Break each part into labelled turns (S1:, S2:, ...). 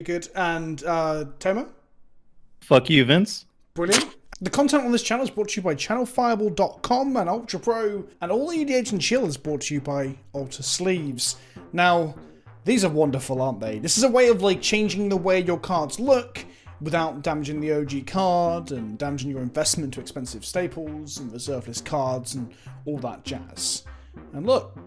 S1: good. And Tomo?
S2: Fuck you, Vince.
S1: Brilliant. The content on this channel is brought to you by channelfireball.com and Ultra Pro, and all EDH and Chill is brought to you by Alter Sleeves. Now, these are wonderful, aren't they? This is a way of like changing the way your cards look without damaging the OG card and damaging your investment to expensive staples and reserve list cards and all that jazz. And look,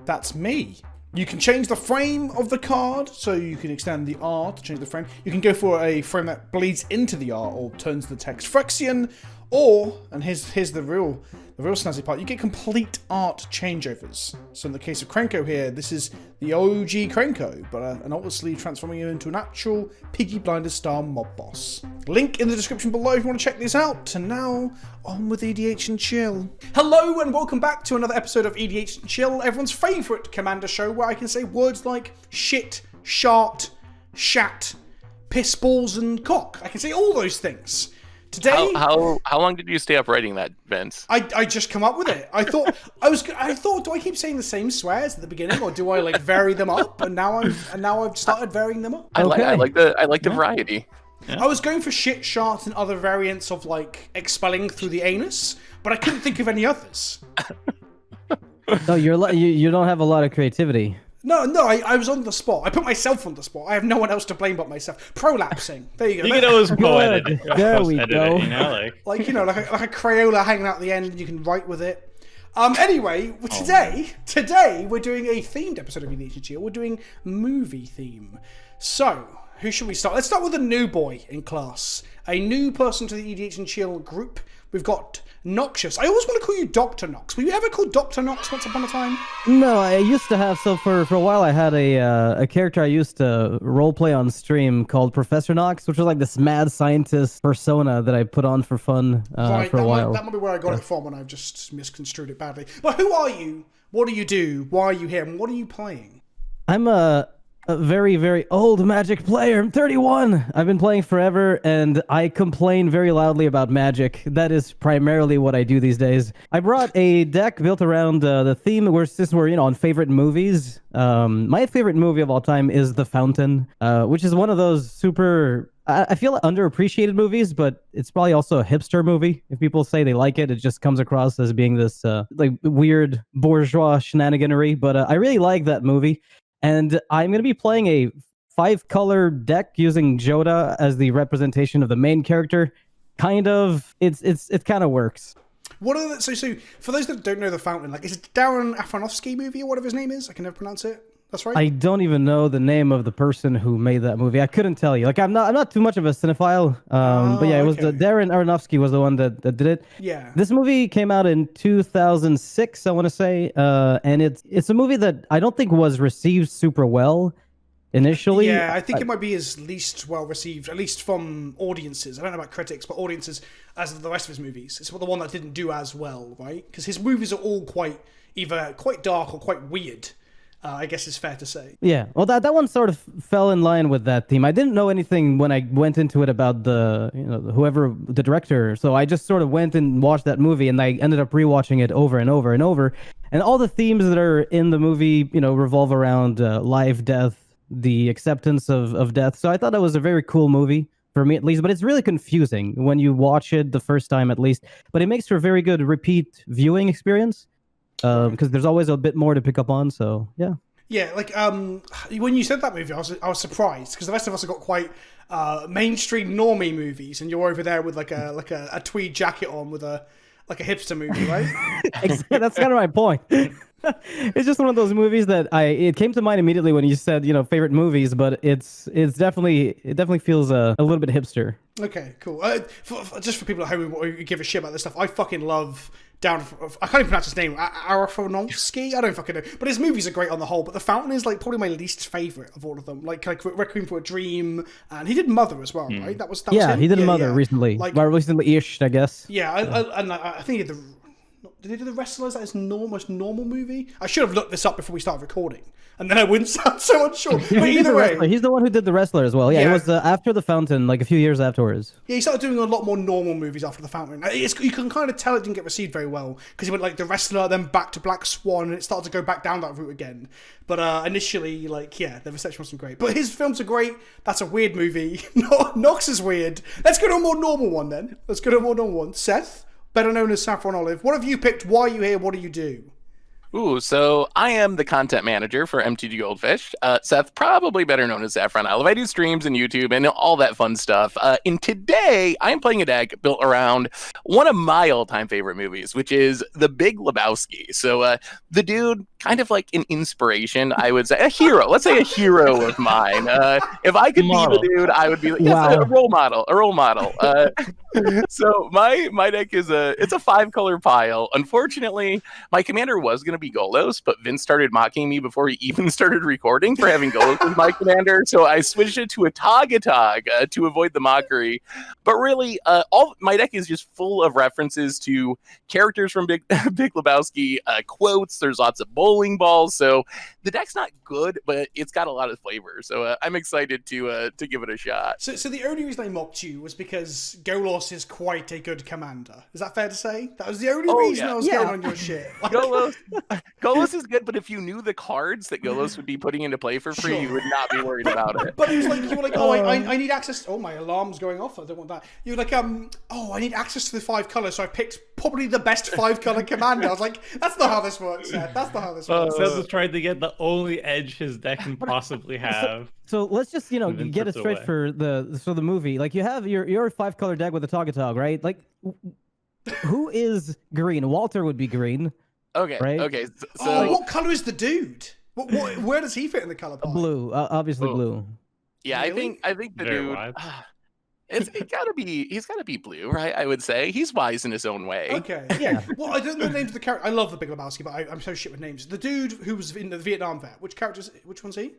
S1: that's me. You can change the frame of the card, so you can extend the art to change the frame. You can go for a frame that bleeds into the art or turns the text Phyrexian, or, and here's the real snazzy part, you get complete art changeovers. So in the case of Krenko here, this is the OG Krenko, but an Alter Sleeve transforming him into an actual Piggy Blinders style mob boss. Link in the description below if you want to check this out. And now, on with EDH and Chill. Hello and welcome back to another episode of EDH and Chill, everyone's favourite Commander show where I can say words like shit, shart, shat, piss, balls and cock. I can say all those things. Today,
S3: how long did you stay up writing that, Vince?
S1: I just come up with it. I thought, do I keep saying the same swears at the beginning, or do I like vary them up? And now I've started varying them up.
S3: I like the variety.
S1: Yeah. I was going for shit, shart, and other variants of like expelling through the anus, but I couldn't think of any others.
S4: No, you don't have a lot of creativity.
S1: No, I was on the spot. I put myself on the spot. I have no one else to blame but myself. Prolapsing. There you go.
S2: You can always poet it.
S4: There we go.
S2: You know, like
S1: like a Crayola hanging out the end, and you can write with it. Anyway, today we're doing a themed episode of EDH and Chill. We're doing movie theme. So, who should we start? Let's start with a new boy in class. A new person to the EDH and Chill group. We've got Noxious. I always want to call you Dr. Nox. Were you ever called Dr. Nox once upon a time?
S4: No, I used to have. So for a while, I had a character I used to roleplay on stream called Professor Nox, which was like this mad scientist persona that I put on for fun for a while.
S1: That might be where I got it from, and I've just misconstrued it badly. But who are you? What do you do? Why are you here? And what are you playing?
S4: I'm a very, very old Magic player. I'm 31. I've been playing forever, and I complain very loudly about Magic. That is primarily what I do these days. I brought a deck built around the theme where since we're on favorite movies. My favorite movie of all time is The Fountain, which is one of those super, I feel underappreciated movies, but it's probably also a hipster movie. If people say they like it, it just comes across as being this like weird bourgeois shenaniganery. But I really like that movie. And I'm going to be playing a 5-color deck using Jodah as the representation of the main character. Kind of, it kind of works.
S1: What are the, so for those that don't know The Fountain, like, is it Darren Aronofsky movie or whatever his name is? I can never pronounce it. That's right.
S4: I don't even know the name of the person who made that movie. I couldn't tell you. Like, I'm not too much of a cinephile. But yeah, it was Darren Aronofsky was the one that did it.
S1: Yeah.
S4: This movie came out in 2006, I want to say, and it's a movie that I don't think was received super well initially.
S1: Yeah, I think it might be his least well received, at least from audiences. I don't know about critics, but audiences, as the rest of his movies. It's the one that didn't do as well, right? Because his movies are all either quite dark or quite weird. I guess it's fair to say.
S4: Yeah, well, that one sort of fell in line with that theme. I didn't know anything when I went into it about the director. So I just sort of went and watched that movie, and I ended up rewatching it over and over and over. And all the themes that are in the movie, revolve around life, death, the acceptance of death. So I thought that was a very cool movie for me, at least. But it's really confusing when you watch it the first time, at least. But it makes for a very good repeat viewing experience. Because there's always a bit more to pick up on, so yeah.
S1: Yeah, like when you said that movie, I was surprised because the rest of us have got quite mainstream normie movies, and you're over there with like a tweed jacket on with a hipster movie, right?
S4: That's kind of my point. It's just one of those movies that it came to mind immediately when you said favorite movies, but it definitely feels a little bit hipster.
S1: Okay, cool. Just for people at home who give a shit about this stuff, I fucking love I can't even pronounce his name. Aronofsky? I don't fucking know. But his movies are great on the whole. But The Fountain is like probably my least favorite of all of them. Like Requiem for a Dream, and he did Mother as well, right? That was him?
S4: He did Mother recently. Recently-ish, I guess.
S1: Yeah, I think he did Did they do the Wrestlers as almost normal movie? I should have looked this up before we started recording, and then I wouldn't sound so unsure. But either way,
S4: he's the one who did the Wrestler as well. Yeah,
S1: Yeah.
S4: it was after the Fountain, like a few years afterwards.
S1: yeah, he started doing a lot more normal movies after The Fountain. You can kind of tell it didn't get received very well because he went like the Wrestler, then back to Black Swan, and it started to go back down that route again. But initially, like, yeah, the reception wasn't great. But his films are great. That's a weird movie. Nox is weird. Let's go to a more normal one then. Let's go to a more normal one. Seth, better known as Saffron Olive. What have you picked? Why are you here? What do you do?
S3: Ooh, so I am the content manager for MTG Goldfish. Seth, probably better known as Saffron Olive. I do streams and YouTube and all that fun stuff. And today, I am playing a deck built around one of my all-time favorite movies, which is The Big Lebowski. So the dude, kind of like an inspiration, I would say. A hero. Let's say a hero of mine. If I could be the dude, I would be like, yes, a role model. A role model. So my deck is it's a 5-color pile. Unfortunately, my commander was going to be Golos, but Vince started mocking me before he even started recording for having Golos as my commander, so I switched it to Atog Atog to avoid the mockery. But really, all my deck is just full of references to characters from Big Lebowski, quotes. There's lots of bowling balls, so the deck's not good, but it's got a lot of flavor. So I'm excited to give it a shot.
S1: So the only reason I mocked you was because Golos is quite a good commander. Is that fair to say? That was the only reason I was getting on your shit.
S3: Golos is good, but if you knew the cards that Golos would be putting into play for free, you would not be worried about it.
S1: But it was like, you were like, oh, I need access. Oh, my alarm's going off. I don't want that. You were like, oh, I need access to the 5 colors, so I picked probably the best 5-color commander. I was like, that's not how this works, Seth. That's not how this works.
S2: Seth was trying to get the only edge his deck can possibly have.
S4: So let's just, get it straight for the movie. Like, you have your 5-color deck with a Atog Atog, right? Like, who is green? Walter would be green.
S3: Okay.
S4: Right?
S3: Okay. So
S1: what color is the dude? Where does he fit in the color palette?
S4: Blue, obviously blue.
S3: Yeah,
S1: Really?
S3: I think the
S2: Very
S3: dude.
S2: wide.
S3: He's got to be blue, right? I would say he's wise in his own way.
S1: Okay, yeah. Well, I don't know the names of the character. I love the Big Lebowski, but I'm so shit with names. The dude who was in the Vietnam vet. Which one's he?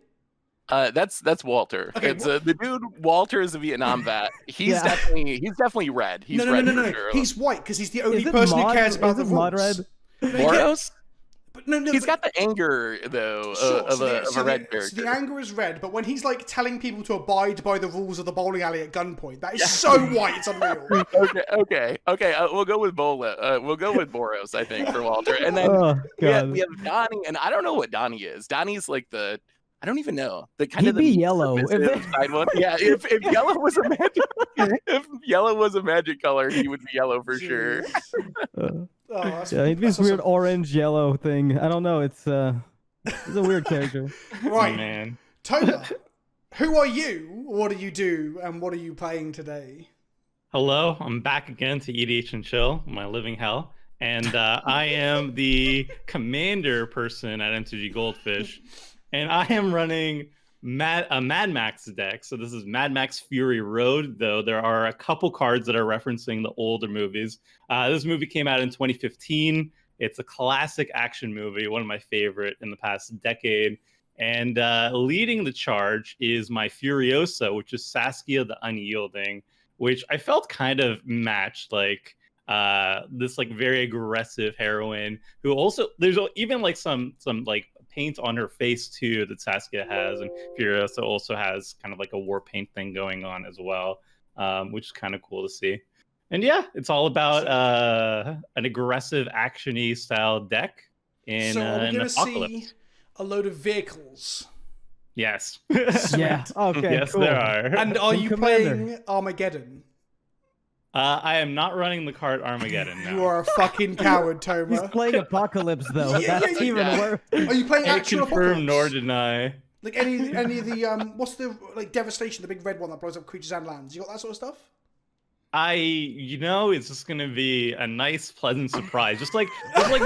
S3: That's Walter.
S1: Okay,
S3: It's the dude. Walter is a Vietnam vet. He's definitely red. He's red.
S1: No.
S3: Sure.
S1: He's white because he's the only person who cares about the rules.
S4: Mod red?
S3: Boros?
S1: But no.
S3: He's got the anger though of a red character.
S1: So the anger is red, but when he's like telling people to abide by the rules of the bowling alley at gunpoint, that is so white. It's unreal.
S3: Okay. We'll go with Bola. We'll go with Boros, I think, for Walter. And then we have Donnie, and I don't know what Donnie is. Donnie's like I don't even know. The kind of
S4: He'd be yellow.
S3: Side one. Yeah, if yellow was a magic color, he would be yellow for sure.
S4: He'd be this weird orange yellow thing. I don't know. He's a weird character.
S1: Right,
S2: Man.
S1: Toda, who are you? What do you do? And what are you playing today?
S2: Hello, I'm back again to EDH and Chill, my living hell. And I am the commander person at MTG Goldfish. And I am running a Mad Max deck. So this is Mad Max Fury Road, though there are a couple cards that are referencing the older movies. This movie came out in 2015. It's a classic action movie, one of my favorite in the past decade. And leading the charge is my Furiosa, which is Saskia the Unyielding, which I felt kind of matched like this like very aggressive heroine who also there's even like some like paint on her face too that Saskia has, and Furiosa also has kind of like a war paint thing going on as well, which is kind of cool to see. And yeah, it's all about an aggressive action-y style deck in
S1: So are we
S2: an
S1: going to
S2: apocalypse.
S1: see a load of vehicles?
S2: Yes.
S4: Yeah. Okay.
S2: Yes,
S4: cool.
S2: there are.
S1: And are you playing Armageddon?
S2: I am not running the card Armageddon now.
S1: You are a fucking coward,
S4: He's
S1: Toma.
S4: playing Apocalypse though. That's even worse.
S1: Are you playing
S2: Can't
S1: actual
S2: confirm
S1: Apocalypse?
S2: nor deny.
S1: Like any of the what's the like Devastation, the big red one that blows up creatures and lands? You got that sort of stuff?
S2: It's just gonna be a nice, pleasant surprise. Just like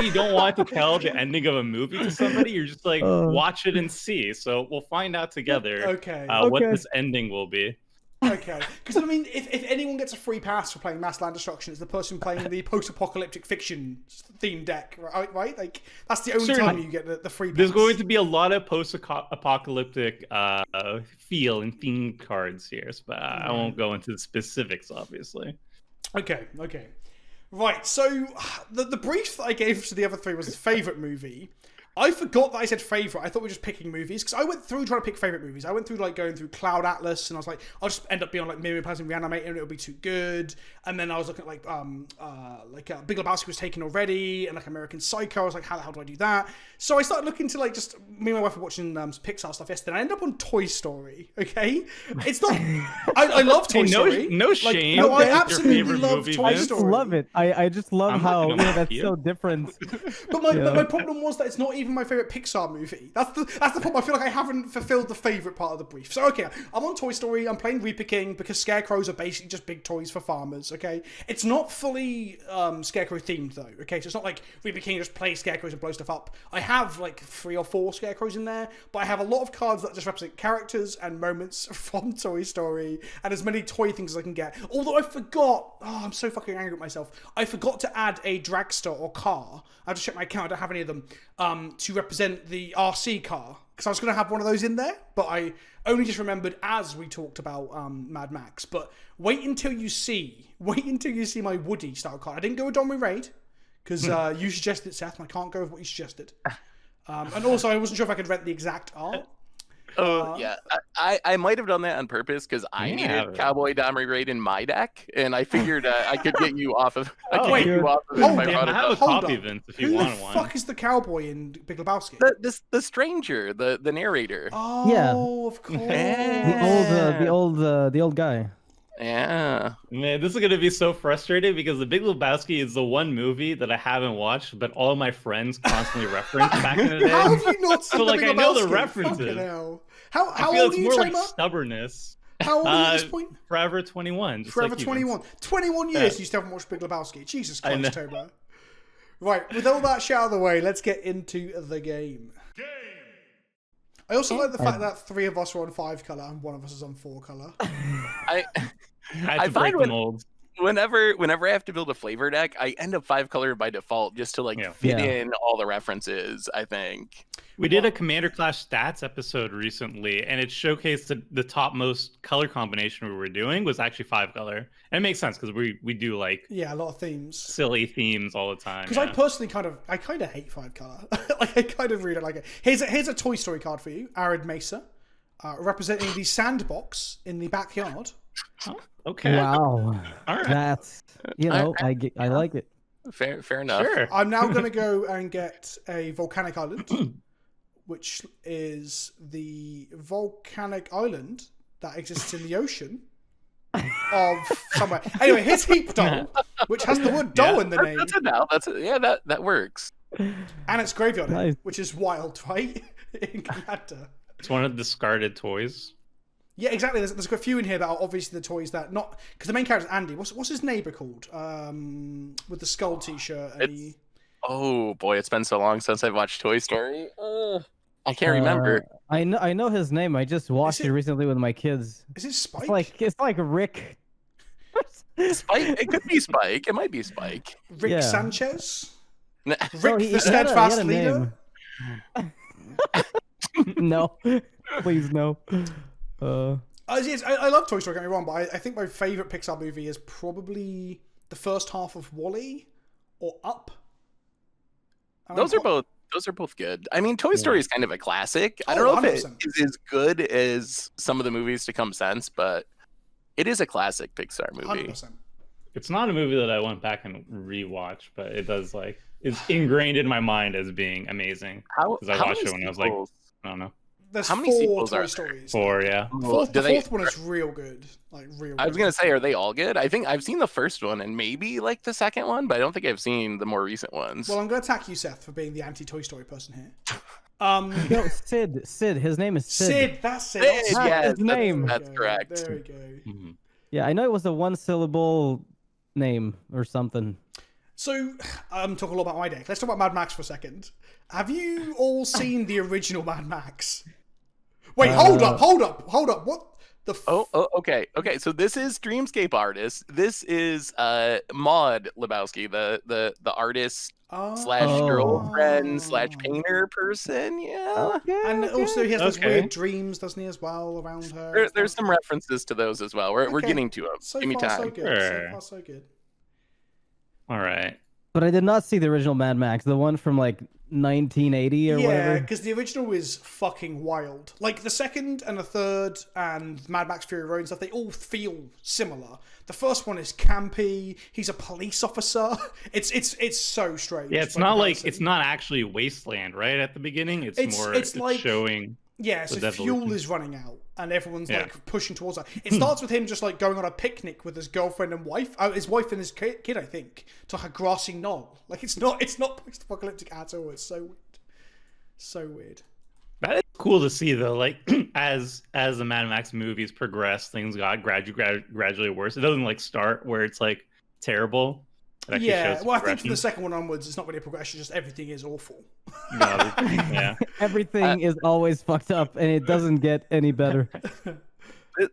S2: you don't want to tell the ending of a movie to somebody, you're just like watch it and see. So we'll find out together.
S1: Okay.
S2: What this ending will be.
S1: Okay. Because I mean, if anyone gets a free pass for playing Mass Land Destruction, it's the person playing the post-apocalyptic fiction themed deck, right? Like that's the only
S2: Certainly.
S1: time you get the free pass.
S2: There's going to be a lot of post-apocalyptic feel and themed cards here, but I won't go into the specifics, obviously.
S1: Okay. Right, so the brief that I gave to the other three was his favourite movie. I forgot that I said favourite. I thought we were just picking movies, because I went through trying to pick favourite movies. I went through like going through Cloud Atlas, and I was like, I'll just end up being on like Miriam Palace and Reanimator, and it'll be too good. And then I was looking at like Big Lebowski was taken already, and like American Psycho. I was like, how the hell do I do that? So I started looking to like just me and my wife were watching some Pixar stuff yesterday. And I ended up on Toy Story. Okay, it's not. I love Toy Story.
S2: No shame.
S1: No, I
S2: Your
S1: absolutely
S2: favorite
S1: love
S2: movie,
S1: Toy
S2: Vince?
S1: Story.
S4: Love it. I just love
S2: I'm
S4: how
S2: looking at
S4: that's
S2: you.
S4: so different.
S1: But my problem was that it's not even my favourite Pixar movie. That's the problem. I feel like I haven't fulfilled the favourite part of the brief. So, okay, I'm on Toy Story. I'm playing Reaper King because scarecrows are basically just big toys for farmers, okay? It's not fully scarecrow themed, though, okay? So it's not like Reaper King just plays scarecrows and blows stuff up. I have, like, 3 or 4 scarecrows in there, but I have a lot of cards that just represent characters and moments from Toy Story and as many toy things as I can get. Although I forgot... Oh, I'm so fucking angry at myself. I forgot to add a dragster or car. I have to check my account. I don't have any of them. To represent the RC car, because I was going to have one of those in there, but I only just remembered as we talked about Mad Max. But wait until you see my Woody style card. I didn't go with Don Raid because you suggested it, Seth, and I can't go with what you suggested. And also, I wasn't sure if I could rent the exact art.
S3: Oh yeah, I might have done that on purpose because I needed Cowboy Domry Raid in my deck, and I figured I could get you off of. I could get you off of
S1: Hold
S3: if I
S1: on.
S3: brought
S2: I
S3: it
S2: have a
S3: up.
S2: copy, Vince, if you want
S1: Who
S2: one.
S1: the fuck is the cowboy in Big Lebowski?
S3: The stranger, the narrator.
S1: Oh,
S4: Yeah.
S1: Of course.
S4: The old guy.
S3: Yeah.
S2: Man, this is gonna be so frustrating because The Big Lebowski is the one movie that I haven't watched, but all my friends constantly reference back in the day.
S1: How have you not seen
S2: So,
S1: the
S2: like,
S1: Big
S2: I know the
S1: Lebowski?
S2: references.
S1: Fucking hell. How
S2: I feel
S1: old
S2: it's
S1: are you,
S2: more like
S1: Tamer?
S2: stubbornness.
S1: How old are you at this point?
S2: Forever 21. Just
S1: Forever
S2: like you,
S1: 21.
S2: Vince.
S1: 21
S2: Yeah.
S1: years you still haven't watched Big Lebowski. Jesus
S2: I
S1: Christ,
S2: know.
S1: Tamer. Right, with all that shit out of the way, let's get into the game. I also like the fact that 3 of us are on 5 colour and 1 of us is on 4 colour.
S2: I had
S3: I
S2: to break
S3: find
S2: the mold.
S3: Whenever I have to build a flavor deck, I end up 5 color by default just to like fit
S4: Yeah.
S3: in all the references. I think.
S2: We did a Commander Clash stats episode recently, and it showcased the topmost color combination we were doing was actually 5 color. And it makes sense because we do like
S1: Yeah, a lot of themes.
S2: silly themes all the time.
S1: Because I personally kind of hate 5 colour. Like, I kind of really don't like it. Here's a Toy Story card for you. Arid Mesa. Representing the sandbox in the backyard.
S2: Oh, okay.
S4: Wow.
S2: All right.
S4: That's I like it.
S3: Fair enough.
S2: Sure.
S1: I'm now going to go and get a volcanic island, which is the volcanic island that exists in the ocean of somewhere. Anyway, here's Heap Doll, which has the word doll in the name,
S3: That's it now. That works.
S1: and it's graveyard,
S4: Nice.
S1: which is wild, right? In Commander.
S2: It's one of the discarded toys.
S1: Yeah, exactly. There's a few in here that are obviously the toys that not because the main character is Andy. What's his neighbor called? With the skull T-shirt. And
S3: Oh boy, it's been so long since I've watched Toy Story. I can't remember.
S4: I know his name. I just watched it recently with my kids.
S1: is it Spike?
S4: It's like Rick.
S3: Spike. It could be Spike. It might be Spike.
S1: Rick
S4: Yeah.
S1: Sanchez?
S3: N-
S1: Rick
S4: No, he
S1: the
S4: had
S1: steadfast
S4: a
S1: leader?
S4: name. No, please no.
S1: Yes, I love Toy Story, don't get me wrong, but I think my favourite Pixar movie is probably the first half of WALL-E or Up. And
S3: Those are both good. I mean, Toy Story is kind of a classic. I don't know if it
S1: 100%.
S3: is as good as some of the movies to come since, but it is a classic Pixar movie.
S1: 100%.
S2: It's not a movie that I went back and rewatched, but it does like it's ingrained in my mind as being amazing. Because I watched it when I was like, I don't know,
S1: There's
S3: How many
S1: 4
S3: sequels
S1: Toy
S3: are there?
S1: Stories.
S2: 4, yeah.
S1: The fourth one is real good. Like, real good.
S3: I was gonna say, are they all good? I think I've seen the first one and maybe like the second one, but I don't think I've seen the more recent ones.
S1: Well, I'm going to attack you, Seth, for being the anti-Toy Story person here.
S4: No, Sid. His name is Sid.
S1: Sid, that's it.
S3: Sid,
S1: That's
S3: yes,
S4: his name.
S3: That's correct.
S1: There we go.
S2: Mhm.
S4: Yeah, I know it was a 1-syllable name or something.
S1: So, I'm talking a lot about my deck. Let's talk about Mad Max for a second. Have you all seen the original Mad Max? Wait, hold up. What the
S3: Okay. So this is Dreamscape Artist. This is Maud Lebowski, the artist slash girlfriend slash painter person. Yeah.
S4: Okay,
S1: And also he has those
S2: Okay.
S1: weird dreams, doesn't he, as well, around her?
S3: There's some references to those as well. We're
S1: Okay.
S3: getting to them.
S1: So
S3: Give me
S1: far, so
S3: time.
S1: good. So
S2: Sure.
S1: far, so good.
S2: All right.
S4: But I did not see the original Mad Max, the one from like 1980 or
S1: Yeah,
S4: whatever.
S1: because the original is fucking wild. Like the second and the third and Mad Max Fury Road and stuff, they all feel similar. The first one is campy. He's a police officer. It's so strange.
S2: Yeah, it's
S1: by
S2: not like
S1: comparison.
S2: it's not actually wasteland, right? At the beginning, it's more
S1: it's like
S2: showing.
S1: Yeah, so
S2: the
S1: fuel
S2: devolution.
S1: is running out, and everyone's
S2: Yeah.
S1: like pushing towards that. It starts with him just like going on a picnic with his girlfriend and wife, his wife and his kid, I think, to like a grassy knoll. Like it's not post-apocalyptic at all. It's so weird, so weird.
S2: That is cool to see though. Like as the Mad Max movies progress, things got gradually worse. It doesn't like start where it's like terrible. It actually
S1: Yeah,
S2: shows
S1: well, I think from
S2: progression.
S1: the second one onwards, it's not really a progression. Just everything is awful.
S2: No, yeah.
S4: Everything is always fucked up, and it doesn't get any better.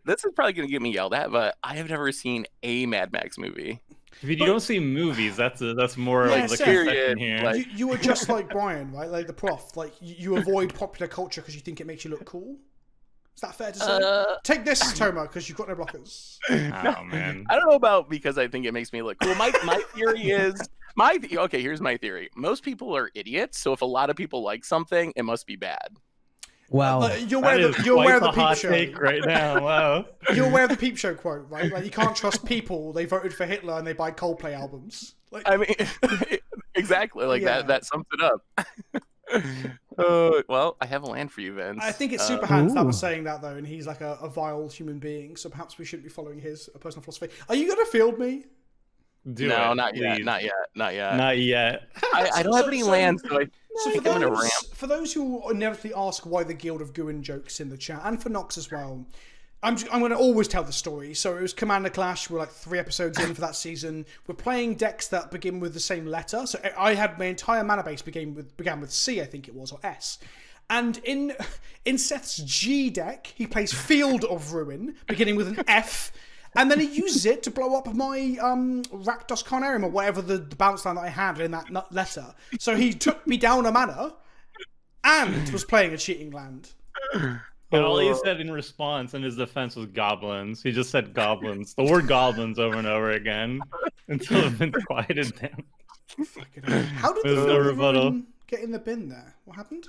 S3: This is probably going to get me yelled at, but I have never seen a Mad Max movie.
S2: If you don't see movies, that's more
S1: Yeah,
S2: like the
S1: Seth,
S2: conception here.
S3: like-
S1: You were just like Brian, right? Like the prof. Like you avoid popular culture because you think it makes you look cool. Is that fair to say? Take this, Toma, because you've got no blockers.
S2: Oh man.
S3: I don't know about because I think it makes me look cool. My theory is okay. Here's my theory. Most people are idiots, so if a lot of people like something, it must be bad.
S4: Wow.
S1: You're
S2: That
S1: aware
S2: is
S1: you're aware of
S2: quite
S1: the
S2: the hot
S1: peep show.
S2: take right now. Wow.
S1: You're aware of the peep show quote, right? Like you can't trust people. They voted for Hitler and they buy Coldplay albums. Like
S3: I mean, exactly. Like
S1: Yeah.
S3: that sums it up. Well, I have a land for you, Vince.
S1: I think it's Super Hands that was
S4: Ooh.
S1: saying that though, and he's like a vile human being. So perhaps we shouldn't be following his personal philosophy. Are you gonna field me?
S2: Do
S3: No,
S2: it,
S3: not yet.
S2: please.
S3: Not yet. Not yet.
S2: Not yet.
S3: I don't have any land, so I
S1: So
S3: think I'm gonna ramp.
S1: for those who inevitably ask why the Guild of Guin jokes in the chat, and for Nox as well, I'm going to always tell the story. So it was Commander Clash. We're like 3 episodes in for that season. We're playing decks that begin with the same letter. So I had my entire mana base began with C, I think it was, or S. And in Seth's G deck, he plays Field of Ruin, beginning with an F. And then he uses it to blow up my Rakdos Carnarium or whatever the bounce line that I had in that letter. So he took me down a mana and was playing a cheating land.
S2: And all he said in response in his defense was goblins. He just said goblins. The word goblins over and over again until Vince quieted down.
S1: Fucking hell. How did
S2: There's
S1: the
S2: no
S1: Field of
S2: rebuttal.
S1: Ruin get in the bin there? What happened?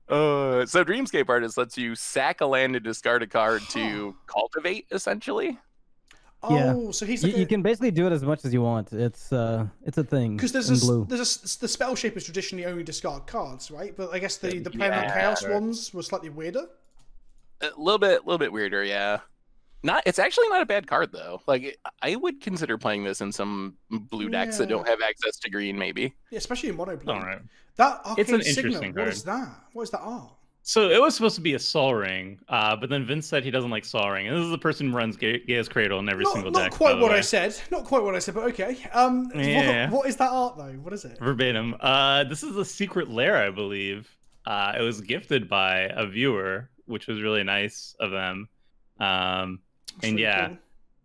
S3: So Dreamscape Artist lets you sack a land and discard a card to cultivate, essentially.
S4: Yeah.
S1: Oh, so he's
S4: You,
S1: like
S4: you can basically do it as much as you want. It's a thing.
S1: because
S4: in blue.
S1: the spell shapers traditionally only discard cards, right? But I guess the Planet
S3: Yeah.
S1: Chaos ones were slightly weirder.
S3: A little bit weirder, yeah. It's actually not a bad card though. Like I would consider playing this in some blue decks that
S1: Yeah.
S3: don't have access to green, maybe.
S1: Yeah, especially in mono blue.
S2: All right.
S1: That Arcane
S2: It's an
S1: Signal,
S2: interesting
S1: what
S2: card.
S1: is that? What is that art?
S2: So it was supposed to be a Sol Ring, but then Vince said he doesn't like Sol Ring. And this is the person who runs Gaia's Cradle in every single deck.
S1: Not quite
S2: by the
S1: what
S2: way.
S1: I said. Not quite what I said, but okay.
S2: Yeah.
S1: What is that art though? What is it?
S2: Verbatim. This is a secret lair, I believe. It was gifted by a viewer, which was really nice of them. And
S1: really
S2: yeah,
S1: cool.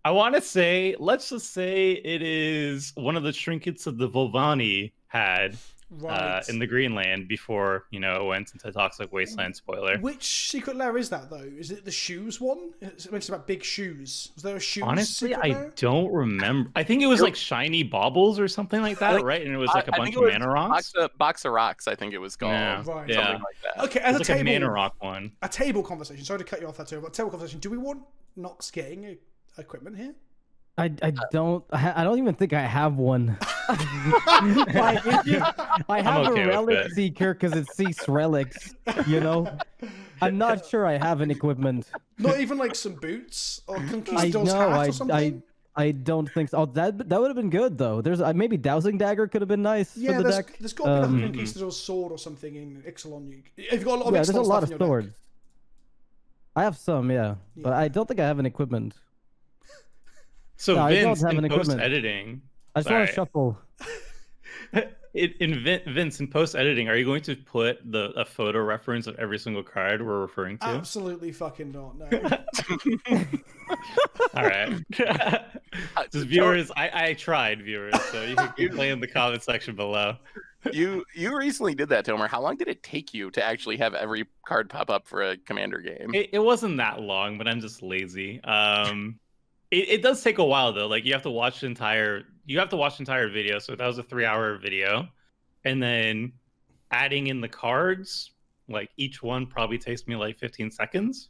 S2: I want to say, let's just say it is one of the trinkets that the Volvani had
S1: Right.
S2: in the Greenland before, it went into Toxic Wasteland. Spoiler.
S1: Which secret lair is that though? Is it the shoes one? It's mentioned about big shoes. Was there a shoes?
S2: Honestly,
S1: secret
S2: I
S1: lair?
S2: don't remember. I think it was like shiny baubles or something like that,
S3: think-
S2: right? And it was like a
S3: I
S2: bunch
S3: think
S2: of
S3: it was
S2: mana rocks.
S3: Box of Rocks, I think it was called.
S2: Yeah.
S1: Right.
S2: Yeah.
S3: Something like that.
S1: Okay,
S2: It
S1: as
S2: was
S1: a
S2: like a
S1: table,
S2: mana rock one.
S1: a table conversation. Sorry to cut you off that too, but table conversation. Do we want Nox getting equipment here?
S4: I don't even think I have one. Like, I have
S2: okay
S4: a
S2: with
S4: relic
S2: that.
S4: seeker because it seeks relics. I'm not sure I have an equipment.
S1: Not even like some boots or
S4: I
S1: Conquistador's
S4: know.
S1: hat or something?
S4: I don't think so. Oh, that would have been good though. There's maybe dowsing dagger could have been nice
S1: Yeah,
S4: for the deck.
S1: there's got to be like a
S4: Um,
S1: Conquistador's sword or something in Ixalan. If you've got a lot of
S4: Yeah,
S1: Ixalan
S4: there's a lot of
S1: stuff in your deck.
S4: swords. I have some, yeah, but
S1: Yeah.
S4: I don't think I have an equipment.
S2: So
S4: No, I don't
S2: Vince,
S4: have
S2: in
S4: an equipment.
S2: post-editing,
S4: I just want to
S2: Sorry.
S4: shuffle.
S2: Vince, in post-editing, are you going to put a photo reference of every single card we're referring to?
S1: Absolutely fucking not. No.
S2: All right. Just viewers, I tried, viewers, so you can complain in the comment section below.
S3: You recently did that, Tomer. How long did it take you to actually have every card pop up for a commander game?
S2: It wasn't that long, but I'm just lazy. It does take a while though. Like you have to watch the entire you have to watch the entire video. So that was a 3-hour video, and then adding in the cards, like each one probably takes me like 15 seconds.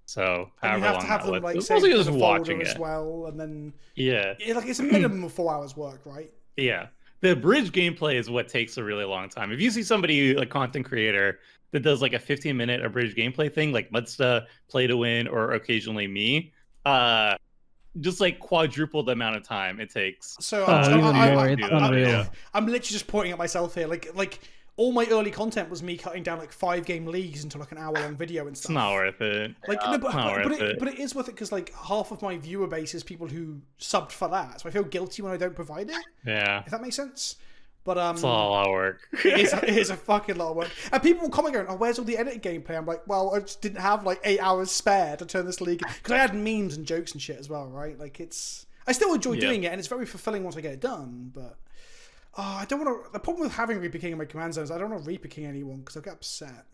S2: So
S1: And you
S2: however
S1: have
S2: long
S1: to have
S2: that
S1: them
S2: was.
S1: like
S2: It's
S1: saved
S2: mostly
S1: in
S2: just
S1: a
S2: watching
S1: folder as
S2: it.
S1: well, and then
S2: Yeah.
S1: like it's a minimum of 4 hours work, right?
S2: Yeah. The bridge gameplay is what takes a really long time. If you see somebody, like content creator, that does like a 15-minute abridged gameplay thing, like Mudsta, Play to Win, or occasionally me, just like quadruple the amount of time it takes.
S1: So
S4: even more, it's unreal.
S1: I'm literally just pointing at myself here. Like all my early content was me cutting down like 5-game leagues into like an hour-long video and stuff.
S2: It's not worth it.
S1: Like, no, but,
S2: not
S1: but,
S2: worth it.
S1: but it is worth it because like half of my viewer base is people who subbed for that, so I feel guilty when I don't provide it.
S2: Yeah.
S1: If that makes sense. But
S2: It's a lot of work.
S1: it is a fucking lot of work. And people will comment going, "Oh, where's all the edited gameplay?" I'm like, well, I just didn't have like 8 hours spare to turn this league because I had memes and jokes and shit as well, right? Like I still enjoy doing it, and it's very fulfilling once I get it done. But I don't want to. The problem with having Reaper King in my command zones, I don't want to Reaper King anyone because I'll get upset.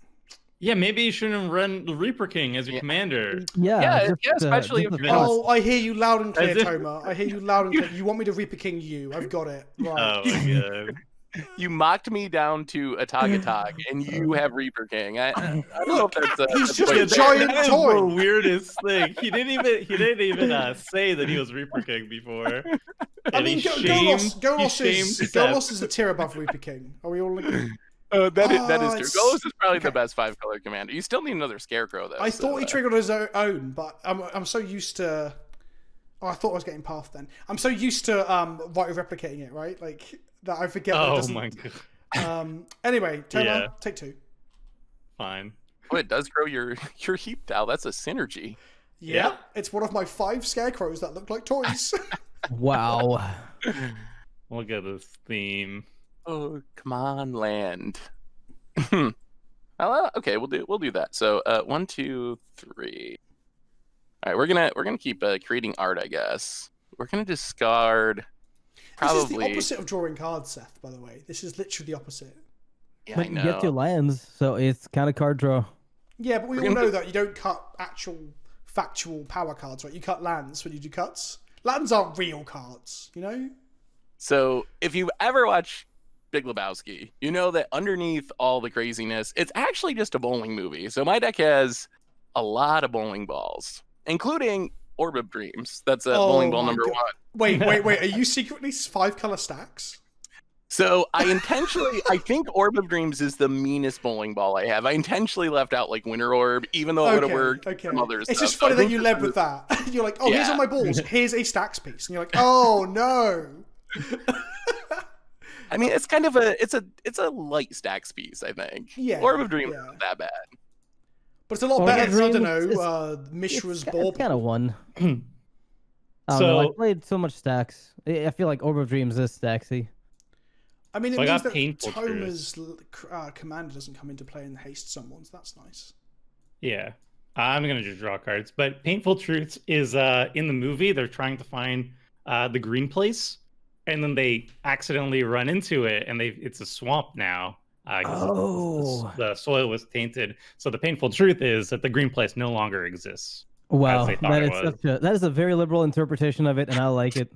S2: Yeah, maybe you shouldn't run the Reaper King as your commander.
S3: Yeah, especially if you're
S1: Oh, I hear you loud and clear, Toma. I hear you loud and clear. You want me to Reaper King you? I've got it. Right.
S2: Oh my god.
S3: You mocked me down to Atog Atog, and you have Reaper King. I don't know if that's
S1: He's
S3: that's
S1: just
S3: what
S1: a
S3: you-
S1: giant
S2: That is
S1: toy.
S2: the weirdest thing. He didn't even say that he was Reaper King before.
S1: I
S2: And
S1: mean,
S2: he
S1: Golos
S2: shamed
S1: Golos is a tier above Reaper King. Are we all like?
S3: that is
S1: it's-
S3: true. Golos is probably
S1: okay.
S3: the best 5-color commander. You still need another Scarecrow though.
S1: I
S3: so,
S1: thought he triggered on his own, but I'm so used to. Oh, I thought I was getting path then. I'm so used to right replicating it, right? Like that I forget. That it
S2: Oh
S1: doesn't-
S2: my god.
S1: Anyway, Toma,
S2: Yeah.
S1: take 2.
S2: Fine.
S3: Oh, it does grow your heap towel. That's a synergy.
S1: Yeah,
S2: Yeah.
S1: it's one of my 5 scarecrows that look like toys.
S4: Wow.
S2: Look at this theme.
S3: Oh, come on, land. Okay, we'll do that. So 1, 2, 3. All right, we're gonna keep creating art, I guess. We're gonna discard
S1: This is the
S3: probably.
S1: opposite of drawing cards, Seth. By the way, this is literally the opposite.
S3: Yeah,
S4: But
S3: I
S4: you
S3: know.
S4: get your lands, so it's kind of card draw.
S1: Yeah, but we
S3: We're
S1: all
S3: gonna
S1: know that you don't cut actual factual power cards, right? You cut lands when you do cuts. Lands aren't real cards, you know?
S3: So if you ever watch Big Lebowski, you know that underneath all the craziness, it's actually just a bowling movie. So my deck has a lot of bowling balls, including Orb of Dreams. That's bowling ball
S1: my
S3: number
S1: God.
S3: 1.
S1: Wait. Are you secretly 5-color stacks?
S3: So I think Orb of Dreams is the meanest bowling ball I have. I intentionally left out like Winter Orb, even though it would have worked.
S1: Okay.
S3: Some other
S1: It's
S3: stuff.
S1: just
S3: So I
S1: funny that
S3: think
S1: you
S3: this
S1: led
S3: is-
S1: with that. You're like, oh, here's
S3: Yeah.
S1: all my balls. Here's a stacks piece, and you're like, oh no.
S3: I mean, it's kind of it's a light stacks piece, I think.
S1: Yeah,
S3: Orb of Dreams
S1: yeah.
S3: isn't that bad.
S1: But it's a lot
S4: Orb
S1: better
S4: of
S1: than, I don't
S4: Dreams
S1: know, Mishra's
S4: It's
S1: ball.
S4: kind of one. I don't know, I
S2: So
S4: played so much stacks. I feel like Orb of Dreams is stacksy.
S1: I mean, it
S2: So I
S1: means
S2: got
S1: that
S2: Painful
S1: Toma's commander doesn't come into play and haste someone's. That's nice.
S2: yeah. I'm gonna just draw cards. But Painful Truths is in the movie, they're trying to find the green place, and then they accidentally run into it, and it's a swamp now. 'Cause the soil was tainted. So the painful truth is that the green place no longer exists.
S4: Wow,
S2: they thought
S4: that
S2: it
S4: is that is a very liberal interpretation of it, and I like it.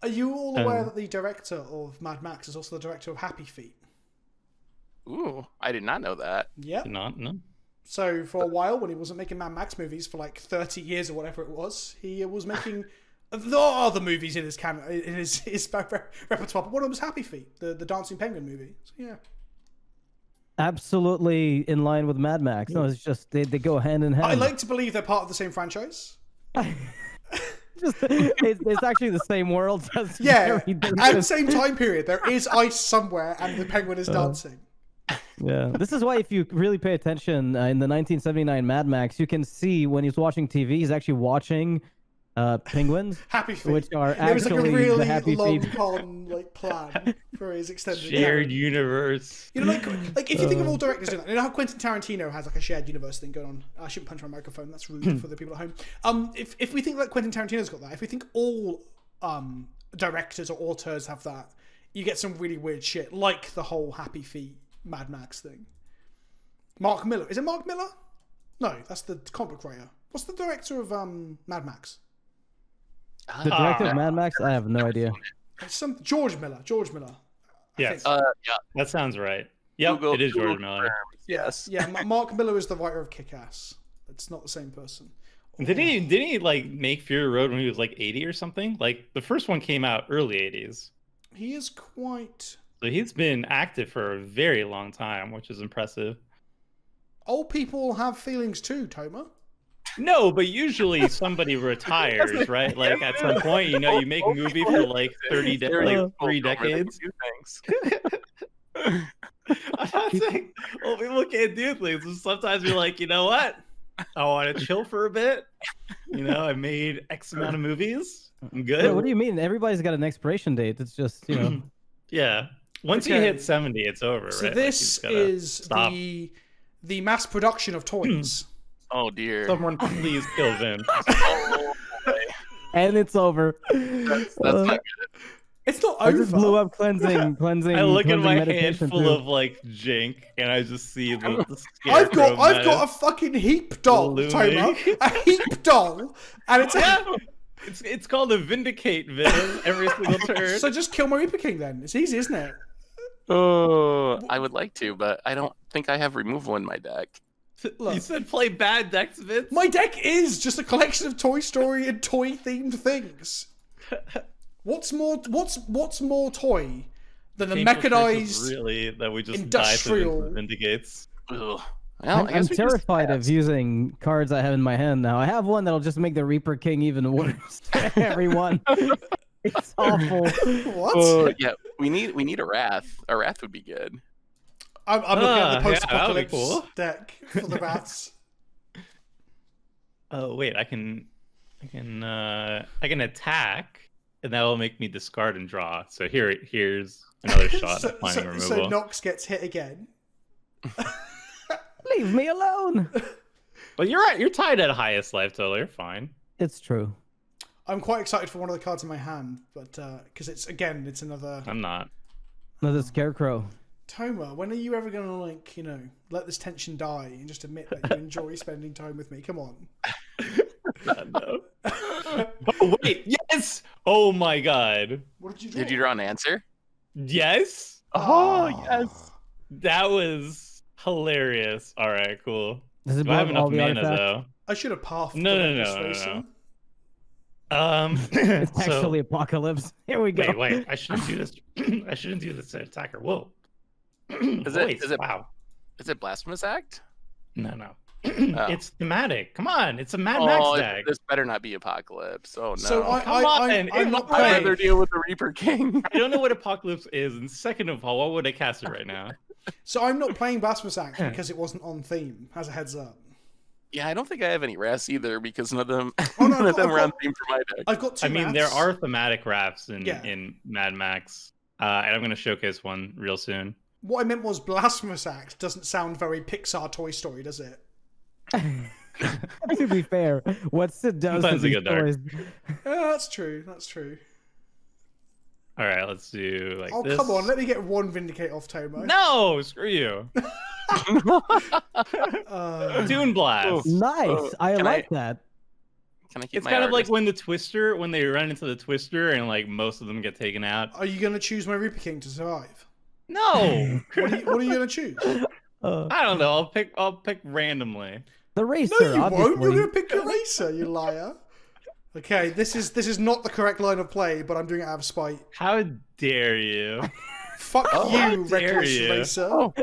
S1: Are you all aware that the director of Mad Max is also the director of Happy Feet?
S3: Ooh, I did not know that.
S1: Yeah.
S2: Not no.
S1: So for a while, when he wasn't making Mad Max movies for like 30 years or whatever it was, he was making the other movies in his repertoire. But one of them was Happy Feet, the Dancing Penguin movie. So yeah.
S4: Absolutely in line with Mad Max. No, it's just they go hand in hand.
S1: I like to believe they're part of the same franchise.
S4: It's actually the same world. Just
S1: Yeah,
S4: very different.
S1: at the same time period, there is ice somewhere, and the penguin is dancing.
S4: Yeah, this is why if you really pay attention in the 1979 Mad Max, you can see when he's watching TV, he's actually watching penguins,
S1: Happy Feet,
S4: which are
S1: there was like a
S4: actually the
S1: really
S4: Happy
S1: long
S4: Feet.
S1: con plan for his extended
S2: Shared
S1: canon.
S2: universe.
S1: You know, like if you think of all directors doing that, you know how Quentin Tarantino has like a shared universe thing going on. I shouldn't punch my microphone. That's rude for the people at home. If we think that Quentin Tarantino's got that, if we think all directors or auteurs have that, you get some really weird shit, like the whole Happy Feet Mad Max thing. Mark Miller, is it Mark Miller? No, that's the comic book writer. What's the director of Mad Max?
S4: The director of Mad Max? I have no idea.
S1: It's some George Miller. George Miller.
S2: Yes.
S3: Yeah.
S2: That sounds right. Yep, it is George Miller.
S3: confirms, Yes.
S1: Yeah, Mark Miller is the writer of Kick-Ass. It's not the same person.
S2: Didn't he like make Fury Road when he was like 80 or something? Like the first one came out early 80s.
S1: He is quite...
S2: So he's been active for a very long time, which is impressive.
S1: Old people have feelings too, Toma.
S2: No, but usually somebody retires, right? Like at some point, you know, you make a movie for like 3 decades. I'm not saying old people can't do things. Sometimes you're like, you know what? I want to chill for a bit. You know, I made X amount of movies. I'm good.
S4: Yeah, what do you mean? Everybody's got an expiration date. It's just, you know.
S2: Yeah. Once you hit 70, it's over,
S1: So
S2: right?
S1: this is the mass production of toys.
S3: Oh dear.
S2: Someone please kill Vin.
S4: And it's over.
S3: That's not good.
S1: It's not
S4: I
S1: over.
S4: just blew up cleansing.
S2: I look at
S4: cleansing
S2: my hand
S4: meditation
S2: full
S4: too.
S2: of like jink, and I just see the
S1: I've
S2: scarecrow
S1: got a fucking heap doll,
S2: Looming.
S1: Toma. A heap doll, and it's
S2: It's called a Vindicate Vin every single turn.
S1: So just kill my Reaper King then. It's easy, isn't it?
S3: Oh, I would like to, but I don't think I have removal in my deck.
S1: Look.
S2: You said play bad decks, Vince?
S1: My deck is just a collection of Toy Story and toy themed things. What's more toy than the
S2: Painful choices,
S1: mechanized
S2: really that we just
S1: industrial-
S2: die to Vindicates.
S3: Ugh. Well,
S4: I'm
S3: I guess we just
S4: terrified of
S3: pass.
S4: using cards I have in my hand now. I have one that'll just make the Reaper King even worse for everyone. It's awful.
S1: what?
S3: Yeah, we need a Wrath. A Wrath would be good.
S1: I'm looking at the
S2: yeah,
S1: post-apocalypse
S2: that would be cool.
S1: deck for the bats.
S2: Oh wait, I can attack, and that will make me discard and draw. So here's another shot at finding removal.
S1: So Nox gets hit again.
S4: Leave me alone.
S2: But you're right. You're tied at highest life total. You're fine.
S4: It's true.
S1: I'm quite excited for one of the cards in my hand, but because it's another
S2: I'm not.
S4: Another scarecrow.
S1: Toma. When are you ever gonna let this tension die and just admit that you enjoy spending time with me? Come on.
S2: God, no. Oh wait, yes! Oh my god.
S1: What did you draw?
S3: Did you draw an answer?
S2: Yes?
S3: Oh,
S1: yes.
S2: That was hilarious. All right, cool.
S4: Does it
S2: Do I have
S4: blow
S2: enough
S4: all the
S2: mana
S4: artifacts?
S2: though?
S1: I should have pathed.
S2: No.
S4: It's
S2: So-
S4: actually apocalypse. Here we go.
S2: Wait. I shouldn't do this. I shouldn't do this to attacker. Whoa.
S3: Is
S2: Voice,
S3: it
S2: wow?
S3: Is it Blasphemous Act?
S2: No. It's thematic. Come on, it's a Mad
S3: Oh,
S2: Max deck.
S3: this better not be Apocalypse. Oh no.
S1: So
S2: Come on,
S1: I'm not
S2: I'd
S3: I'd
S1: playing.
S3: rather deal with the Reaper King.
S2: I don't know what Apocalypse is, and second of all, why would I cast it right now?
S1: So I'm not playing Blasphemous Act because it wasn't on theme. As a heads up.
S3: Yeah, I don't think I have any Wraths either because none of them,
S1: Oh, no,
S3: none of them
S1: I've
S3: are on
S1: got-
S3: theme for my deck.
S1: I've got two.
S2: I mean, there
S1: Wraths.
S2: are thematic rafts
S1: Yeah.
S2: in Mad Max, and I'm going to showcase one real soon.
S1: What I meant was Blasphemous Act doesn't sound very Pixar Toy Story, does it?
S4: To be fair, what's it does to
S2: Sometimes they
S4: these
S2: go dark.
S4: stories?
S1: Yeah, that's true. That's true.
S2: All right, let's do like
S1: Oh
S2: this.
S1: come on, let me get one Vindicate off Tomo.
S2: No, screw you. Dune Blast.
S4: Nice. I
S3: Can
S4: like that.
S3: Can I keep
S2: It's
S3: my
S2: kind of like
S3: artist?
S2: when they run into the Twister and like most of them get taken out.
S1: Are you gonna choose my Reaper King to survive?
S2: No,
S1: What are you gonna choose?
S2: I don't know. I'll pick randomly.
S4: The racer,
S1: No, you
S4: obviously.
S1: won't. You're gonna pick your racer, you liar. Okay, this is not the correct line of play, but I'm doing it out of spite.
S2: How dare you?
S1: Fuck
S3: Oh,
S1: you,
S2: how dare
S1: reckless
S2: you.
S1: racer.
S3: Oh,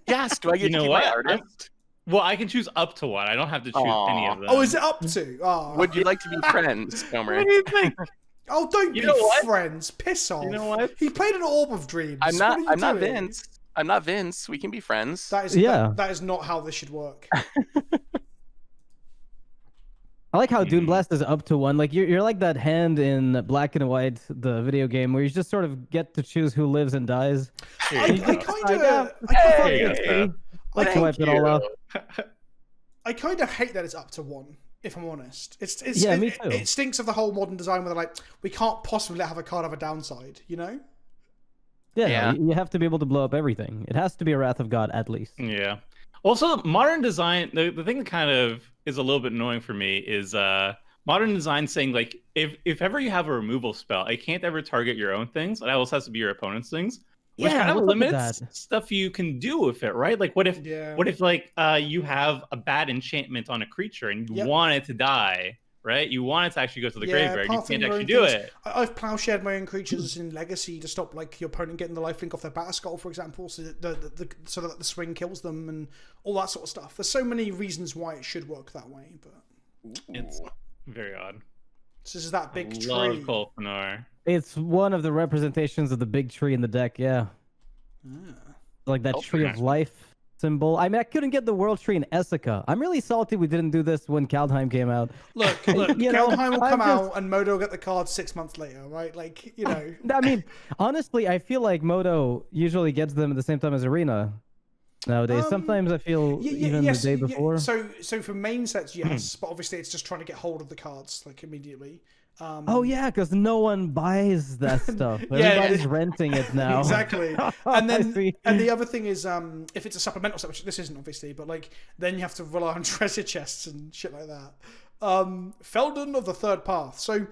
S3: yes. Do I get
S2: You
S3: to
S2: know
S3: keep
S2: what?
S3: my artist?
S2: Well, I can choose up to one. I don't have to choose any of them.
S1: Oh, is it up to? Oh,
S3: Would you like to be friends, Homer?
S2: What do you think?
S1: oh don't
S2: You
S1: be
S2: know what?
S1: friends. Piss off.
S2: You know what?
S1: He played an Orb of Dreams.
S3: I'm
S1: What are
S3: not.
S1: you
S3: I'm not
S1: doing?
S3: Vince. I'm not Vince. We can be friends.
S1: That is
S4: Yeah.
S1: that is not how this should work.
S4: I like how Dune Blast is up to one. Like you're like that hand in Black and White, the video game, where you just sort of get to choose who lives and dies.
S2: Here
S1: I
S2: you go.
S1: kind
S4: Yeah.
S1: of
S2: There you go.
S4: Let's
S3: Thank
S4: wipe it all
S3: you.
S4: out.
S1: I kind of hate that it's up to one. If I'm honest,
S4: Yeah, me too.
S1: It stinks of the whole modern design where they're like, we can't possibly have a card have a downside. You know?
S4: Yeah,
S3: Yeah.
S4: You have to be able to blow up everything. It has to be a Wrath of God at least.
S2: Yeah. Also, modern design. The thing that kind of is a little bit annoying for me is modern design saying like if ever you have a removal spell, it can't ever target your own things. It always has to be your opponent's things. Which
S4: Yeah,
S2: kind of
S4: what's up with
S2: limits
S4: that?
S2: stuff you can do with it, right? Like what if like you have a bad enchantment on a creature and you want it to die, right? You want it to actually go to the graveyard. You can't actually do it.
S1: I've plowshared my own creatures in Legacy to stop like your opponent getting the lifelink off their battle skull, for example, so that so that the swing kills them and all that sort of stuff. There's so many reasons why it should work that way, but
S2: it's very odd.
S1: So this is that big tree.
S2: Love Kolphinar.
S4: It's one of the representations of the big tree in the deck, yeah. Like that tree of life symbol. I mean, I couldn't get the world tree in Essica. I'm really salty we didn't do this when Kaldheim came out.
S1: Look, Kaldheim will come out and Modo will get the card 6 months later, right? Like, you know.
S4: I mean, honestly, I feel like Modo usually gets them at the same time as Arena nowadays. Sometimes I feel even the day before.
S1: So for main sets, yes, but obviously it's just trying to get hold of the cards like immediately.
S4: Oh yeah, because no one buys that stuff. Everybody's renting it now.
S1: Exactly. And then and the other thing is, if it's a supplemental set, which this isn't obviously, but like then you have to rely on treasure chests and shit like that. Feldon of the Third Path. So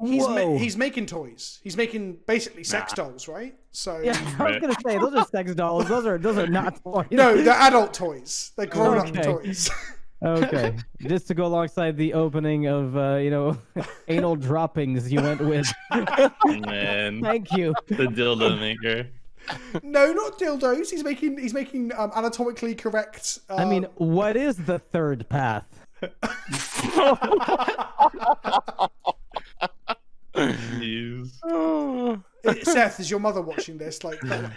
S1: he's making toys. He's making basically sex dolls, right? So
S4: yeah, I was gonna say those are sex dolls. Those are not toys.
S1: No, they're adult toys. They're grown-up toys.
S4: Okay, just to go alongside the opening of anal droppings you went with.
S2: Man,
S4: thank you.
S2: The dildo maker.
S1: No, not dildos. He's making anatomically correct.
S4: I mean, what is the third path?
S2: Jeez.
S1: Seth, is your mother watching this? Like,
S3: yeah.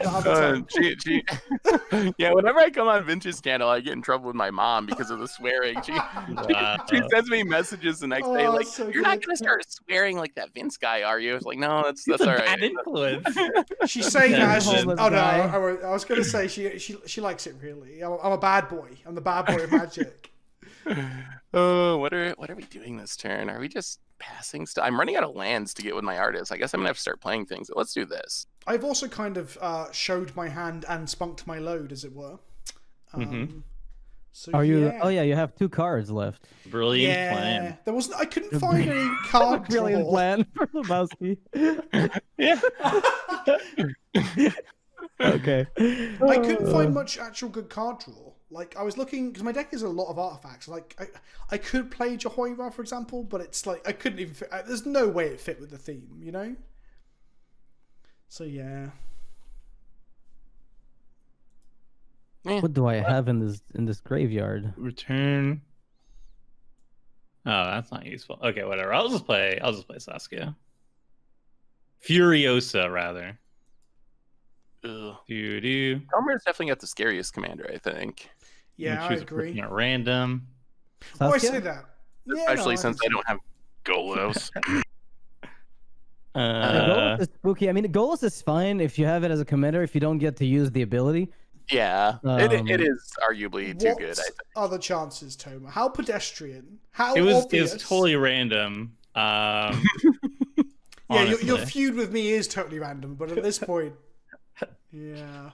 S3: Whenever I come on Vince's channel, I get in trouble with my mom because of the swearing. She sends me messages the next day like, so "You're not gonna start swearing like that Vince guy, are you?" It's like, no, that's all right.
S2: Bad influence.
S1: She's saying that. Oh no, I was gonna say she likes it really. I'm a bad boy. I'm the bad boy of Magic.
S3: Oh, what are we doing this turn? Are we just passing stuff? I'm running out of lands to get with my artist. I guess I'm gonna have to start playing things. So let's do this.
S1: I've also kind of showed my hand and spunked my load, as it were. So
S4: are you? Oh yeah, you have 2 cards left.
S2: Brilliant plan.
S1: There wasn't. I couldn't find any card.
S4: Brilliant plan for Lebowski.
S3: Yeah.
S4: Okay.
S1: I couldn't find much actual good card draw. Like, I was looking, because my deck is a lot of artifacts. Like, I could play Jehoiva, for example, but it's like, I couldn't even fit. There's no way it fit with the theme, you know? So, yeah.
S4: What do I have in this graveyard?
S2: Return. Oh, that's not useful. Okay, whatever. I'll just play Saskia. Furiosa, rather.
S3: Ugh.
S2: Calmer
S3: is definitely got the scariest commander, I think.
S1: Yeah, I agree.
S2: At random.
S1: Oh, I say that.
S3: Especially since I don't have Golos.
S4: Golos is spooky. I mean, Golos is fine if you have it as a commander, if you don't get to use the ability.
S3: Yeah, it is arguably too good, I think.
S1: What are the chances, Toma? How pedestrian? How
S2: it was
S1: obvious?
S2: Totally random.
S1: Yeah, your feud with me is totally random, but at this point, yeah.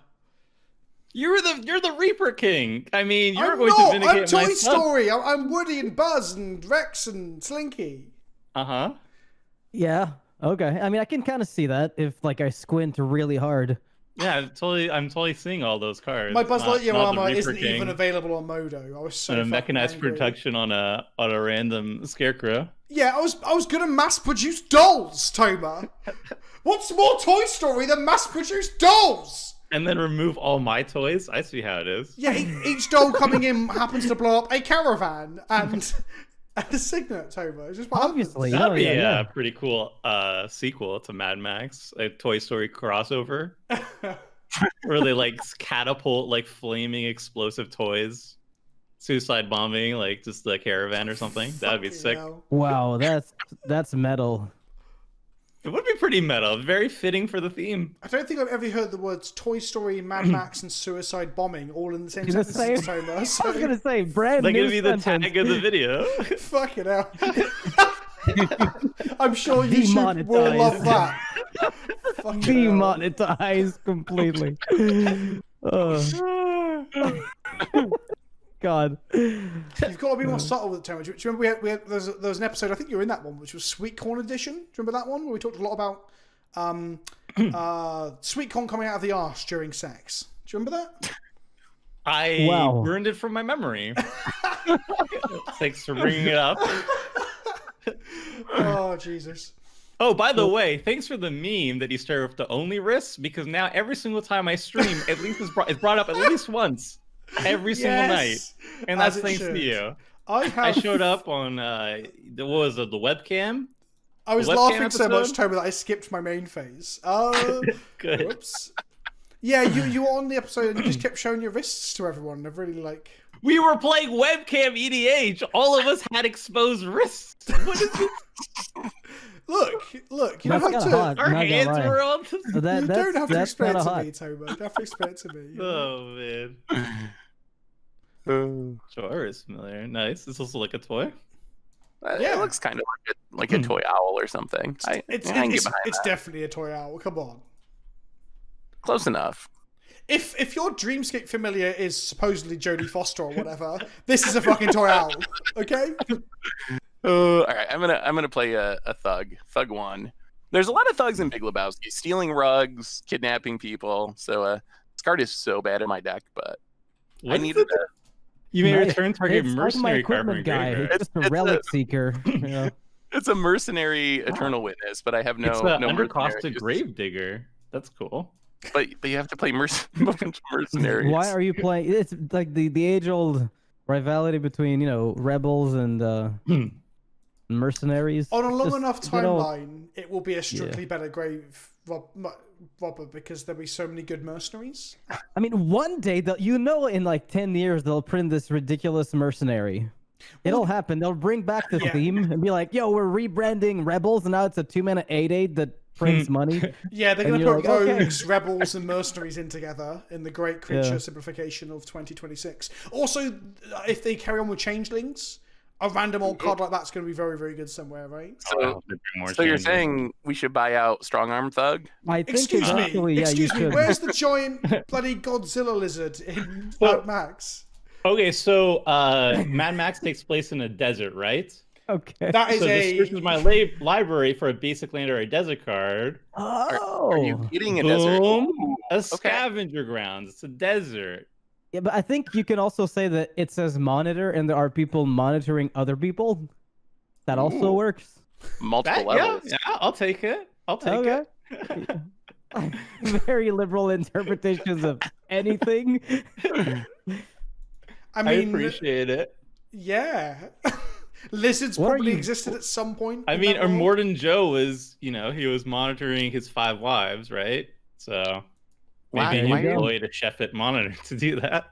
S2: You're the Reaper King. I mean, you're going
S1: to
S2: vindicate my
S1: I'm Toy
S2: son.
S1: Story. I'm Woody and Buzz and Rex and Slinky.
S2: Uh-huh.
S4: Yeah. Okay. I mean, I can kind of see that if like I squint really hard.
S2: Yeah, I'm totally seeing all those cards.
S1: My Buzz Lightyear armor isn't even available on Modo. I was so
S2: and a mechanized
S1: angry.
S2: Protection on a random Scarecrow.
S1: Yeah, I was gonna mass produce dolls, Toma. What's more Toy Story than mass produce dolls?
S2: And then remove all my toys. I see how it is.
S1: Yeah, each doll coming in happens to blow up a caravan and a signet, Toma. It's just what
S4: obviously.
S2: That'd be a pretty cool sequel to Mad Max, a Toy Story crossover, where they like catapult like flaming explosive toys, suicide bombing like just the caravan or something. That'd be sick.
S1: Hell.
S4: Wow, that's metal.
S2: It would be pretty metal. Very fitting for the theme.
S1: I don't think I've ever heard the words Toy Story, Mad Max, and suicide bombing all in the same sentence, Toma. So...
S4: I was gonna say, brand
S2: They're
S4: new
S2: gonna be the tag of the video.
S1: Fuck it out. I'm sure YouTube will love that.
S4: Demonetized completely. God.
S1: You've got to be more subtle with it, Toma. Do you remember there was an episode, I think you were in that one, which was Sweet Corn Edition. Do you remember that one? Where we talked a lot about sweet corn coming out of the arse during sex. Do you remember that?
S2: I
S4: Wow.
S2: burned it from my memory. Thanks for bringing it up.
S1: Oh, Jesus.
S2: Oh, by the way, thanks for the meme that you started with the only risks, because now every single time I stream, at least it's brought up at least once every single night, and that's thanks to you. I showed up on what was it, the webcam?
S1: I was laughing so much, Toma, that I skipped my main phase.
S2: Good.
S1: Whoops. Yeah, you were on the episode and you just kept showing your wrists to everyone. I really like.
S2: We were playing webcam EDH. All of us had exposed wrists. What is this?
S1: Look, you don't have to.
S4: Hot,
S2: Our hands were on.
S1: You don't have to explain it to
S4: hot.
S1: me, Toma. You don't have to explain it to me.
S2: Oh man. Sure, it's familiar. Nice. It's also like a toy.
S3: Yeah, it looks kind of like a toy owl or something.
S1: It's definitely a toy owl. Come on.
S3: Close enough.
S1: If your Dreamscape familiar is supposedly Jodie Foster or whatever, this is a fucking toy owl. Okay.
S3: All right, I'm gonna play a thug. Thug 1. There's a lot of thugs in Big Lebowski, stealing rugs, kidnapping people. So this card is so bad in my deck, but I needed a.
S2: You may return target
S4: It's
S2: mercenary
S4: like my
S2: card from
S4: equipment
S2: your
S4: guy.
S2: graveyard.
S4: It's just a relic seeker. You know?
S3: It's a mercenary eternal witness, but I have no.
S2: It's
S3: no
S2: undercosted grave-digger. That's cool.
S3: But you have to play mercenaries.
S4: Why are you playing? It's like the age-old rivalry between rebels and mercenaries.
S1: On a long
S4: Just,
S1: enough timeline, it will be a strictly better grave robber because there'll be so many good mercenaries.
S4: I mean, one day in like 10 years they'll print this ridiculous mercenary. It'll happen. They'll bring back the theme and be like, "Yo, we're rebranding rebels, and now it's a 2-mana 8/8 that prints money."
S1: Yeah, they're going to put
S4: like,
S1: rogues, rebels, and mercenaries in together in the great creature simplification of 2026. Also, if they carry on with changelings, a random old card like that's going to be very, very good somewhere, right?
S3: So you're saying we should buy out Strong Arm Thug?
S4: I think
S1: Excuse me,
S4: actually, yeah,
S1: excuse
S4: you
S1: me.
S4: should.
S1: Where's the giant bloody Godzilla lizard in Mad Max?
S2: Okay, so Mad Max takes place in a desert, right?
S4: Okay.
S1: That is
S2: This is my library for a basic land or a desert card.
S4: Oh.
S3: Are you getting a desert?
S2: Boom. A scavenger grounds. It's a desert.
S4: Yeah, but I think you can also say that it says monitor, and there are people monitoring other people. That also works.
S3: Multiple levels.
S2: Yeah, I'll take it. I'll take it.
S4: Very liberal interpretations of anything.
S1: I
S2: I appreciate it.
S1: Yeah. Lizards probably existed at some point.
S2: I mean, Immortan Joe was, he was monitoring his 5 wives, right? So maybe he employed a Sheffit monitor to do that.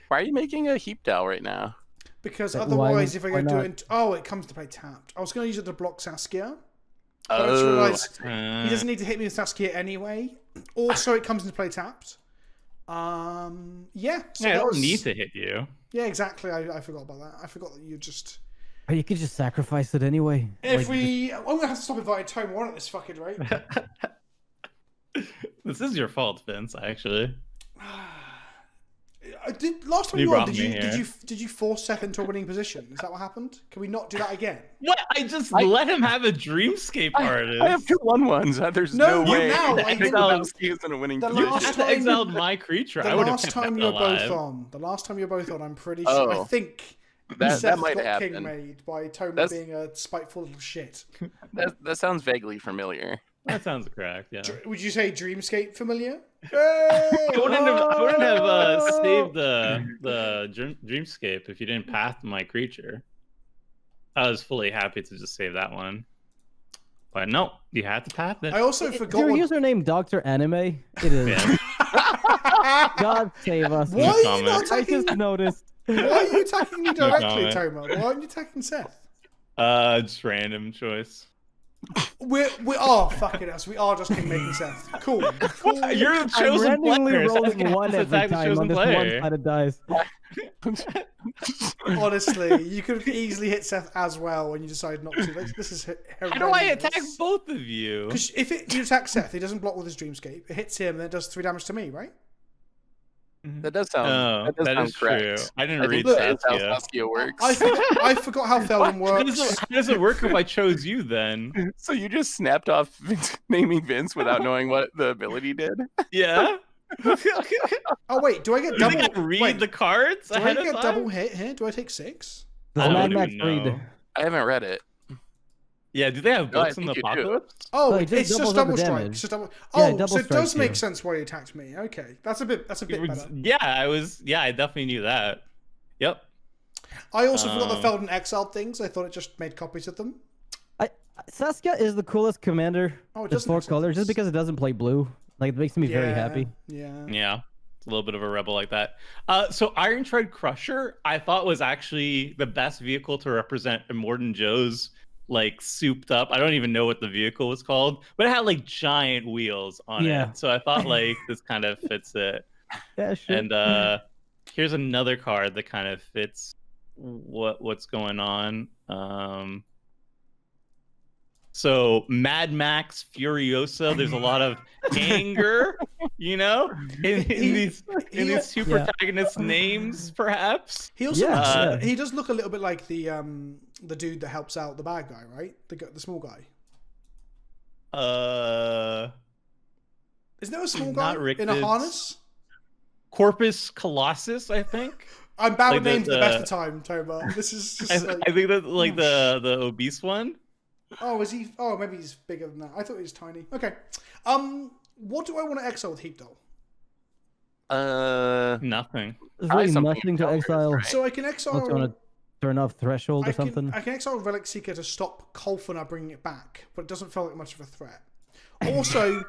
S3: Why are you making a heap dowl right now?
S1: Because otherwise, if I go do it, it comes to play tapped. I was going to use it to block Saskia. But I just realized he doesn't need to hit me with Saskia anyway. Also, it comes into play tapped. Yeah. So
S2: I don't need to hit you.
S1: Yeah, exactly. I forgot about that. I forgot that you just.
S4: Or you could just sacrifice it anyway.
S1: I'm gonna have to stop inviting Tome on at this fucking rate.
S2: This is your fault, Vince. Actually.
S1: Last time you were on, did you force Seth into a winning position? Is that what happened? Can we not do that again?
S2: What? I just let him have a Dreamscape artist.
S3: I have 2 1/1s. There's no way.
S1: Now
S3: I think Lebowski is in a winning position.
S2: You just exiled my creature.
S1: The last time you were both on, I'm pretty sure. I think that might happen. King made by Toma being a spiteful little shit.
S3: That sounds vaguely familiar.
S2: That sounds correct. Yeah.
S1: Would you say Dreamscape familiar?
S2: I wouldn't have saved the Dreamscape if you didn't path my creature. I was fully happy to just save that one, but no, you had to path it.
S1: I also forgot.
S4: Your username Dr. Anime? It is.
S2: Yeah.
S4: God save us.
S1: Why are you not attacking?
S4: I just noticed.
S1: Why are you attacking me directly, Toma? Why aren't you attacking Seth?
S2: Just random choice.
S1: We fucking us. We are just making Seth. Cool.
S2: You're the chosen
S4: player.
S2: rolling
S4: one every time on this one-sided dice.
S1: Honestly, you could have easily hit Seth as well when you decided not to. This is horrendous.
S2: How do I attack both of you?
S1: Because if you attack Seth, he doesn't block with his Dreamscape. It hits him and it does 3 damage to me, right?
S3: That does sound.
S2: that
S3: sound
S2: is
S3: correct.
S2: true. I didn't
S3: I
S2: read
S3: think that is how
S2: Saskia.
S3: Saskia works.
S1: I forgot how Theldon works.
S2: How does it work if I chose you then?
S3: So you just snapped off naming Vince without knowing what the ability did?
S2: Yeah.
S1: Oh wait, do I get
S2: You
S1: double?
S2: think I read
S1: wait,
S2: the cards
S1: do I
S2: ahead of
S1: get
S2: time?
S1: double hit here? Do I take 6?
S4: The
S2: I don't
S4: Mad
S2: even
S4: Max read.
S2: know.
S3: I haven't read it.
S2: Yeah, do they have
S3: No, I
S2: books in the
S3: think you do.
S2: apocalypse?
S1: Oh,
S4: No, it just
S1: it's just
S4: doubles up
S1: double
S4: the
S1: strike.
S4: damage.
S1: It's just double.
S4: Yeah, it
S1: Oh,
S4: double
S1: so it does
S4: strikes
S1: make
S4: you.
S1: sense why he attacked me. Okay, that's a bit better.
S2: Yeah, I definitely knew that. Yep.
S1: I also forgot the
S2: Um,
S1: Theldon exiled things. I thought it just made copies of them.
S4: Saskia is the coolest commander.
S1: Oh, it
S4: With
S1: doesn't
S4: 4
S1: make sense.
S4: colors, just because it doesn't play blue. Like, it makes me very happy.
S1: Yeah.
S2: Yeah. It's a little bit of a rebel like that. So Iron Tread Crusher, I thought was actually the best vehicle to represent Immortan Joe's like souped up. I don't even know what the vehicle was called, but it had like giant wheels on
S4: Yeah.
S2: it. So I thought like this kind of fits it.
S4: Yeah, sure.
S2: And here's another card that kind of fits what's going on. So Mad Max Furiosa, there's a lot of anger, you know, in these two protagonist names, perhaps.
S1: He also
S4: Yeah,
S1: he does look a little bit like the dude that helps out the bad guy, right? The small guy. Isn't there a small guy
S2: Not
S1: in a
S2: Richteds.
S1: harness?
S2: Corpus Colossus, I think.
S1: I'm bad with
S2: Like
S1: names at the best of time, Toba. This is just like,
S2: I think that like the obese one.
S1: oh, is he? Oh, maybe he's bigger than that. I thought he was tiny. Okay. What do I want to exile with Heap Doll?
S2: Nothing.
S4: There's
S3: probably
S4: really
S3: something
S4: nothing to
S3: else,
S4: exile.
S3: right?
S1: So I can
S4: What's
S1: exile.
S4: going to turn off Threshold or something?
S1: I can exile Relic Seeker to stop Kolfana bringing it back, but it doesn't feel like much of a threat. Also,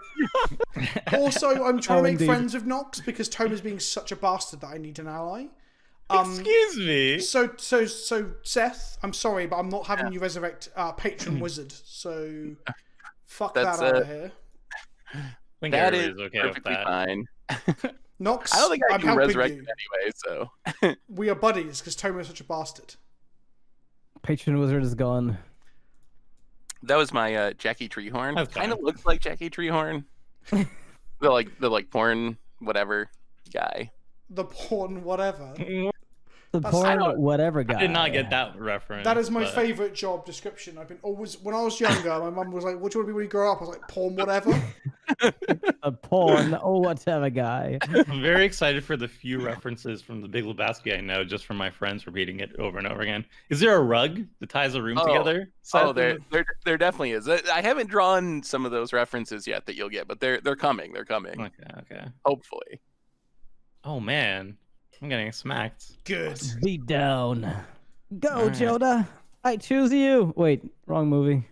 S1: I'm trying to make
S4: indeed.
S1: friends with Nox because Toma's being such a bastard that I need an ally.
S2: Excuse me.
S1: So Seth, I'm sorry, but I'm not having you resurrect Patron Wizard. So fuck
S3: That's,
S1: that out of here.
S2: I think
S3: That is
S2: everybody's okay with
S3: perfectly
S2: that.
S3: fine.
S1: Nox,
S3: I don't think I
S1: I'm
S3: can
S1: helping
S3: resurrect
S1: you.
S3: it anyway, so.
S1: We are buddies because Toma is such a bastard.
S4: Patron Wizard is gone.
S3: That was my Jackie Treehorn.
S2: That's
S3: Kind of
S2: fine.
S3: looks like Jackie Treehorn. the porn whatever guy.
S1: The porn, whatever.
S4: The poor whatever guy.
S2: I did not get that reference.
S1: That is my
S2: but-
S1: favourite job description. I've been always when I was younger. My mum was like, "What do you want to be when you grow up?" I was like, "Porn, whatever."
S4: A porn whatever guy.
S2: I'm very excited for the few references from the Big Lebowski I know, just from my friends repeating it over and over again. Is there a rug that ties a room together?
S3: Oh,
S2: Seth?
S3: there definitely is. I haven't drawn some of those references yet that you'll get, but they're coming. They're coming.
S2: Okay.
S3: Hopefully.
S2: Oh man, I'm getting smacked.
S1: Good.
S4: Be down. Go,
S2: Alright.
S4: Jodah. I choose you. Wait, wrong movie.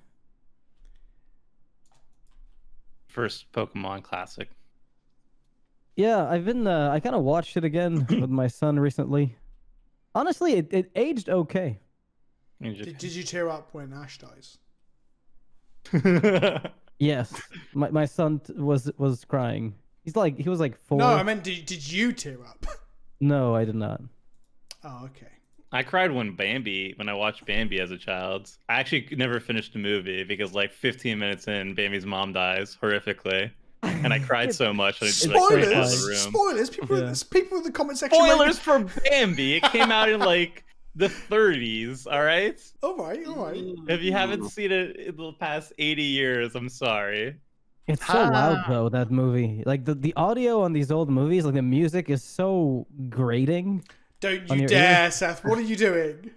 S2: First Pokemon Classic.
S4: Yeah, I've been. I kind of watched it again with my son recently. Honestly, it aged okay.
S1: Did you tear up when Ash dies?
S4: Yes, my son was crying. He was like 4.
S1: No, I meant did you tear up?
S4: No, I did not.
S1: Oh, okay.
S2: I cried when I watched Bambi as a child. I actually never finished the movie because like 15 minutes in, Bambi's mom dies horrifically. And I cried so much I just like ran out of the room.
S1: Spoilers! People in the comment section.
S2: Spoilers for Bambi! It came out in like the 30s, alright?
S1: All right.
S2: If you haven't seen it in the past 80 years, I'm sorry.
S4: It's so loud though, that movie. Like the audio on these old movies, like the music is so grating.
S1: Don't
S4: On
S1: you
S4: your
S1: dare,
S4: ears?
S1: Seth. What are you doing?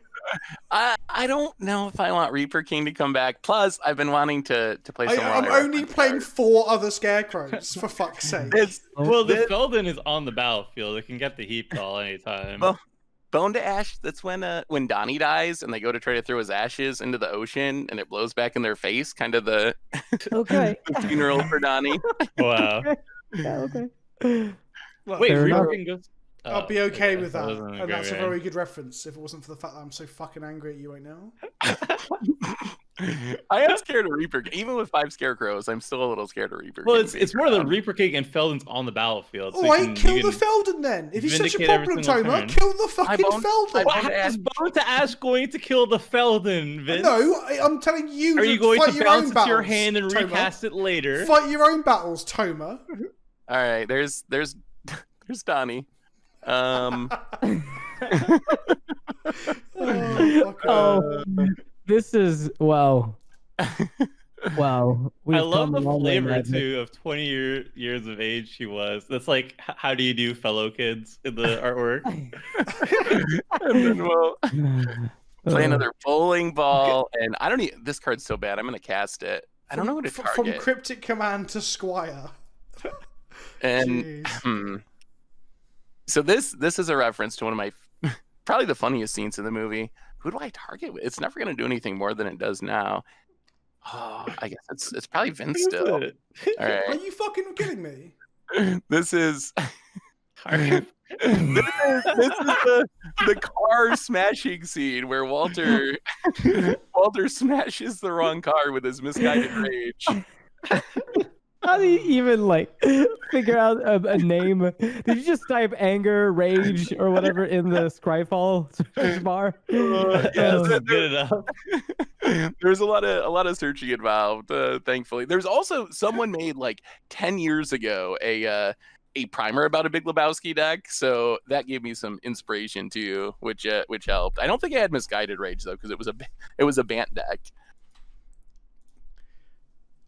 S3: I don't know if I want Reaper King to come back. Plus, I've been wanting to play some more.
S1: I'm only playing 4 other scarecrows, for fuck's sake.
S2: Well, the Feldon is on the battlefield. It can get the heap doll anytime.
S3: Well, Bone to Ash, that's when Donnie dies and they go to try to throw his ashes into the ocean and it blows back in their face, kind of the
S4: Okay.
S3: funeral for Donnie.
S2: Wow.
S4: Yeah, okay.
S1: Look,
S2: Wait,
S4: Fair enough.
S2: Reaper King goes...
S1: I'll be okay with that.
S2: wasn't
S1: And that's a
S2: okay.
S1: very good reference if it wasn't for the fact that I'm so fucking angry at you right now.
S3: I am scared of Reaper King. Even with 5 scarecrows, I'm still a little scared of Reaper
S2: Well,
S3: King.
S2: it's more the Reaper King and Feldon's on the battlefield.
S1: All right, kill the Feldon then. If he's such a
S2: vindicate every
S1: problem,
S2: single
S1: Toma,
S2: turn.
S1: kill the fucking
S3: boned-
S1: Feldon.
S2: What is Bone to Ash going to kill the Feldon, Vince?
S1: No, I'm telling you.
S2: Are you going
S1: fight
S2: to
S1: your
S2: bounce
S1: own
S2: it to your
S1: battles,
S2: hand and
S1: Toma.
S2: recast it later?
S1: Fight your own battles, Toma.
S3: All right, there's Donnie.
S4: This is wow. Wow.
S2: I love
S4: come a
S2: the
S4: long way,
S2: flavor
S4: Magic.
S2: too of 20 years of age she was. That's like, how do you do, fellow kids, in the artwork?
S3: And then we'll play another bowling ball. And I don't need this card's so bad. I'm gonna cast it. I don't know what to target.
S1: From Cryptic Command to Squire.
S3: And so this is a reference to one of my probably the funniest scenes in the movie. Who do I target with? It's never gonna do anything more than it does now. Oh, I guess it's probably Vince still. All right.
S1: Are you fucking kidding me?
S3: This is this is the car smashing scene where Walter smashes the wrong car with his misguided rage.
S4: How do you even like figure out a name? Did you just type anger, rage, or whatever in the Scryfall search bar?
S2: Yes, good enough.
S3: There's a lot of searching involved. Thankfully, there's also someone made like 10 years ago a primer about a Big Lebowski deck, so that gave me some inspiration too, which helped. I don't think I had misguided rage though, because it was a Bant deck.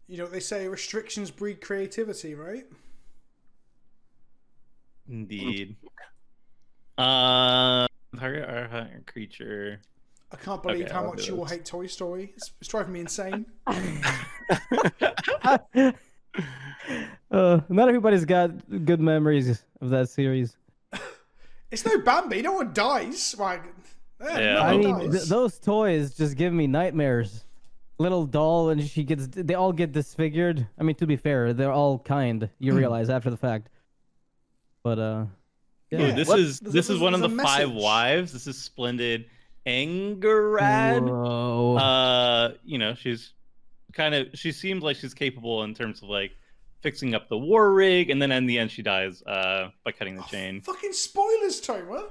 S1: You know what they say, restrictions breed creativity, right?
S2: Indeed. Target our creature.
S1: I can't believe
S2: Okay,
S1: how
S2: I'll
S1: much
S2: do
S1: you all
S2: this.
S1: hate Toy Story. It's driving me insane.
S4: Not everybody's got good memories of that series.
S1: It's no Bambi. No one dies. Right?
S2: Yeah.
S1: No
S4: I
S1: one
S4: mean,
S1: dies.
S4: those toys just give me nightmares. Little doll, and they all get disfigured. I mean, to be fair, they're all kind. You realize after the fact. But
S2: Ooh,
S1: Yeah.
S2: this
S1: What?
S2: is one of
S1: There's
S2: the
S1: a
S2: 5
S1: message.
S2: wives. This is Splendid Angerad.
S4: whoa.
S2: You know, she seems like she's capable in terms of like fixing up the war rig, and then in the end she dies by cutting the chain.
S1: Fucking spoilers, Toma.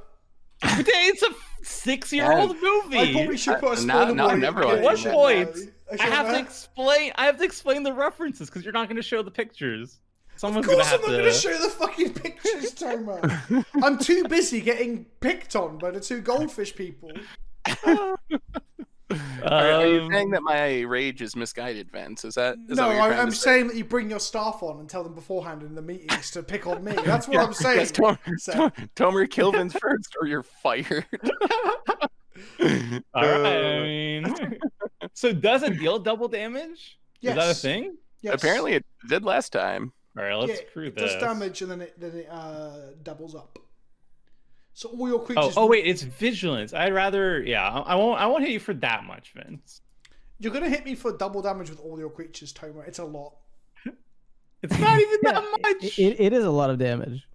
S2: But it's a 6-year-old movie.
S1: I probably should put a
S3: Now-
S1: spoiler
S3: now I'm
S1: warning
S3: never
S1: at the
S3: watching
S2: At what
S1: beginning,
S2: point?
S1: now.
S2: I have to explain the references because you're not going to show the pictures. Someone's going to
S1: Of course
S2: have
S1: I'm not
S2: to.
S1: going to show the fucking pictures, Toma. I'm too busy getting picked on by the two goldfish people.
S3: Are you saying that my rage is misguided, Vince? Is that
S1: No,
S3: what you're trying
S1: I'm
S3: to say?
S1: saying that you bring your staff on and tell them beforehand in the meetings to pick on me. That's what I'm saying.
S3: Yes, Tomer, kill Vince first, or you're fired.
S2: All right. I mean, so does it deal double damage?
S1: Yes.
S2: Is that a thing?
S1: Yes.
S3: Apparently, it did last time.
S2: All right, let's
S1: Yeah,
S2: crew
S1: it
S2: this.
S1: does damage and then it doubles up. So all your creatures.
S2: Oh wait, it's vigilance. I'd rather, yeah. I won't hit you for that much, Vince.
S1: You're gonna hit me for double damage with all your creatures, Toma. It's a lot.
S2: It's not even that much.
S4: It is a lot of damage.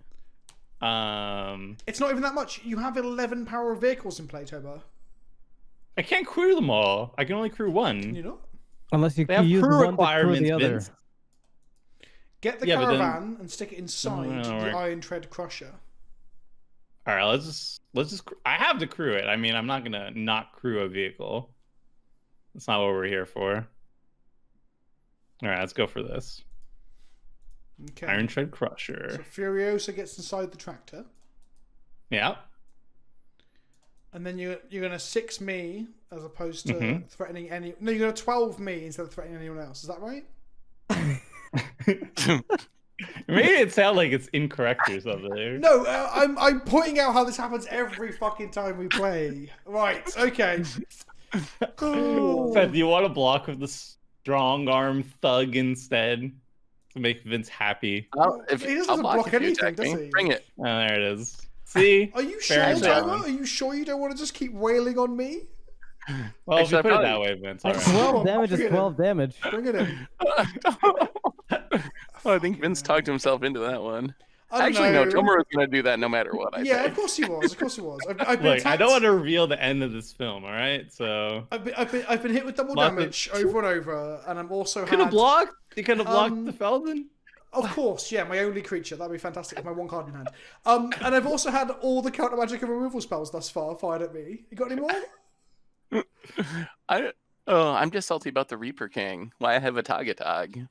S1: It's not even that much. You have 11 power vehicles in play, Toma.
S2: I can't crew them all. I can only crew
S1: Can
S2: one.
S1: you not?
S4: Unless you
S2: They have
S4: use
S2: crew
S4: one to crew
S2: requirements,
S4: the other.
S2: Vince.
S1: Get the
S2: Yeah, but then-
S1: caravan and stick it inside
S2: No,
S1: the
S2: we're-
S1: Iron Tread Crusher.
S2: All right, let's just. I have to crew it. I mean, I'm not gonna not crew a vehicle. That's not what we're here for. All right, let's go for this.
S1: Okay.
S2: Iron Tread Crusher.
S1: So Furiosa gets inside the tractor,
S2: Yeah.
S1: and then you're gonna 6 me as opposed to
S2: Mhm.
S1: threatening any. No, you're gonna 12 me instead of threatening anyone else. Is that right?
S2: You made it sound like it's incorrect or something.
S1: No, I'm pointing out how this happens every fucking time we play. Right. Okay. Cool.
S2: Seth, do you want to block with the strong arm thug instead to make Vince happy?
S1: He doesn't block anything, does he?
S3: Bring it.
S2: Oh, there it is. See?
S1: Are you
S2: Fair
S1: sure,
S2: enough.
S1: Toma? Are you sure you don't want to just keep wailing on me?
S2: Well, if
S3: Actually,
S2: you put
S3: I
S2: it that way, Vince. All right.
S4: 12 damage
S1: Bring
S4: is
S1: it in.
S4: 12 damage.
S1: Bring it in.
S3: I think Vince talked himself into that one.
S1: I don't
S3: Actually,
S1: know.
S3: no, Tomer was going to do that no matter what. I
S1: Yeah,
S3: think.
S1: of course he was. Of course he was. I've been
S2: Look, I
S1: attacked.
S2: don't want to reveal the end of this film, all right? So
S1: I've been hit with double
S2: Lots of-
S1: damage over and over, and I'm also
S2: could have
S1: had.
S2: blocked. You could have blocked the Feldon.
S1: Of course, yeah, my only creature. That'd be fantastic with my one card in hand. And I've also had all the counter magic and removal spells thus far fired at me. You got any more?
S3: I'm just salty about the Reaper King. Why I have a Atog Atog.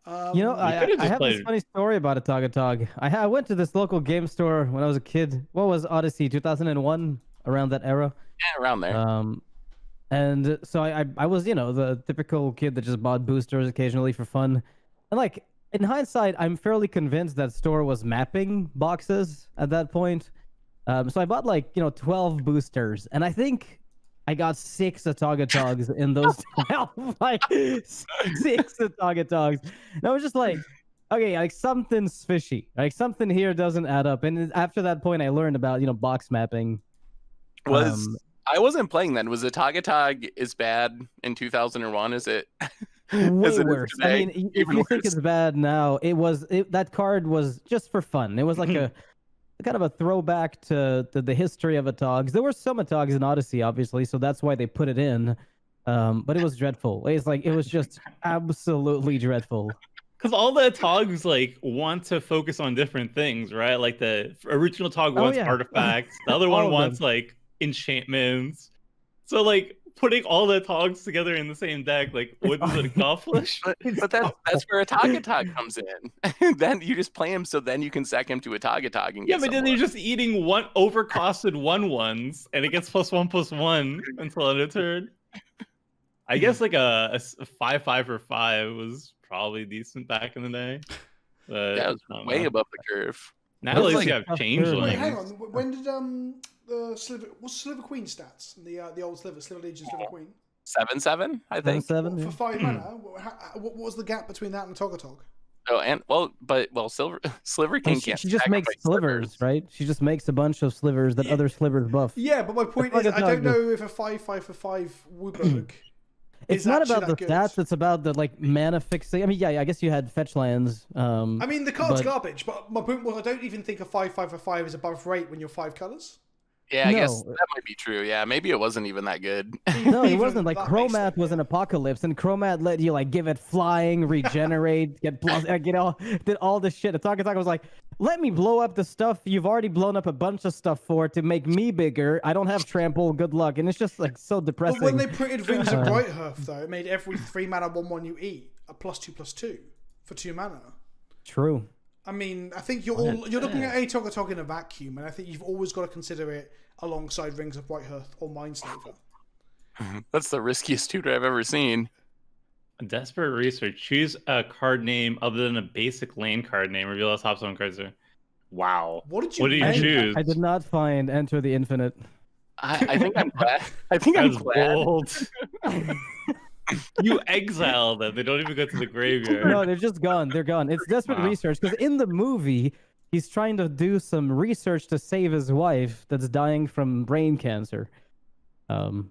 S4: You know, I
S2: could've just
S4: have this
S2: played-
S4: funny story about Atog Atog. I went to this local game store when I was a kid. What was Odyssey? 2001, around that era.
S3: Yeah, around there.
S4: And so I was, you know, the typical kid that just bought boosters occasionally for fun. And like in hindsight, I'm fairly convinced that store was mapping boxes at that point. So I bought like, you know, 12 boosters, and I think I got 6 Atog Atogs in those 12. Like 6 Atog Atogs. And I was just like, okay, like something's fishy. Like something here doesn't add up. And after that point, I learned about, you know, box mapping.
S3: I wasn't playing then. Was Atog Atog as bad in 2001 as it?
S4: Way
S3: as it is
S4: worse. I
S3: today?
S4: mean, if
S3: Even
S4: you think
S3: worse.
S4: it's bad now, that card was just for fun. It was like a kind of a throwback to the history of Atogs. There were some Atogs in Odyssey, obviously, so that's why they put it in. But it was dreadful. It was just absolutely dreadful.
S2: Because all the Atogs like want to focus on different things, right? Like the original Atog
S4: Oh,
S2: wants
S4: yeah.
S2: artifacts, the other
S4: All
S2: one
S4: of
S2: wants
S4: them.
S2: like enchantments. So like putting all the Atogs together in the same deck, like what does it accomplish?
S3: But that's where Atog Atog comes in. Then you just play him so then you can sack him to Atog Atog and
S2: Yeah,
S3: get
S2: but then
S3: some
S2: you're just eating one overcosted 1/1s, and it gets +1/+1 until end of turn. I guess like a 5/5 for 5 was probably decent back in the day. But
S3: that was
S2: I don't
S3: way
S2: know.
S3: above the curve.
S2: Now
S3: It
S2: at
S3: was
S2: least
S3: like
S2: you have
S4: tough
S2: changelings.
S1: Wait, hang on. When did what's Sliver Queen stats? The old Sliver Legion Sliver Queen
S3: 7/7, I think.
S4: 7,
S1: for
S4: yeah.
S1: 5 mana. What was the gap between that and Atog Atog?
S3: Oh, and Sliver King
S4: And
S3: can't.
S4: she just makes
S3: sacrifice
S4: slivers, right? She just makes a bunch of slivers that other slivers buff.
S1: Yeah, but my point
S4: Atog
S1: is, I don't
S4: Atog-
S1: know if a 5/5 for 5 Woobug.
S4: It's
S1: is
S4: not
S1: actually
S4: about the
S1: that good.
S4: stats, it's about the like mana fixing. I mean, yeah, I guess you had fetch lands.
S1: I mean, the card's
S4: but-
S1: garbage, but my point was, I don't even think a 5/5 for 5 is above rate when you're 5 colors.
S3: Yeah, I guess
S4: No.
S3: that might be true. Yeah, maybe it wasn't even that good.
S4: No, it
S1: Even
S4: wasn't. Like
S1: that makes
S4: Chromat
S1: it,
S4: was
S1: yeah.
S4: an apocalypse, and Chromat let you like give it flying, regenerate, get did all this shit. Atog Atog was like, let me blow up the stuff you've already blown up a bunch of stuff for to make me bigger. I don't have trample. Good luck. And it's just like so depressing.
S1: But when they printed Rings of Brighthearth, though, it made every 3 mana 1/1 you eat a +2/+2 for 2 mana.
S4: True.
S1: I mean, I think you're looking at Atog Atog in a vacuum, and I think you've always got to consider it alongside Rings of Brighthearth or Mindslaver.
S3: That's the riskiest tutor I've ever seen.
S2: Desperate research. Choose a card name other than a basic lane card name. Reveal the top 7 cards. Wow.
S1: What did you
S2: What did you
S1: make?
S2: choose?
S4: I did not find Enter the Infinite.
S3: I think I'm glad. I think I'm
S2: That's
S3: glad.
S2: bold. You exile them. They don't even go to the graveyard.
S4: No, they're just gone. They're gone. It's desperate
S2: Wow.
S4: research because in the movie, he's trying to do some research to save his wife that's dying from brain cancer.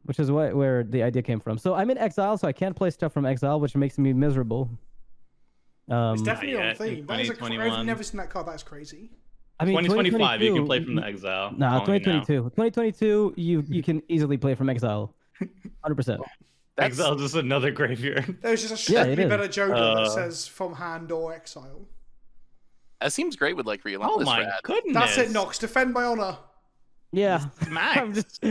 S4: Which is where the idea came from. So I'm in exile, so I can't play stuff from exile, which makes me miserable.
S1: It's definitely
S2: Not
S1: on
S2: yet.
S1: theme. That is
S2: In
S1: I've never seen that card. That's crazy.
S4: I mean,
S2: 2025, you can play from
S4: 2022
S2: the exile.
S4: Nah,
S2: Telling you now.
S4: 2022, you can easily play from exile. 100%.
S3: That's
S2: Exile is just another graveyard.
S1: There's just a
S4: Yeah,
S1: slightly
S4: it is.
S1: better Jodah that
S2: Uh,
S1: says from hand or exile.
S3: that seems great with like
S2: Oh
S3: relentless
S2: my
S3: rad.
S2: goodness.
S1: That's it, Nox. Defend my honor.
S4: Yeah.
S2: Max.
S4: I'm just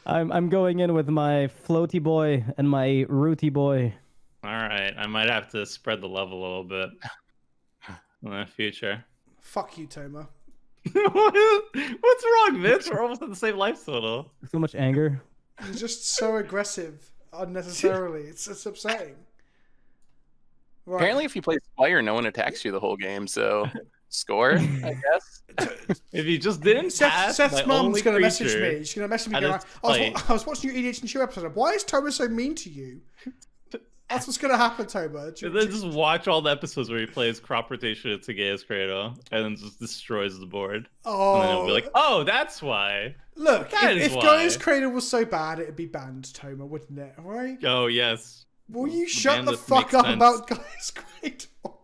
S4: I'm going in with my floaty boy and my rooty boy.
S2: All right, I might have to spread the level a little bit in the future.
S1: Fuck you, Toma.
S2: What's wrong, Vince? We're almost at the same life total.
S4: So much anger.
S1: You're just so aggressive unnecessarily. It's upsetting. Right.
S3: Apparently, if you play Squire, no one attacks you the whole game. So score, I guess.
S2: If you just didn't pass
S1: Seth's
S2: my
S1: mum's
S2: only
S1: gonna message
S2: creature-
S1: me. She's gonna message me.
S2: at
S1: Going,
S2: this
S1: I was watching your EDH and Chill episode. Why is Toma so mean to you? That's what's gonna happen, Toma.
S2: And then just watch all the episodes where he plays crop rotation at Tegea's Cradle and then just destroys the board. And then it'll be like, oh, that's why.
S1: Look,
S2: that is
S1: if
S2: why.
S1: Gaia's Cradle was so bad, it'd be banned, Toma, wouldn't it? All right?
S2: Oh, yes.
S1: Will you shut the
S2: this
S1: fuck
S2: makes
S1: up
S2: sense.
S1: about Gaia's Cradle?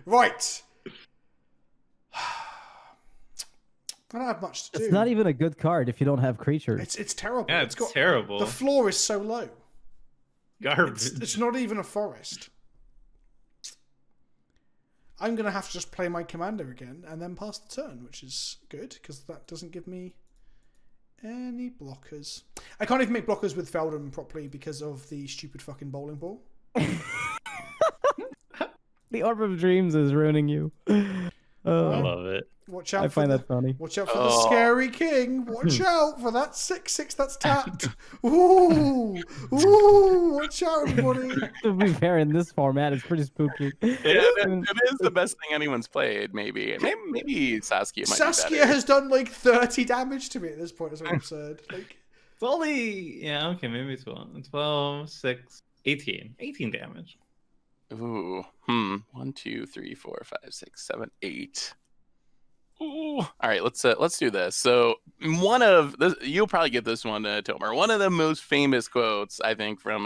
S1: Right. I don't have much to do.
S4: It's not even a good card if you don't have creatures.
S1: It's terrible.
S2: Yeah, it's terrible.
S1: The floor is so low.
S2: Garbage.
S1: It's not even a forest. I'm going to have to just play my commander again and then pass the turn, which is good because that doesn't give me any blockers. I can't even make blockers with Feldon properly because of the stupid fucking bowling ball.
S4: The Orb of Dreams is ruining you.
S2: I
S4: Oh,
S2: love it.
S1: Watch out
S4: I
S1: for
S4: find
S1: the,
S4: that funny.
S1: watch out for the scary king. Watch out for that 6/6 that's tapped. Ooh, ooh, watch out, everybody.
S4: To be fair, in this format, it's pretty spooky.
S3: It is the best thing anyone's played, maybe. Maybe Saskia might be
S1: Saskia
S3: better.
S1: has done like 30 damage to me at this point, is what I'm saying. Like,
S2: It's only, yeah, okay, maybe 12, 6, 18. 18 damage.
S3: Ooh. 1, 2, 3, 4, 5, 6, 7, 8. Ooh. All right, let's do this. So one of this, you'll probably get this one, Tomer. One of the most famous quotes I think from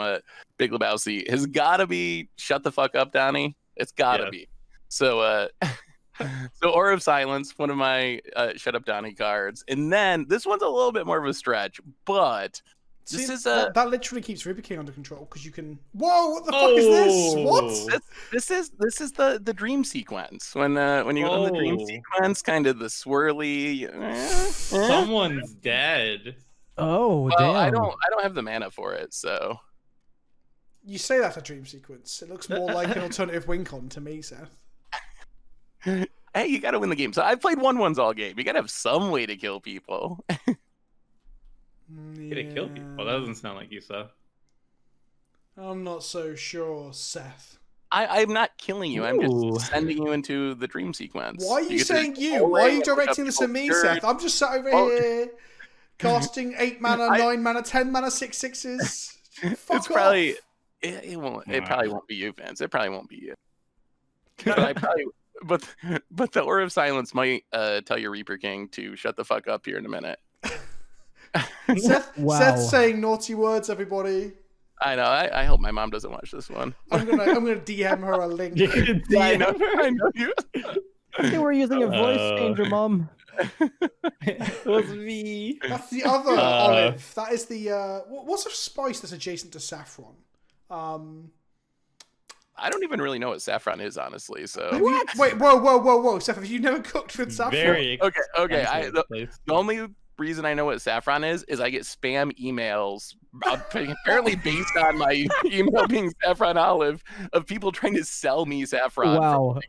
S3: Big Lebowski has got to be "Shut the fuck up, Donnie." It's got to be. So so Aura of Silence, one of my "Shut Up, Donnie" cards, and then this one's a little bit more of a stretch, but this is
S1: that literally keeps Ruby King under control because you can. Whoa! What the fuck is this? What?
S3: This is the dream sequence when you go to the dream sequence, kind of the swirly.
S2: Someone's dead.
S4: Oh,
S3: Well,
S4: damn.
S3: I don't have the mana for it, so.
S1: You say that's a dream sequence. It looks more like an alternative win con to me, Seth.
S3: Hey, you got to win the game. So I've played 1/1s all game. You got to have some way to kill people.
S2: Get to kill people. That doesn't sound like you, Seth.
S1: I'm not so sure, Seth.
S3: I'm not killing you. I'm
S4: Ooh.
S3: just sending you into the dream sequence.
S1: Why are you
S3: get to
S1: saying
S3: just
S1: you?
S3: go
S1: Why are
S3: away
S1: you
S3: and pick up
S1: directing this at me,
S3: people's
S1: Seth?
S3: dirt.
S1: I'm just sat over
S3: Oh.
S1: here casting 8 mana, 9 mana, 10 mana, 6/6s. Fuck
S3: It's probably
S1: off.
S3: it won't. It probably won't be you, Vince. It probably won't be you. But I probably. But the Aura of Silence might tell your Reaper King to shut the fuck up here in a minute.
S4: Wow.
S1: Seth's saying naughty words, everybody.
S3: I know. I hope my mom doesn't watch this one.
S1: I'm gonna DM her a link.
S3: I know you.
S4: They were using a voice changer, Mom.
S2: It was me.
S1: That's the other olive. That is the what's a spice that's adjacent to saffron?
S3: I don't even really know what saffron is, honestly. So
S1: Wait, whoa, Seth, have you never cooked with saffron?
S2: Very
S3: okay.
S2: expensive place.
S3: The only reason I know what saffron is I get spam emails, apparently based on my email being Saffron Olive, of people trying to sell me saffron.
S4: Wow.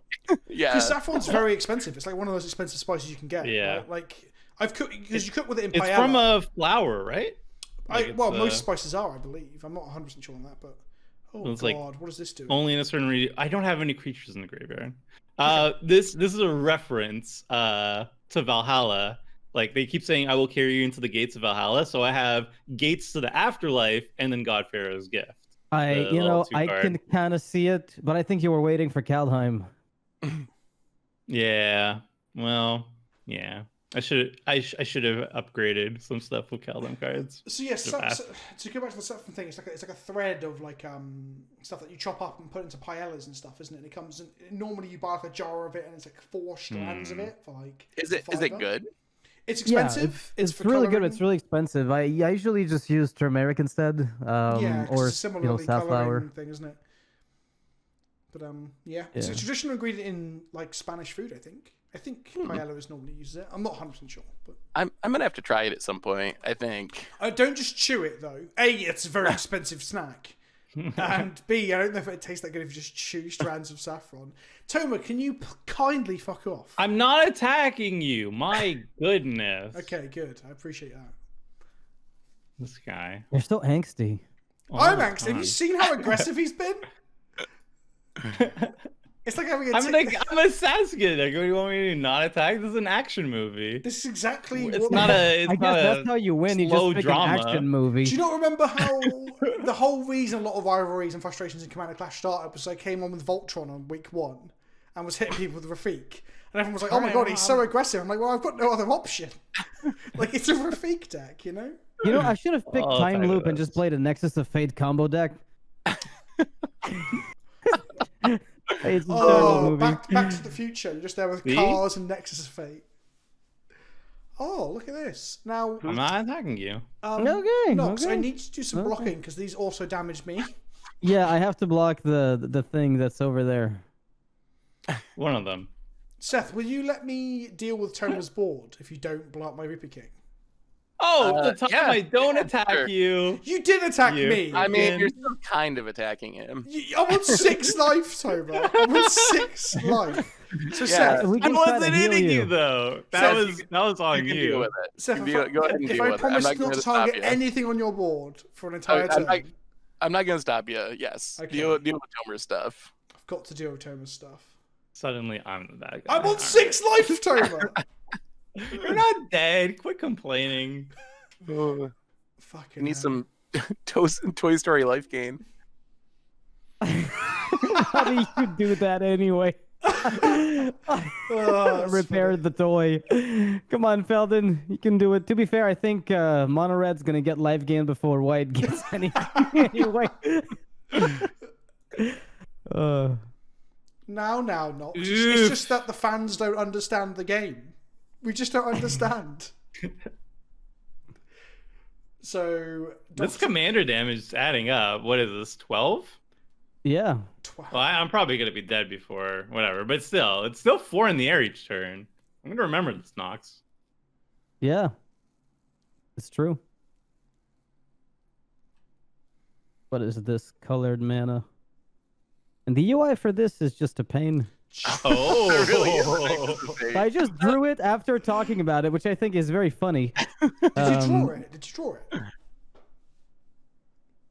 S3: Yeah.
S1: Because saffron's very expensive. It's like one of those expensive spices you can get.
S2: Yeah.
S1: Right? Like I've cooked because you cook with it in
S2: It's
S1: paella.
S2: from a flower, right?
S1: Most spices are, I believe. I'm not 100% sure on that, but oh
S2: It's
S1: god,
S2: like
S1: what does this do?
S2: only in a certain region. I don't have any creatures in the graveyard. This is a reference to Valhalla. Like they keep saying, "I will carry you into the gates of Valhalla." So I have gates to the afterlife, and then God Pharaoh's gift.
S4: I can kind of see it, but I think you were waiting for Kaldheim.
S2: Yeah. Well, yeah. I should have upgraded some stuff with Kaldheim cards.
S1: So yes, to go back to the saffron thing, it's like a thread of like stuff that you chop up and put into paellas and stuff, isn't it? And it comes in, normally you buy like a jar of it, and it's like 4 strands of it for like.
S3: Is it good?
S1: It's expensive.
S4: Yeah, it's
S1: for
S4: really
S1: coloring.
S4: good. It's really expensive. I usually just use turmeric instead,
S1: Yeah, 'cause
S4: or
S1: it's a similarly colouring
S4: safflower.
S1: thing, isn't it? But yeah, it's a traditional ingredient in like Spanish food. I think paella is normally uses it. I'm not 100% sure, but
S3: I'm gonna have to try it at some point. I think.
S1: I don't just chew it though. A, it's a very expensive snack, and B, I don't know if it tastes that good if you just chew strands of saffron. Toma, can you kindly fuck off?
S2: I'm not attacking you. My goodness.
S1: Okay, good. I appreciate that.
S2: This guy.
S4: You're so angsty.
S1: I'm angsty. Have you seen how aggressive he's been? It's like having a
S2: I'm a Saskia. Like, what do you want me to not attack? This is an action movie.
S1: This is exactly
S2: It's
S1: what
S2: not a. It's
S4: I
S2: not
S4: guess
S2: a
S4: that's how you win. You
S2: slow
S4: just pick
S2: drama.
S4: an action movie.
S1: Do you not remember how the whole reason a lot of rivalries and frustrations in Commander Clash started was I came on with Voltron on week 1 and was hitting people with Rafik. And everyone was like, oh my god, he's so aggressive. I'm like, well, I've got no other option. Like, it's a Rafik deck, you know?
S4: You know, I should have picked Time
S2: Tyler
S4: Loop and
S2: does.
S4: just played a Nexus of Fate combo deck. It's a terrible movie.
S1: Back to the Future. You're just there with
S2: See?
S1: cars and Nexus of Fate. Oh, look at this. Now,
S2: I'm not attacking you.
S4: Okay,
S1: Nox,
S4: okay.
S1: I need to do some blocking because these also damaged me.
S4: Yeah, I have to block the thing that's over there.
S2: One of them.
S1: Seth, will you let me deal with Toma's board if you don't blow up my Reaper King?
S2: the time
S3: yeah,
S2: I don't
S3: yeah,
S2: attack
S3: sure.
S2: you.
S1: You did attack
S2: You-
S1: me.
S3: I mean,
S2: Again.
S3: you're still kind of attacking him.
S1: I'm on 6 life, Toba. I'm on 6 life. So
S3: Yeah.
S1: Seth,
S4: We
S2: I
S4: can try to
S2: wasn't
S4: heal
S2: hitting you
S4: you.
S2: though.
S3: Seth,
S2: That was on
S3: You can deal with it.
S1: Seth,
S3: You can go ahead and
S1: if
S3: deal
S1: I
S3: with it. I'm
S1: promise
S3: not
S1: not
S3: going
S1: to
S3: to stop
S1: target
S3: you.
S1: anything on your board for an entire turn,
S3: I'm not going to stop you. Yes.
S1: Okay.
S3: Deal with Tomer's stuff.
S1: I've got to deal with Toma's stuff.
S2: Suddenly, I'm the bad guy.
S1: I'm on
S2: Alright.
S1: 6 life, Toma.
S2: You're not dead. Quit complaining.
S3: You
S1: Fucking
S3: need
S1: hell.
S3: some Toy Story life gain.
S4: How do you do that anyway?
S1: Oh, that's
S4: Repair the toy. Come on, Feldon. You can do it. To be fair, I think Mono Red's going to get life gain before White gets anything anyway.
S1: Now, not. It's
S2: Oof.
S1: just that the fans don't understand the game. We just don't understand. So,
S2: This commander damage is adding up. What is this? 12?
S4: Yeah.
S1: 12.
S2: Well, I'm probably gonna be dead before whatever, but still, it's still 4 in the air each turn. I'm gonna remember this, Nox.
S4: Yeah. It's true. What is this colored mana? And the UI for this is just a pain.
S2: Oh,
S3: It really is a big mistake.
S4: I just drew it after talking about it, which I think is very funny.
S1: Did you draw it? Did you draw it?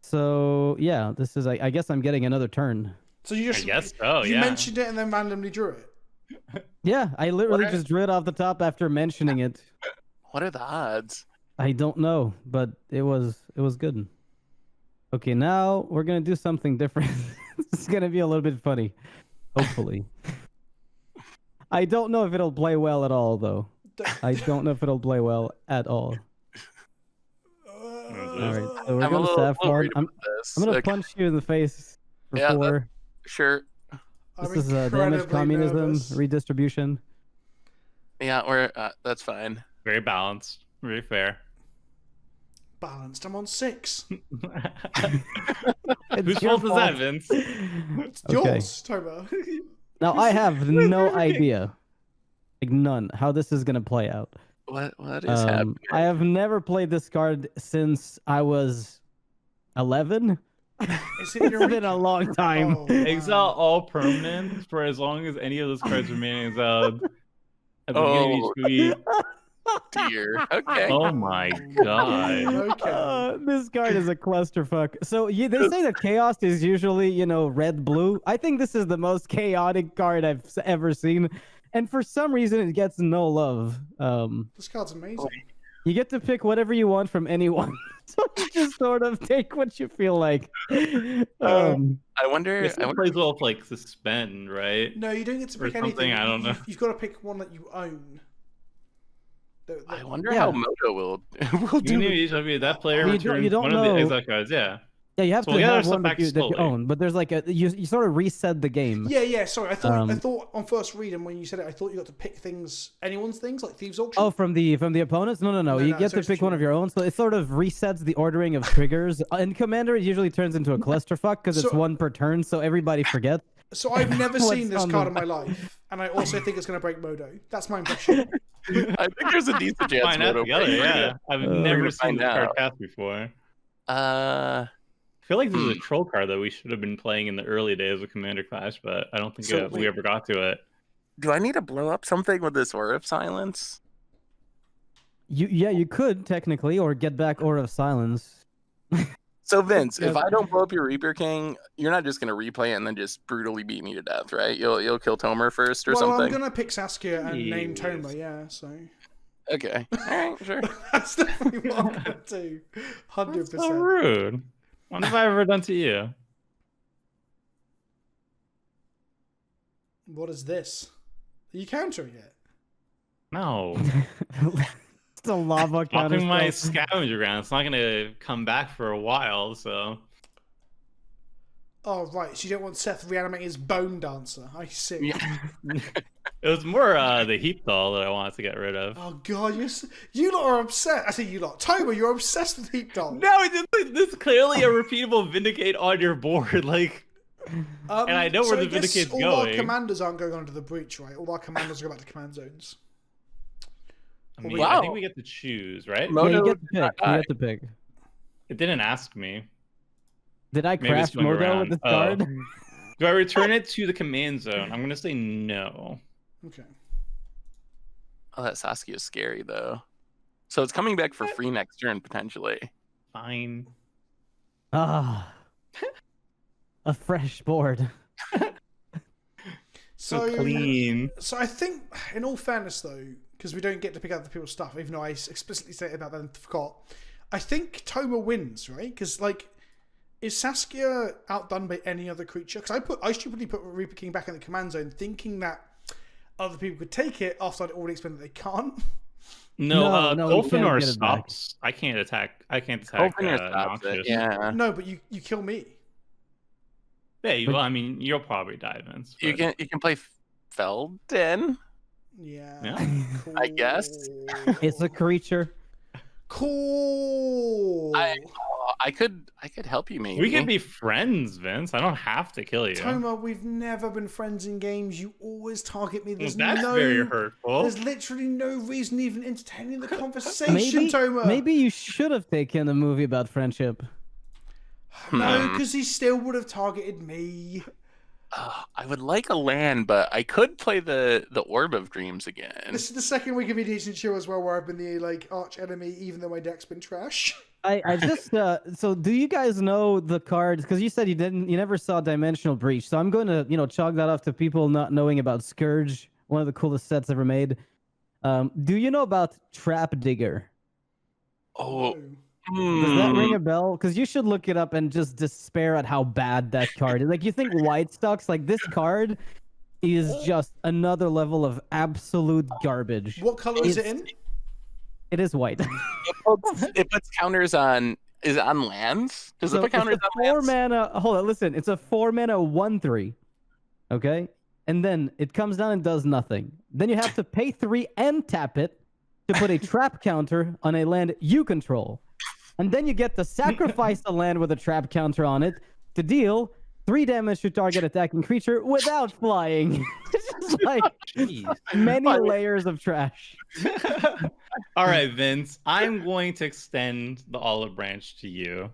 S4: So yeah, this is. I guess I'm getting another turn.
S1: So you just
S2: I guess so.
S1: you
S2: Yeah.
S1: mentioned it and then randomly drew it.
S4: Yeah, I literally
S3: What?
S4: just drew it off the top after mentioning it.
S3: What are the odds?
S4: I don't know, but it was good. Okay, now we're gonna do something different. It's gonna be a little bit funny, hopefully. I don't know if it'll play well at all, though. I don't know if it'll play well at all. All right, so we're
S3: I'm a
S4: going
S3: little
S4: Saffron.
S3: worried
S4: I'm
S3: about this.
S4: gonna
S3: Okay,
S4: punch you in the face for
S3: Yeah,
S4: 4.
S3: sure.
S1: I'm
S4: This is damage
S1: incredibly
S4: communism
S1: nervous.
S4: redistribution.
S3: Yeah, we're that's fine.
S2: Very balanced. Very fair.
S1: Balanced. I'm on 6.
S2: Whose
S4: your
S2: fault is that,
S4: fault.
S2: Vince?
S1: It's
S4: Okay.
S1: yours, Toba.
S4: Now I have no
S2: working.
S4: idea, like none, how this is gonna play out.
S3: What is happening?
S4: I have never played this card since I was 11.
S1: Is it your
S4: It's been a long time.
S1: Oh,
S2: Exile
S1: wow.
S2: all permanents for as long as any of those cards remain exiled at the beginning
S3: Oh.
S2: of each week.
S3: Dear. Okay.
S2: Oh my god.
S1: Okay.
S4: This card is a clusterfuck. So they say that chaos is usually, red blue. I think this is the most chaotic card I've ever seen, and for some reason it gets no love.
S1: This card's amazing.
S4: You get to pick whatever you want from anyone, so you just sort of take what you feel like.
S3: I wonder.
S2: This plays well with like suspend, right?
S1: No, you don't get to
S2: Or
S1: pick
S2: something,
S1: anything.
S2: I don't know.
S1: You've got to pick one that you own.
S3: I wonder
S4: Yeah.
S3: how Moto will
S2: You
S3: do.
S2: need each of you. That player
S4: You don't-
S2: returns
S4: you don't
S2: one of
S4: know.
S2: the exile cards. Yeah.
S4: Yeah, you have
S2: So
S4: to
S2: we got
S4: have
S2: ourselves
S4: one that
S2: back
S4: you
S2: slowly.
S4: own, but there's like you sort of reset the game.
S1: Yeah. Sorry, I thought
S4: Um,
S1: on first reading when you said it, I thought you got to pick anyone's things like Thieves Auction.
S4: Oh, from the opponents? No.
S1: No,
S4: You
S1: no,
S4: get
S1: so
S4: to
S1: it's
S4: pick one
S1: true.
S4: of your own, so it sort of resets the ordering of triggers. In Commander, it usually turns into a clusterfuck because it's
S1: So-
S4: one per turn, so everybody forgets.
S1: So I've never
S4: What's
S1: seen this
S4: on
S1: card
S4: the-
S1: in my life, and I also think it's going to break Modo. That's my impression.
S3: I think there's a decent chance
S2: Find out
S3: Moto
S2: together.
S3: plays
S2: Yeah. I've
S3: We're
S2: never
S3: gonna
S2: seen
S3: find
S2: this card
S3: out.
S2: cast before.
S3: Uh,
S2: I feel like this is a troll card that we should have been playing in the early days of Commander Clash, but I don't think
S3: So
S2: we
S3: wait.
S2: ever got to it.
S3: do I need to blow up something with this Aura of Silence?
S4: You could technically, or get back Aura of Silence.
S3: So Vince, if
S4: Yeah.
S3: I don't blow up your Reaper King, you're not just gonna replay it and then just brutally beat me to death, right? You'll kill Tomer first or
S1: well,
S3: something.
S1: I'm going to pick Saskia and name
S2: Yes.
S1: Toma, yeah, so...
S3: Okay, all right, sure.
S1: That's definitely what I'm going to do.
S2: That's
S1: 100%.
S2: so rude. What have I ever done to you?
S1: What is this? Are you countering it?
S2: No.
S4: It's a lava counter.
S2: Dropping my
S4: spell.
S2: scavenger ground. It's not gonna come back for a while, so
S1: Oh, right, so you don't want Seth reanimating his Bone Dancer. I see.
S3: Yeah.
S2: it was more the heap doll that I wanted to get rid of.
S1: Oh, God, you lot are obsessed. I say you lot. Toma, you're obsessed with Heap Doll.
S2: No, this is clearly a repeatable Vindicate on your board. Like, and I know where the
S1: I guess
S2: Vindicate's
S1: all
S2: going.
S1: our commanders aren't going onto the breach, right? All our commanders go back to command zones.
S2: I mean,
S1: we-
S2: I think
S3: Wow.
S2: we get to choose, right?
S4: Yeah, you
S3: Moto
S4: get to
S3: did not
S4: pick. You
S3: die.
S4: get to pick.
S2: It didn't ask me.
S4: Did I
S2: Maybe it
S4: craft
S2: swung
S4: Modo
S2: around.
S4: with this
S2: Oh.
S4: card?
S2: Do I return it to the command zone? I'm gonna say no.
S1: Okay.
S3: Oh, that Saskia is scary though. So it's coming back for free next turn potentially.
S2: Fine.
S4: Ah, a fresh board.
S2: So clean.
S1: So I think, in all fairness though, because we don't get to pick out the people's stuff, even though I explicitly stated about that and forgot, I think Toma wins, right? Because like, is Saskia outdone by any other creature? Because I stupidly put Reaper King back in the command zone, thinking that other people could take it after I'd already explained that they can't.
S2: No,
S4: No, you can't
S2: Dolphinor
S4: get it back.
S2: stops. I can't attack
S3: Opener stops it.
S2: Noxious.
S3: Yeah.
S1: No, but you kill me.
S2: Yeah, well, I mean, you'll probably die, Vince.
S3: You
S2: but-
S3: can play Felden.
S1: Yeah.
S2: Yeah.
S1: Cool.
S3: I guess.
S4: It's a creature.
S1: Cool.
S3: I could help you maybe.
S2: We could be friends, Vince. I don't have to kill you.
S1: Toma, we've never been friends in games. You always target me.
S2: Well,
S1: There's
S2: that's
S1: no,
S2: very hurtful.
S1: There's literally no reason even entertaining the conversation, Toma.
S4: Maybe you should have taken a movie about friendship.
S1: No, because he still would have targeted me.
S3: I would like a land, but I could play the Orb of Dreams again.
S1: This is the second week of EDH and Chill as well, where I've been the like arch enemy, even though my deck's been trash.
S4: I just so do you guys know the cards? Because you said you never saw Dimensional Breach. So I'm going to chalk that off to people not knowing about Scourge, one of the coolest sets ever made. Do you know about Trap Digger?
S3: Oh,
S4: Does that ring a bell? Because you should look it up and just despair at how bad that card is. Like, you think White Stocks, like this card is just another level of absolute garbage.
S1: What color is it in?
S4: It is white.
S3: it puts counters on lands. Does it
S4: So
S3: put counters
S4: it's a
S3: on lands?
S4: 4-mana. Hold on, listen. It's a 4-mana 1/3. Okay, and then it comes down and does nothing. Then you have to pay 3 and tap it to put a trap counter on a land you control. And then you get to sacrifice a land with a trap counter on it to deal 3 damage to target attacking creature without flying. It's just like many layers of trash.
S2: All right, Vince. I'm going to extend the olive branch to you.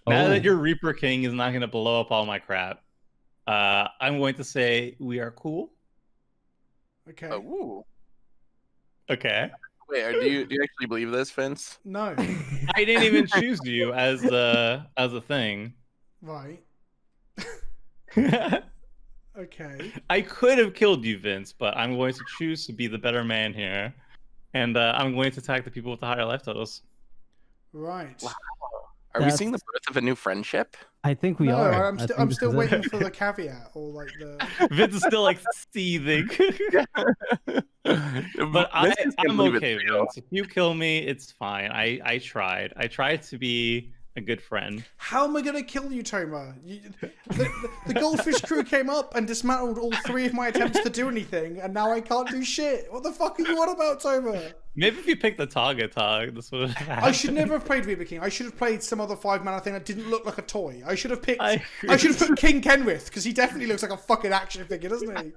S2: Now that your Reaper King is not going to blow up all my crap, I'm going to say we are cool.
S1: Okay.
S3: Ooh.
S2: Okay.
S3: Wait, do you actually believe this, Vince?
S1: No.
S2: I didn't even choose you as a thing.
S1: Right. Okay.
S2: I could have killed you, Vince, but I'm going to choose to be the better man here, and I'm going to attack the people with the higher life totals.
S1: Right.
S3: Wow. Are we seeing the birth of a new friendship?
S4: I think we
S1: No,
S4: are.
S1: I'm
S4: I
S1: still
S4: think this is it.
S1: waiting for the caveat or like the.
S2: Vince is still like seething. But I'm okay, Vince. If you kill me, it's fine. I tried. I tried to be a good friend.
S1: How am I gonna kill you, Toma? The goldfish crew came up and dismantled all 3 of my attempts to do anything, and now I can't do shit. What the fuck are you on about, Toma?
S2: Maybe if you picked the Atog Atog, this would have happened.
S1: I should never have played Reaper King. I should have played some other 5-mana thing that didn't look like a toy. I should have picked.
S2: I
S1: I should have put King Kenrith because he definitely looks like a fucking action figure, doesn't he?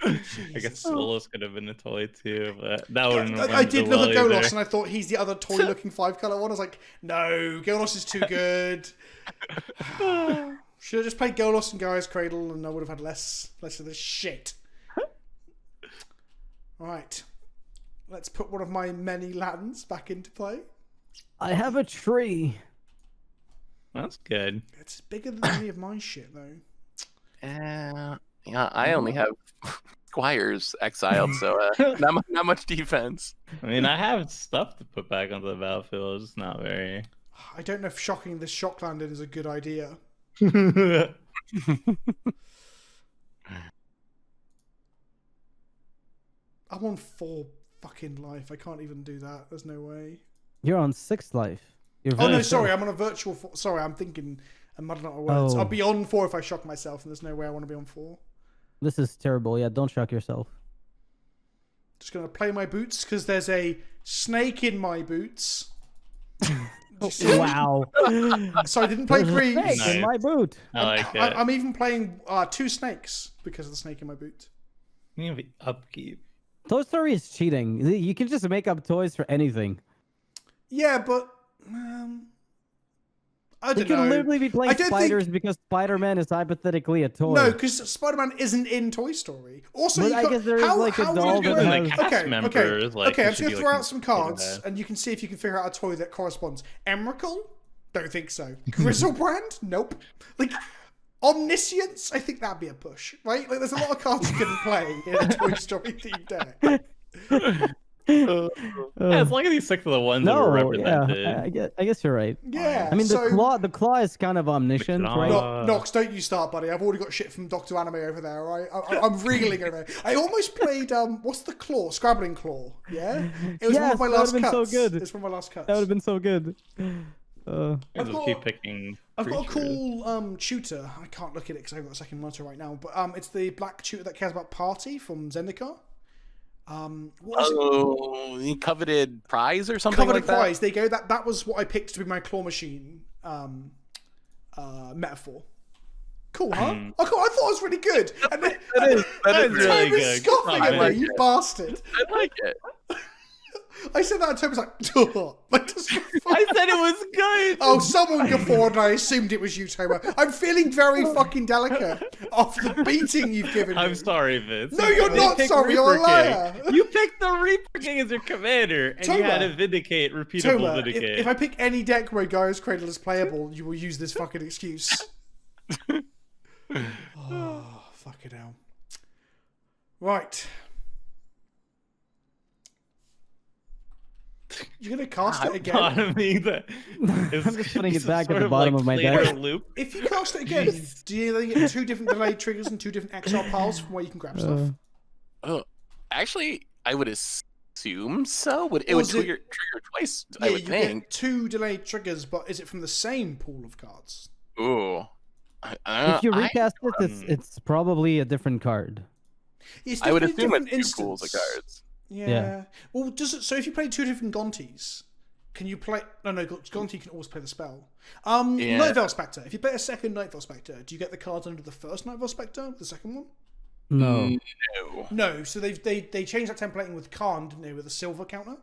S2: I guess Solos could have been a toy too, but that wouldn't have
S1: I did look at
S2: well
S1: Golos
S2: either.
S1: and I thought he's the other toy-looking 5-color one. I was like, no, Golos is too good. Should have just played Golos and Gaia's Cradle, and I would have had less of this shit. All right, let's put one of my many lands back into play.
S4: I have a tree.
S2: That's good.
S1: It's bigger than any of my shit, though.
S3: Yeah, I only have Squires exiled, so not much defense.
S2: I mean, I have stuff to put back onto the battlefield. It's not very.
S1: I don't know if shocking this shock landed is a good idea. I'm on 4 fucking life. I can't even do that. There's no way.
S4: You're on 6th life. You're
S1: Oh no,
S4: very
S1: sorry.
S4: safe.
S1: I'm on a virtual 4. Sorry, I'm thinking. I'm muddling up my words.
S4: Oh.
S1: I'll be on 4 if I shock myself, and there's no way I want to be on 4.
S4: This is terrible. Yeah, don't shock yourself.
S1: Just gonna play my boots because there's a snake in my boots.
S4: Wow.
S1: So I didn't play
S4: There's a
S1: green.
S4: snake in my boot.
S2: I like it.
S1: I'm even playing 2 snakes because of the snake in my boot.
S2: You have upkeep.
S4: Toy Story is cheating. You can just make up toys for anything.
S1: Yeah, but I don't
S4: You can
S1: know.
S4: literally be playing spiders because Spider-Man is hypothetically a toy.
S1: No, because Spider-Man isn't in Toy Story. Also,
S4: But
S1: you
S4: I
S1: got,
S4: guess there is
S1: how,
S4: like a
S1: how
S4: doll
S1: would you
S4: that
S1: know-
S4: has-
S2: cast
S1: okay,
S2: members, like,
S1: okay,
S2: it
S1: I'm just
S2: should
S1: gonna
S2: be,
S1: throw
S2: like,
S1: out some
S2: included
S1: cards,
S2: there.
S1: and you can see if you can figure out a toy that corresponds. Emrakul? Don't think so. Grizzlebrand? Nope. Like, Omniscience? I think that'd be a push, right? Like, there's a lot of cards you can play in a Toy Story themed deck.
S2: Yeah, as long as you stick to the ones that were represented.
S4: Yeah, I guess you're right.
S1: Yeah.
S4: I mean,
S1: so,
S4: the claw is kind of omniscient,
S2: Mix it
S4: right?
S2: on.
S1: Nox, don't you start, buddy. I've already got shit from Dr. Anime over there, right? I'm reeling over there. I almost played, what's the claw? Scrabbling Claw, yeah? It was one of my
S4: Yes, that
S1: last
S4: would've been
S1: cuts.
S4: so good.
S1: It's one of my last cuts.
S4: That would have been so good.
S1: I've got-
S2: Keep picking.
S1: I've got a
S2: creatures.
S1: cool tutor. I can't look at it because I've got a second monitor right now. But it's the black tutor that cares about party from Zendikar. What is it?
S3: Oh, the coveted prize or something
S1: Coveted
S3: like that?
S1: prize. There you go. That was what I picked to be my claw machine metaphor. Cool, huh? Oh, cool. I thought it was really good. And then,
S3: That is
S2: really
S1: Toby's
S2: good.
S1: scoffing
S2: I
S1: at
S3: like
S1: me, you
S3: it.
S1: bastard.
S3: I like it.
S1: I said that and Toby's like, like just-
S2: I said it was good.
S1: Oh, someone guffawed and I assumed it was you, Tomer. I'm feeling very fucking delicate after the beating you've given me.
S2: I'm sorry, Vince.
S1: No, you're
S2: You
S1: not
S2: picked
S1: sorry, you're a
S2: Reaper
S1: liar.
S2: King. You picked the Reaper King as your commander, and you had
S1: Tomer.
S2: to vindicate, repeatable
S1: Tomer,
S2: vindicate.
S1: if I pick any deck where Gaia's Cradle is playable, you will use this fucking excuse. Oh, fucking hell. Right. You're gonna cast it again?
S2: Part of me that is
S4: I'm just putting
S2: gonna
S4: it
S2: be
S4: back
S2: some
S4: at
S2: sort
S4: the
S2: of,
S4: bottom
S2: like,
S4: of my
S2: Slater
S4: deck.
S2: Loop.
S1: If you cast it again, do you then get two different delayed triggers and two different exile piles from where you can grab stuff?
S3: Oh, actually, I would assume so. It
S1: Or
S3: would
S1: is it-
S3: trigger twice,
S1: Yeah,
S3: I would
S1: you
S3: think.
S1: get two delayed triggers, but is it from the same pool of cards?
S3: Ooh.
S4: If you
S3: I-
S4: recast it, it's probably a different card.
S1: It's
S3: I would
S1: different
S3: assume it's two pools of
S1: instance.
S3: cards.
S1: Yeah. Well, does it? So if you play two different Gontis, can you play? No, Gonti can always play the spell.
S3: Yeah.
S1: Night Veil Spectre. If you play a second Night Veil Spectre, do you get the cards under the first Night Veil Spectre? The second one?
S4: No.
S3: No.
S1: No. So they changed that templating with Khan, didn't they, with a silver counter?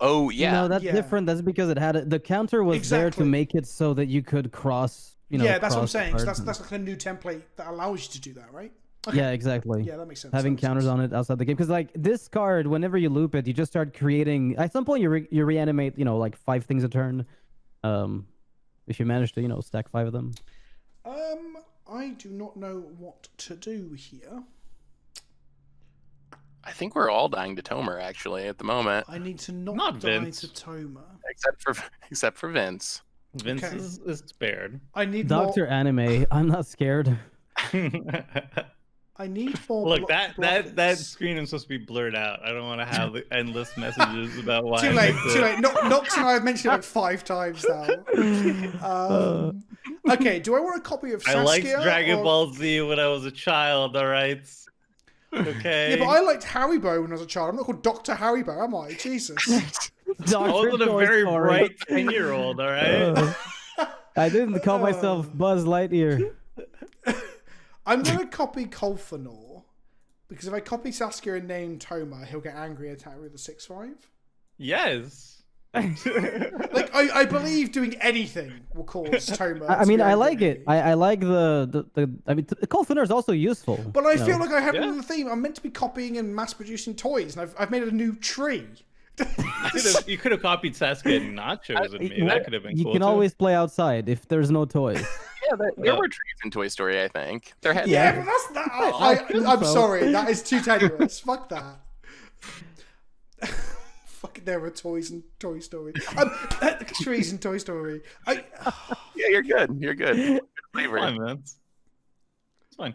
S3: Oh yeah.
S4: No, that's
S1: Yeah.
S4: different. That's because it had the counter was there
S1: Exactly.
S4: to make it so that you could cross.
S1: Yeah, that's what I'm
S4: cross the
S1: saying. So
S4: cards
S1: that's like a new template that allows you to do that, right?
S4: Yeah, exactly.
S1: Yeah, that makes sense.
S4: Having
S1: That makes
S4: counters
S1: sense.
S4: on it outside the game, because like this card, whenever you loop it, you just start creating. At some point, you reanimate, like 5 things a turn. If you manage to, stack 5 of them.
S1: I do not know what to do here.
S3: I think we're all dying to Tomer actually at the moment,
S1: I need to not
S2: Not
S1: die
S2: Vince.
S1: to Toma.
S3: except for Vince.
S2: Vince
S1: Okay.
S2: is spared.
S1: I need
S4: Doctor Anime, I'm not scared.
S1: I need more.
S2: Look, that
S1: blockers.
S2: screen is supposed to be blurred out. I don't want to have the endless messages about why.
S1: Too
S2: I
S1: late,
S2: picked
S1: too
S2: it.
S1: late. Nox and I have mentioned it like 5 times now. Okay, do I want a copy of Saskia?
S2: I liked Dragon
S1: or-
S2: Ball Z when I was a child. All right. Okay.
S1: Yeah, but I liked Haribo when I was a child. I'm not called Dr. Haribo, am I? Jesus.
S2: I wasn't a very bright 10-year-old. All right.
S4: I didn't call myself Buzz Lightyear.
S1: I'm going to copy Kolfanor, because if I copy Saskia and name Toma, he'll get angry and attack with a 6/5.
S2: Yes.
S1: Like, I believe doing anything will cause Toma.
S4: I
S1: to
S4: mean,
S1: be
S4: I like
S1: angry.
S4: it. I like the. I mean, Kolfanar is also useful.
S1: But I
S4: you know.
S1: feel like I have
S2: Yeah.
S1: another theme. I'm meant to be copying and mass producing toys, and I've made a new tree.
S2: You could have copied Saskia and not chosen me. That could have been
S4: You
S2: cool.
S4: can
S2: too.
S4: always play outside if there's no toys.
S3: Yeah, there were trees in Toy Story. I think there had.
S1: Yeah, but that's that. I'm
S4: so.
S1: sorry, that is too tenuous. Fuck that. Fucking there were toys in Toy Story. Trees in Toy Story.
S3: Yeah, you're good. You're good. Good flavor.
S2: Fine, man. It's fine.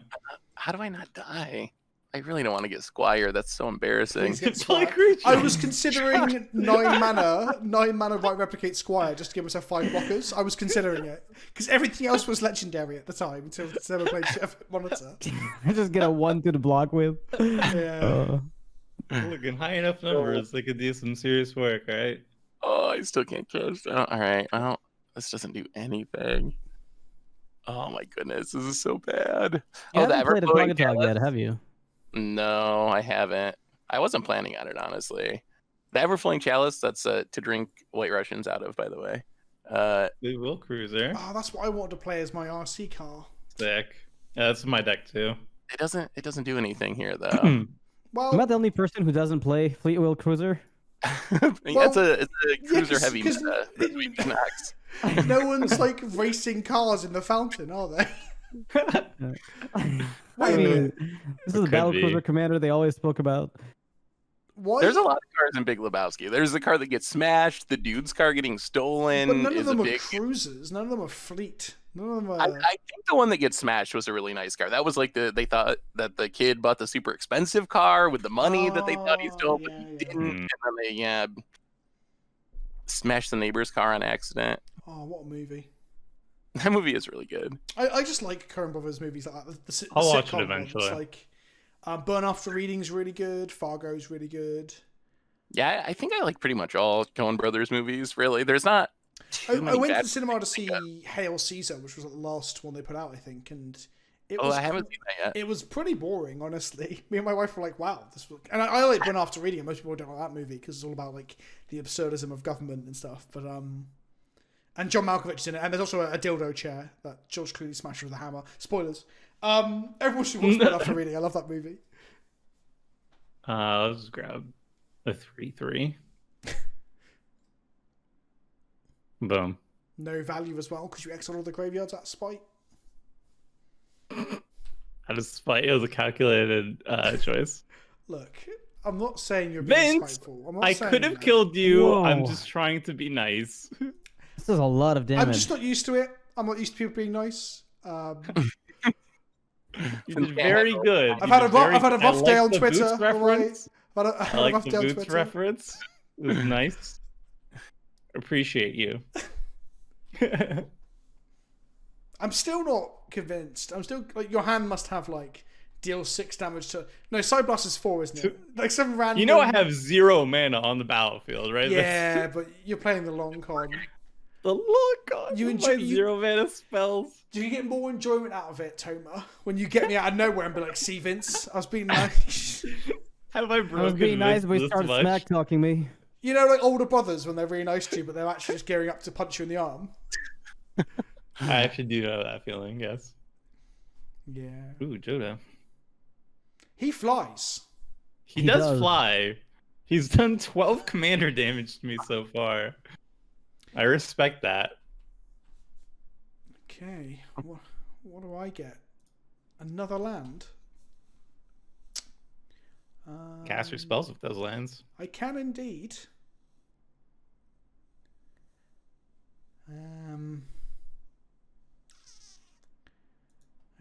S3: How do I not die? I really don't want to get Squire. That's so embarrassing.
S1: Please get
S2: It's like
S1: Squire.
S2: creature.
S1: I was considering 9 mana right replicate Squire just to give myself 5 blockers. I was considering it because everything else was legendary at the time until I played Chef Monitor.
S4: Just get a 1 to the block with.
S1: Yeah.
S2: Look, in high enough numbers, they could do some serious work, right?
S3: Oh, I still can't cast. All right. Well, this doesn't do anything. Oh my goodness, this is so bad.
S4: You
S3: Oh, the
S4: haven't played
S3: ever-flowing
S4: Atog Atog yet,
S3: cast.
S4: have you?
S3: No, I haven't. I wasn't planning on it, honestly. The Everflowing Chalice, that's to drink White Russians out of, by the way.
S2: We will cruiser.
S1: Oh, that's what I wanted to play as my RC car.
S2: Sick. Yeah, that's my deck too.
S3: It doesn't do anything here though.
S1: Well,
S4: Am I the only person who doesn't play Fleet Wheel Cruiser?
S3: It's a cruiser heavy
S1: 'cause
S3: meta between Nox.
S1: no one's like racing cars in the fountain, are they?
S4: I mean, this is the
S2: could
S4: Battle
S2: be.
S4: Cruiser Commander they always spoke about.
S1: Why?
S3: There's a lot of cars in Big Lebowski. There's the car that gets smashed, the dude's car getting stolen.
S1: But none of
S3: is a
S1: them are
S3: big...
S1: cruisers. None of them are fleet. None of them are.
S3: I think the one that gets smashed was a really nice car. That was like they thought that the kid bought the super expensive car with the money that they thought he stole, but he didn't. And then they smashed the neighbor's car on accident.
S1: Oh, what a movie!
S3: That movie is really good.
S1: I just like Coen Brothers movies like that. The
S2: I'll watch it
S1: sitcom
S2: eventually.
S1: ones, like Burn After Reading's really good. Fargo's really good.
S3: Yeah, I think I like pretty much all Coen Brothers movies. Really, there's not.
S1: I went to the cinema to see Hail Caesar, which was the last one they put out, I think, and it was.
S3: I haven't seen that yet.
S1: It was pretty boring, honestly. Me and my wife were like, "Wow, this was." And I like Burn After Reading. Most people don't like that movie because it's all about like the absurdism of government and stuff. But and John Malkovich is in it, and there's also a dildo chair that George Clooney smashed with a hammer. Spoilers. Everyone should watch Burn After Reading. I love that movie.
S2: Let's grab a 3/3. Boom.
S1: No value as well because you exiled all the graveyards out of spite.
S2: Out of spite, it was a calculated choice.
S1: Look, I'm not saying you're being
S2: Vince,
S1: spiteful. I'm not
S2: I
S1: saying
S2: could have
S1: that.
S2: killed you.
S4: Whoa.
S2: I'm just trying to be nice.
S4: This is a lot of damage.
S1: I'm just not used to it. I'm not used to people being nice.
S2: You did very good.
S1: I've had a rough day on
S2: the
S1: Twitter.
S2: Boots reference.
S1: I've had
S2: I
S1: a
S2: like
S1: rough
S2: the
S1: day on
S2: Boots
S1: Twitter.
S2: reference. It was nice. Appreciate you.
S1: I'm still not convinced. I'm still like your hand must have like deal 6 damage to. No, Side Blast is 4, isn't it? Like some random.
S2: You know I have 0 mana on the battlefield, right?
S1: Yeah, but you're playing the long con.
S2: The look on
S1: You
S2: my
S1: enjoy-
S2: 0 mana spells.
S1: Do you get more enjoyment out of it, Toma, when you get me out of nowhere and be like, "See, Vince, I was being nice."
S2: Have I
S4: I
S2: broken
S4: was being nice, but
S2: this
S4: we started
S2: much?
S4: smack talking me.
S1: You know, like older brothers when they're really nice to you, but they're actually just gearing up to punch you in the arm.
S2: I actually do know that feeling. Yes.
S1: Yeah.
S2: Ooh, Jodah.
S1: He flies.
S2: He
S4: He
S2: does
S4: does.
S2: fly. He's done 12 commander damage to me so far. I respect that.
S1: Okay. What do I get? Another land.
S2: Cast your spells with those lands.
S1: I can indeed.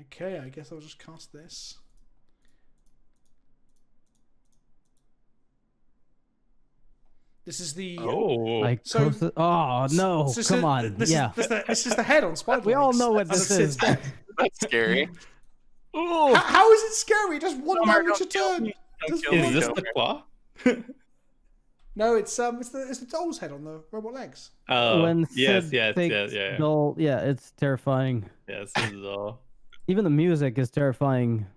S1: Okay, I guess I'll just cast this. This is the.
S2: Oh.
S4: Like,
S1: So-
S4: oh no!
S1: this is
S4: Come
S1: the-
S4: on,
S1: This
S4: yeah.
S1: this is the head on Spider.
S4: We all
S1: Legs,
S4: know what
S1: and
S4: this
S1: it sits
S4: is.
S1: there.
S3: That's scary.
S2: Ooh.
S1: How is it scary? Just one
S3: Omar,
S1: damage a
S3: don't kill
S1: turn.
S3: me. Don't
S1: Just
S3: kill
S1: one-
S2: Is this
S3: Joker.
S2: the claw?
S1: No, it's the doll's head on the robot legs.
S2: Oh,
S4: When
S2: yes,
S4: Sid
S2: yes,
S4: takes
S2: yes, yeah.
S4: Dull, yeah, it's terrifying.
S2: Yes, this is all.
S4: Even the music is terrifying.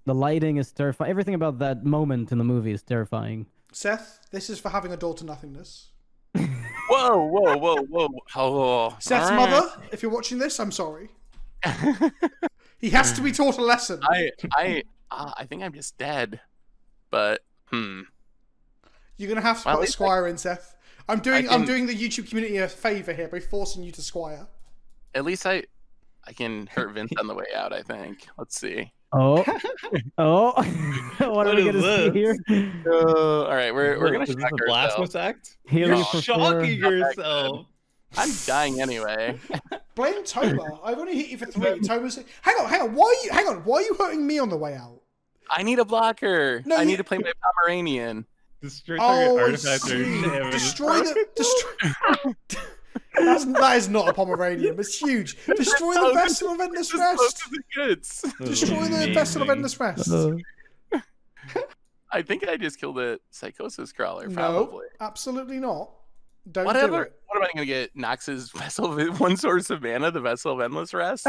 S4: The lighting is terrifying. Everything about that moment in the movie is terrifying.
S1: Seth, this is for having a door to nothingness.
S3: Whoa, whoa, whoa, whoa. Oh.
S1: Seth's mother, if you're watching this, I'm sorry. He has to be taught a lesson.
S3: I think I'm just dead. But
S1: You're gonna have to
S3: Well, at
S1: put a
S3: least
S1: squire in, Seth. I'm
S3: I can-
S1: doing the YouTube community a favor here by forcing you to squire.
S3: at least I can hurt Vince on the way out, I think. Let's see.
S4: Oh, oh! What are we
S2: is
S4: gonna see
S2: this?
S4: here?
S3: All right, we're gonna
S2: Is this
S3: shock
S2: a
S3: ourselves.
S2: blasphemous act?
S4: Healing
S2: You're
S4: for
S2: shocking
S4: four.
S2: yourself.
S3: I'm dying anyway.
S1: Blame Toma. I've only hit you for 3. Toma's. Hang on. Why are you hurting me on the way out?
S3: I need a blocker.
S1: No,
S3: I
S1: you-
S3: need to play my Pomeranian.
S2: Destroy target
S1: Oh, I
S2: artifact or
S1: see.
S2: damage.
S1: Destroy the. That is not a Pomeranian. It's huge. Destroy the vessel of endless
S3: Just close
S1: rest.
S3: to the goods.
S1: Destroy the vessel of endless rest.
S3: I think I just killed a psychosis crawler,
S1: No,
S3: probably.
S1: absolutely not. Don't do
S3: Whatever.
S1: it.
S3: What am I gonna get? Nox's vessel of one source of mana, the vessel of endless rest.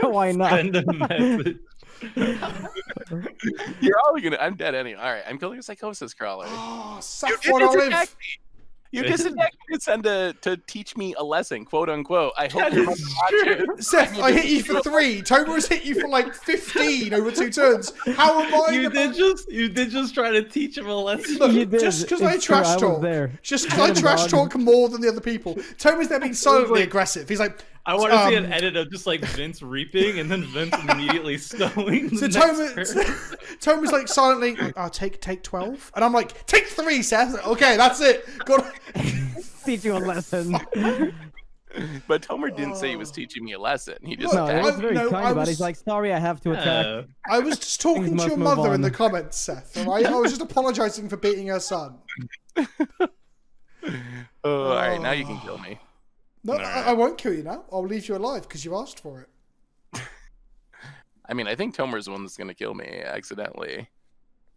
S4: Why not?
S2: Send a message.
S3: You're all gonna. I'm dead anyway. All right, I'm killing a psychosis crawler.
S1: Oh,
S3: You
S1: Saffron
S3: just
S1: Olive.
S3: attacked me. You just attacked me to teach me a lesson, quote unquote. I hope
S2: That
S3: you're
S2: is
S3: watching.
S1: Seth, I hit you for 3. Tomer has hit you for like 15 over 2 turns. How am I?
S2: You did just try to teach him a lesson.
S1: Look,
S4: You did.
S1: just because I
S4: It's true,
S1: trash
S4: I was
S1: talk,
S4: there.
S1: just because I trash talk more than the other people. Tomer's there being silently aggressive. He's like,
S2: I want to see an edit of just like Vince reaping and then Vince immediately stowing.
S1: So
S2: the next turn.
S1: Tomer's like silently, like, "I'll take 12," and I'm like, "Take 3, Seth." Like, okay, that's it. Got
S4: Teach you a lesson.
S3: But Tomer didn't say he was teaching me a lesson. He just
S1: Look,
S4: No, it was
S1: I-
S4: very
S1: no,
S4: kind
S1: I
S4: about it.
S1: was-
S4: He's like, sorry, I have to attack.
S1: I was just talking
S4: Things
S1: to your
S4: must move
S1: mother in
S4: on.
S1: the comments, Seth. All right, I was just apologizing for beating her son.
S3: Oh, all right, now you can kill me.
S1: No, I won't kill you now. I'll leave you alive because you asked for it.
S3: I mean, I think Tomer's the one that's gonna kill me accidentally.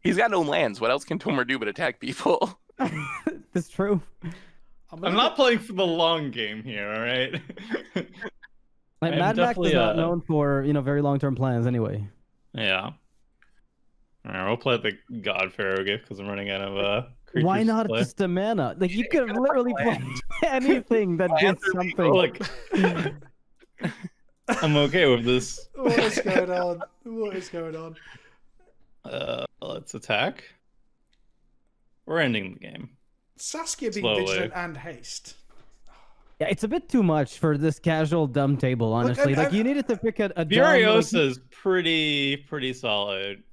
S3: He's got no lands. What else can Tomer do but attack people?
S4: That's true.
S1: gonna
S2: I'm not playing for the long game here, all right?
S4: Like,
S2: I'm
S4: Mad Max is
S2: definitely,
S4: not known for, very long-term plans anyway.
S2: Yeah. All right, we'll play the God Pharaoh gift because I'm running out of creatures.
S4: Why
S2: to
S4: not
S2: play.
S4: just a mana? Like, you could literally play anything that did something.
S2: Look, I'm okay with this.
S1: What is going on? What is going on?
S2: Let's attack. We're ending the game.
S1: Saskia being
S2: Slowly.
S1: vigilant and haste.
S4: Yeah, it's a bit too much for this casual dumb table, honestly.
S1: I-
S4: you needed to pick a dumb...
S2: Furiosa's pretty solid.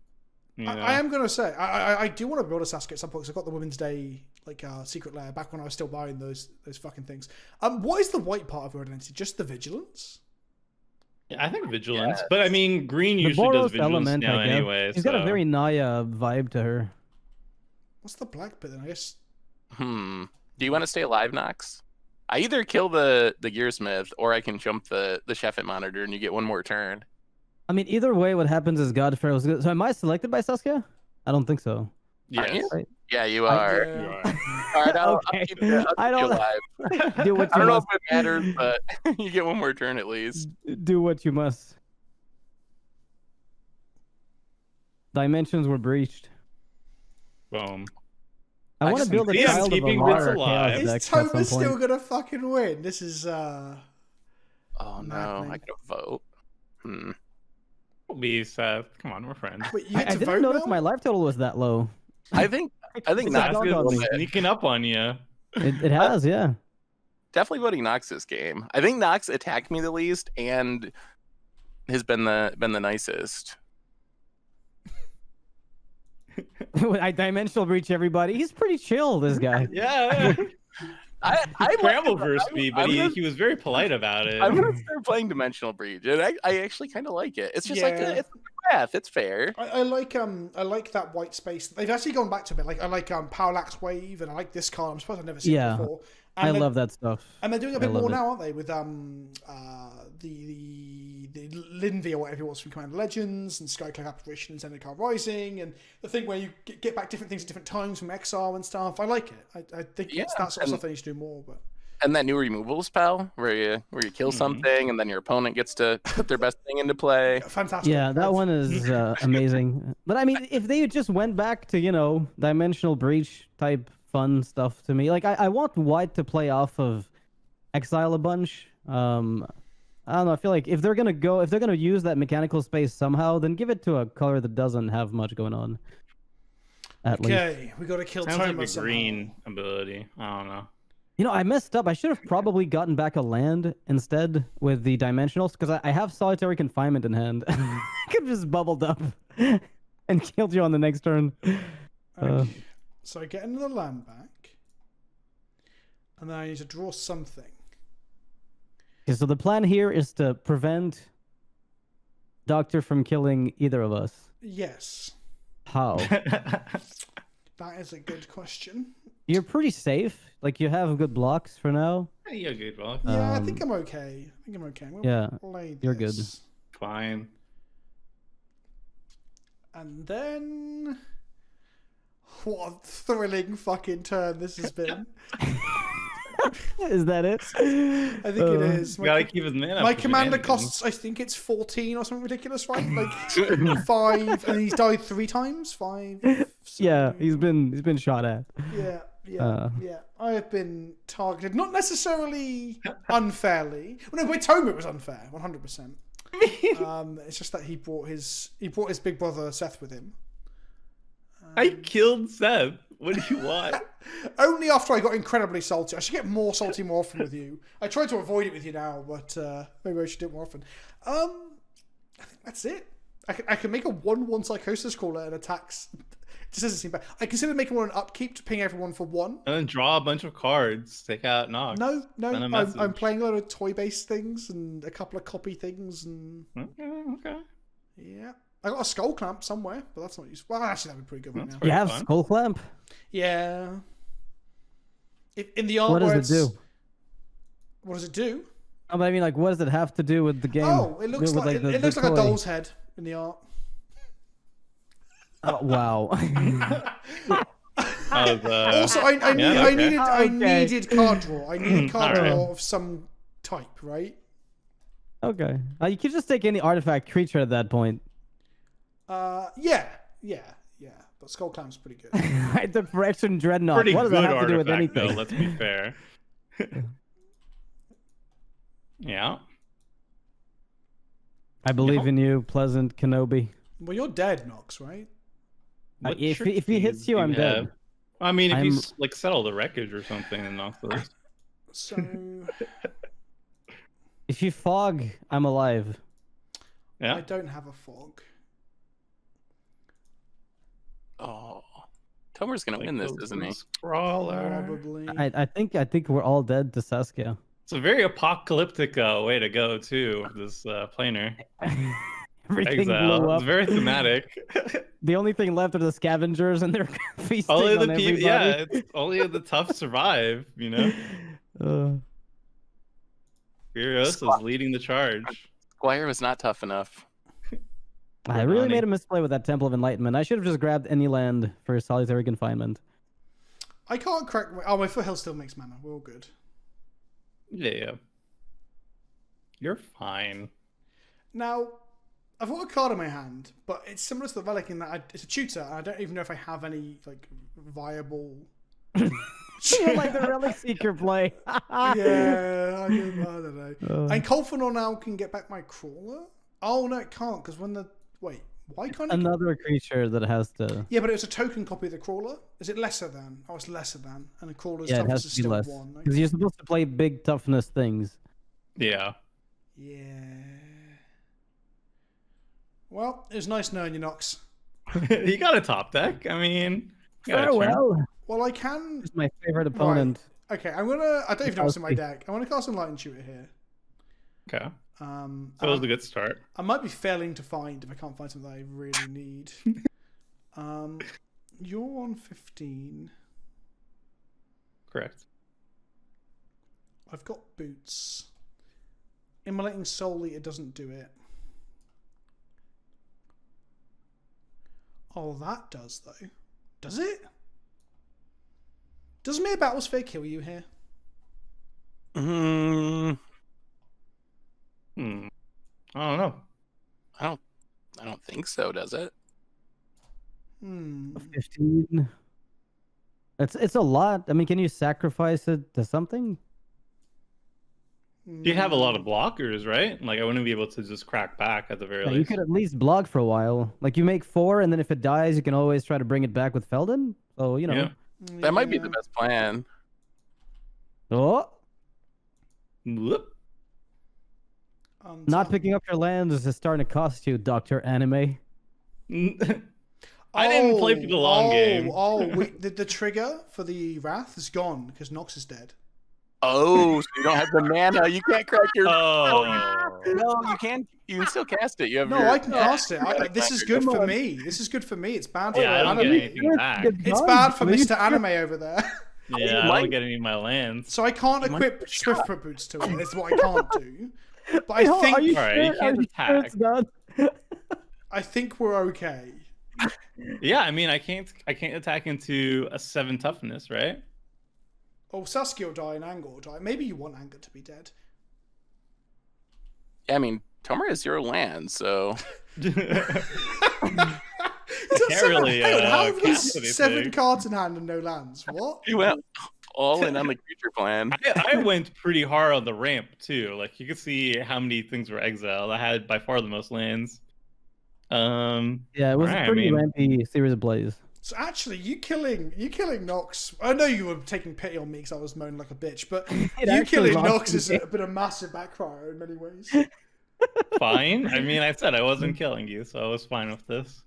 S2: You know?
S1: I am gonna say I do want to build a Saskia at some point because I got the Women's Day secret lair back when I was still buying those fucking things. What is the white part of her identity? Just the vigilance?
S2: Yeah, I think vigilance, but I mean, green
S4: The
S2: usually does
S4: Boros
S2: vigilance
S4: element,
S2: now
S4: I guess.
S2: anyway.
S4: She's got a
S2: so-
S4: very Naya vibe to her.
S1: What's the black bit then? I guess.
S3: Do you want to stay alive, Nox? I either kill the Gearsmith or I can jump the Sheffet monitor and you get one more turn.
S4: I mean, either way, what happens is God Pharaoh's good. So am I selected by Saskia? I don't think so.
S3: Aren't you?
S4: Right.
S3: Yeah, you are.
S2: You are.
S3: All right, I'll
S4: Okay.
S3: keep you,
S4: I
S3: I'll
S4: don't-
S3: keep you alive.
S4: Do what
S3: I
S4: you
S3: don't know
S4: must.
S3: if it matters, but you get one more turn at least.
S4: Do what you must. Dimensions were breached.
S2: Boom.
S4: I
S3: I
S4: want to
S3: just
S4: build a
S2: see him
S4: child of a
S2: keeping
S4: Mara
S2: Vince alive.
S4: chaos
S1: Is
S4: deck at some
S1: Tomer still
S4: point.
S1: gonna fucking win? This is
S3: Oh no,
S1: Maddening.
S3: I gotta vote.
S2: Be Seth. Come on, we're friends.
S1: Wait, you
S4: I
S1: get to
S4: didn't
S1: vote
S4: notice
S1: now?
S4: my life total was that low.
S3: I think
S4: It's a
S3: Nox
S4: dog
S3: is
S4: on me.
S2: Sneaking up on you.
S4: It has, yeah.
S3: definitely voting Nox this game. I think Nox attacked me the least and has been the nicest.
S4: I dimensional breach everybody. He's pretty chill, this guy.
S2: Yeah.
S3: I
S2: Scrambled
S3: like it,
S2: versus
S3: but
S2: me, but he was very polite about it.
S3: I'm gonna start playing Dimensional Breach, and I actually kind of like it. It's just like
S1: Yeah.
S3: it's a graph. It's fair.
S1: I like that white space. They've actually gone back to a bit. Like I like Parallax Wave and I like this card. I'm surprised I've never seen
S4: Yeah.
S1: it before.
S4: I
S1: And
S4: love that stuff.
S1: And they're doing a
S4: I
S1: bit
S4: love
S1: more
S4: it.
S1: now, aren't they? With the Linvi or whatever it was from Commander Legends and Skyclad Apparition and Zendikar Rising and the thing where you get back different things at different times from Exile and stuff. I like it. I think it's
S3: Yeah,
S1: that sort of
S3: and-
S1: stuff they need to do more. But
S3: And that new removal spell where you kill something and then your opponent gets to put their best thing into play.
S1: fantastic.
S4: Yeah, that one is amazing. But I mean, if they just went back to, dimensional breach type fun stuff to me, like I want white to play off of Exile a bunch. I don't know. I feel like if they're gonna use that mechanical space somehow, then give it to a color that doesn't have much going on. At least.
S1: Okay, we got to kill
S2: Sounds like
S1: Tomer
S2: a
S1: somehow.
S2: green ability. I don't know.
S4: I messed up. I should have probably gotten back a land instead with the dimensionals because I have solitary confinement in hand. I could have just bubbled up and killed you on the next turn.
S1: Okay. So I get another land back, and then I need to draw something.
S4: Okay, so the plan here is to prevent Doctor from killing either of us.
S1: Yes,
S4: How?
S1: that is a good question.
S4: You're pretty safe. Like you have good blocks for now.
S2: You're good, well.
S1: Yeah, I think I'm okay. We'll
S4: yeah,
S1: play
S4: you're good.
S1: this.
S2: Fine.
S1: And then, what a thrilling fucking turn this has been.
S4: Is that it?
S1: I think it is.
S2: You gotta keep his mana.
S1: My
S2: for
S1: commander
S2: shenanigans.
S1: costs, I think it's 14 or something ridiculous, right? Like 5, and he's died 3 times. 5.
S4: Yeah, he's been shot at.
S1: Yeah. I have been targeted, not necessarily unfairly. Well, no, with Toma it was unfair, 100%. It's just that he brought his big brother Seth with him.
S2: I killed Seth. What do you want?
S1: Only after I got incredibly salty. I should get more salty more often with you. I try to avoid it with you now, but maybe I should do it more often. I think that's it. I can make a 1/1 Psychosis Crawler and attacks. It just doesn't seem bad. I consider making one an upkeep to ping everyone for 1.
S2: And then draw a bunch of cards. Take out Nox.
S1: No.
S2: Send a message.
S1: I'm playing a lot of toy-based things and a couple of copy things and
S2: Okay.
S1: yeah. I got a skull clamp somewhere, but that's not useful. Well, actually, that'd be pretty good right now.
S2: Pretty
S4: You have
S2: fun.
S4: Skull Clamp?
S1: Yeah. In the art
S4: What
S1: where
S4: does it do?
S1: What does it do?
S4: I mean, like, what does it have to do with the game?
S1: Oh, it looks
S4: With,
S1: like
S4: the
S1: it looks like a
S4: toy?
S1: doll's head in the art.
S4: Oh, wow.
S1: Also, I needed card draw. I needed card draw of some type, right?
S4: Okay. You could just take any artifact creature at that point.
S1: Yeah. But Skull Clamp's pretty good.
S4: I took Fraction Dreadnought.
S2: Pretty
S4: What does
S2: good
S4: that have to do with
S2: artifact,
S4: anything?
S2: though, let's be fair. Yeah.
S4: I believe in you, PleasantKenobi.
S1: Well, you're dead, Nox, right?
S2: What
S4: If he
S2: tricks
S4: hits
S2: do
S4: you, I'm dead.
S2: have? I mean, if
S4: I'm-
S2: you like settle the wreckage or something and knock those.
S1: So
S4: If you fog, I'm alive.
S2: Yeah.
S1: I don't have a fog.
S3: Oh, Tomer's gonna win this, isn't he?
S2: Sprawler.
S1: Probably.
S4: I think we're all dead to Saskia.
S2: It's a very apocalyptic way to go too. This planer.
S4: Everything
S2: Exile.
S4: blew up.
S2: It's very thematic.
S4: The only thing left are the scavengers, and they're feasting
S2: Only
S4: on
S2: the
S4: everybody.
S2: people. Yeah, it's only the tough survive. You know. Furious is leading the charge.
S3: Squire was not tough enough.
S4: I really
S2: Ronnie.
S4: made a misplay with that Temple of Enlightenment. I should have just grabbed any land for solitary confinement.
S1: I can't crack. My foothill still makes mana. We're all good.
S2: Yeah. You're fine.
S1: Now, I've got a card in my hand, but it's similar to the relic in that it's a tutor, and I don't even know if I have any like viable.
S4: You're like the Relic Seeker play.
S1: Yeah, I don't know.
S4: Oh.
S1: And Colfanor now can get back my crawler. Oh no, it can't because when the why can't it?
S4: Another creature that has to.
S1: Yeah, but it was a token copy of the crawler. Is it lesser than? Oh, it's lesser than, and the crawler's
S4: Yeah, it
S1: toughness
S4: has
S1: is
S4: to be
S1: still
S4: less.
S1: 1.
S4: Because you're supposed to play big toughness things.
S2: Yeah.
S1: Yeah. Well, it was nice knowing you, Nox.
S2: You got a top deck. I mean. you got a turn.
S4: Farewell.
S1: Well, I can.
S4: He's my favorite opponent.
S1: Okay, I don't even know what's in my deck. I'm gonna cast Enlightened Tutor here.
S2: Okay. That was a good start.
S1: I might be failing to find if I can't find something that I really need. You're on 15.
S2: Correct.
S1: I've got boots. Immolating Soul Eater doesn't do it. Oh, that does though. Does it? Does Mere Battlesphere kill you here?
S2: I don't know.
S3: I don't think so, does it?
S4: 15. It's a lot. I mean, can you sacrifice it to something?
S2: You have a lot of blockers, right? Like I wouldn't be able to just crack back at the very
S4: Yeah,
S2: least.
S4: you could at least block for a while. Like you make 4, and then if it dies, you can always try to bring it back with Felden. So you know.
S2: Yeah.
S3: That might be the best plan.
S4: Oh,
S2: Whoop.
S4: not picking up your lands is starting to cost you, Doctor Anime.
S2: I didn't play for the long game.
S1: The trigger for the Wrath is gone because Nox is dead.
S3: Oh, so you don't have the mana. You can't crack your.
S2: Oh.
S3: No, you can. You can still cast it. You have.
S1: No,
S3: your...
S1: I can cast it. This is good for me. This is good for me. It's bad for
S2: Yeah, I don't get
S1: anime.
S2: anything back.
S1: It's bad for Mr. Anime over there.
S2: Yeah, I don't get any of my lands.
S1: So I can't equip Swiftfoot Boots to it. That's what I can't do. But I think
S4: Are you
S2: Alright, you
S4: sure?
S2: can't
S4: Are you sure it's
S2: attack.
S4: not?
S1: I think we're okay.
S2: Yeah, I mean, I can't attack into a 7 toughness, right?
S1: Oh, Saskia will die and Anger will die. Maybe you want Anger to be dead.
S3: Yeah, I mean, Tomer has 0 land, so...
S2: Can't really
S1: How have we
S2: cast
S1: 7
S2: anything.
S1: cards in hand and no lands? What?
S3: He went all in on the creature plan.
S2: I went pretty hard on the ramp too. Like you could see how many things were exiled. I had by far the most lands.
S4: Yeah, it was
S2: alright,
S4: a pretty
S2: I mean-
S4: rampy series of plays.
S1: So actually, you killing Nox. I know you were taking pity on me because I was moaning like a bitch, but you
S4: actually
S1: killing
S4: lost
S1: Nox
S4: the
S1: is a bit of massive backfire in many ways.
S2: Fine. I mean, I said I wasn't killing you, so I was fine with this.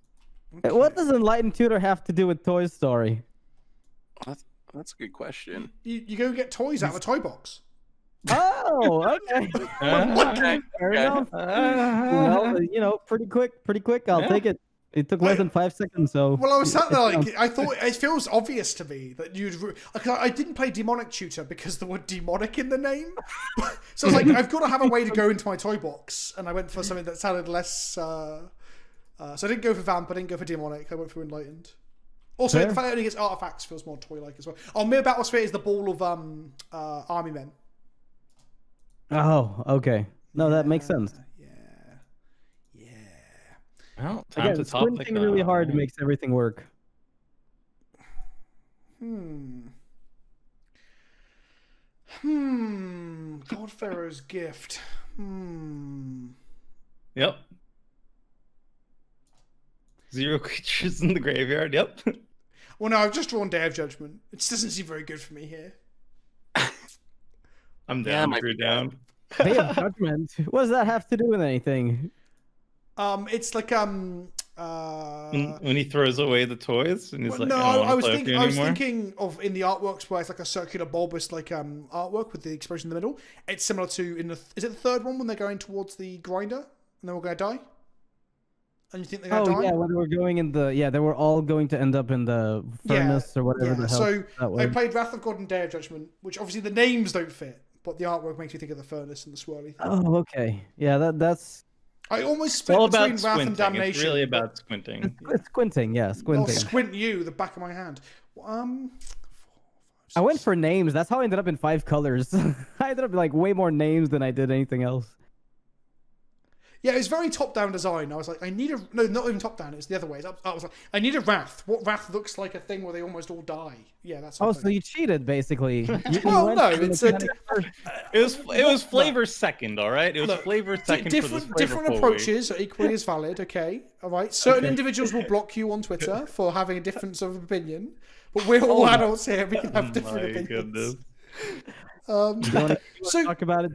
S4: What does Enlightened Tutor have to do with Toy Story?
S3: That's a good question.
S1: You go get toys out of a toy box.
S4: Oh, okay.
S3: Okay.
S4: Fair
S3: okay.
S4: enough. Well, you know, pretty quick. I'll
S2: Yeah.
S4: take it. It took less than 5 seconds, so.
S1: Well, I was sat there like, I thought it feels obvious to me that you'd. I didn't play Demonic Tutor because the word demonic in the name. So I was like, I've got to have a way to go into my toy box, and I went for something that sounded less. So I didn't go for Vamp, I didn't go for Demonic, I went for Enlightened. Also,
S4: Fair.
S1: the fact that it only gets artifacts feels more toy-like as well. Oh, Mere Battlesphere is the ball of army men.
S4: Oh, okay. No, that makes sense.
S2: Well, time
S4: Again,
S2: to top the
S4: squinting really hard
S2: con.
S4: makes everything work.
S1: God Pharaoh's Gift.
S2: Yep. 0 creatures in the graveyard. Yep.
S1: Well, no, I've just drawn Day of Judgment. It just doesn't seem very good for me here.
S2: I'm
S3: Yeah,
S2: down.
S3: my
S2: Drew down.
S4: Day of Judgment. What does that have to do with anything?
S1: It's like
S2: When he throws away the toys and he's
S1: well,
S2: like,
S1: no,
S2: I
S1: I
S2: don't
S1: was
S2: want to play with you anymore.
S1: thinking of in the artworks where it's like a circular bulbous like artwork with the explosion in the middle. It's similar to is it the third one when they're going towards the grinder and they're all gonna die? And you think they're gonna
S4: Oh
S1: die?
S4: yeah, when they were going in the they were all going to end up in the furnace or whatever the hell
S1: So
S4: that was.
S1: I played Wrath of God and Day of Judgment, which obviously the names don't fit, but the artwork makes me think of the furnace and the swirly thing.
S4: Oh, okay. Yeah, that's
S1: I almost
S2: It's
S1: split
S2: all
S1: between
S2: about
S1: Wrath
S2: squinting.
S1: and Damnation.
S2: It's really about squinting.
S4: it's squinting. Yeah,
S1: I'll
S4: squinting.
S1: squint you, the back of my hand.
S4: I went for names. That's how I ended up in 5 colors. I ended up like way more names than I did anything else.
S1: Yeah, it was very top-down design. I was like, I need a... No, not even top-down. It's the other way. I was like, I need a Wrath. What Wrath looks like a thing where they almost all die. Yeah, that's...
S4: Oh,
S1: something.
S4: so you cheated basically. You
S1: Well,
S4: went
S1: no,
S4: for the
S1: it's a...
S4: mechanic first.
S2: It was flavor second, all right. It was
S1: Look,
S2: flavor second for the
S1: different approaches are equally as valid, okay? All right? Certain individuals will block you on Twitter for having a difference of opinion, but we're all adults here. We can have different opinions.
S4: You wanna
S1: So...
S4: talk about it?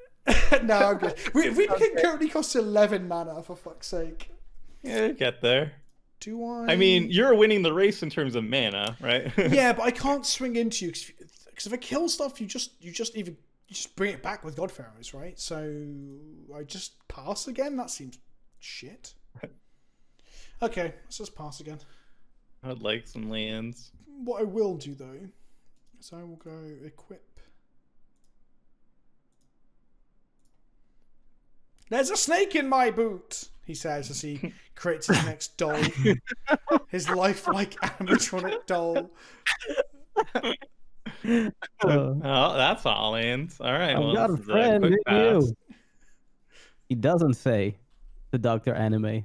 S1: No, I'm good. We currently cost 11 mana, for fuck's sake.
S2: Yeah, get there.
S1: Do I...
S2: I mean, you're winning the race in terms of mana, right?
S1: Yeah, but I can't swing into you because if I kill stuff, you just bring it back with God Pharaohs, right? So I just pass again. That seems shit. Okay, let's just pass again.
S2: I would like some lands.
S1: What I will do though is I will go equip. There's a snake in my boot, he says as he creates his next doll. His lifelike animatronic doll.
S2: Oh, that's all lands. All right.
S4: I've
S2: Well,
S4: got a
S2: this is
S4: friend
S2: quick
S4: in
S2: pass.
S4: you. He doesn't say the Dr. Anime.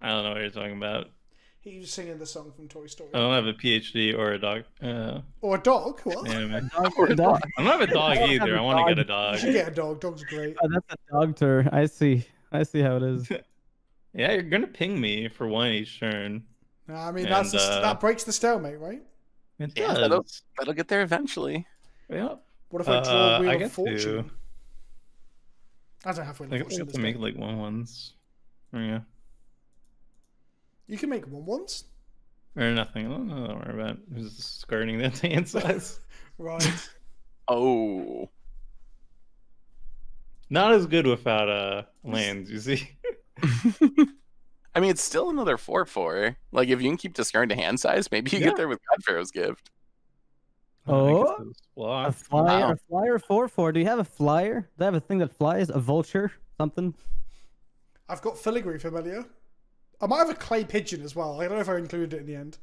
S2: I don't know what you're talking about.
S1: He was singing the song from Toy Story.
S2: I don't have a PhD or a dog.
S1: Or a dog? What?
S2: Anime.
S4: Dog.
S2: I don't have a dog
S4: don't have
S2: either.
S4: a
S2: I want to
S4: dog.
S2: get a
S1: You
S2: dog.
S1: should get a dog. Dog's great.
S4: Oh, that's a doctor. I see how it is.
S2: Yeah, you're gonna ping me for one each turn.
S1: I mean,
S2: And,
S1: that breaks the stalemate, right?
S2: It
S3: Yeah,
S2: does.
S3: that'll get there eventually.
S2: Yeah.
S1: What if I draw Wheel
S2: I
S1: of
S2: get
S1: Fortune? I don't have Wheel
S2: I
S1: of
S2: guess I
S1: Fortune.
S2: get to make like 1/1s. Yeah.
S1: You can make 1/1s.
S2: Or nothing. Don't worry about it. Just skirting the hand size.
S1: Right.
S3: Oh.
S2: Not as good without lands, you see.
S3: I mean, it's still another 4/4. Like, if you can keep discarding to hand size, maybe you
S2: Yeah.
S3: get there with God Pharaoh's Gift.
S4: Oh,
S2: I guess it's
S4: a
S2: blocked.
S4: flyer,
S3: Wow.
S4: a flyer 4/4. Do you have a flyer? Do I have a thing that flies? A vulture? Something?
S1: I've got Filigree Familiar. I might have a Clay Pigeon as well. I don't know if I included it in the end.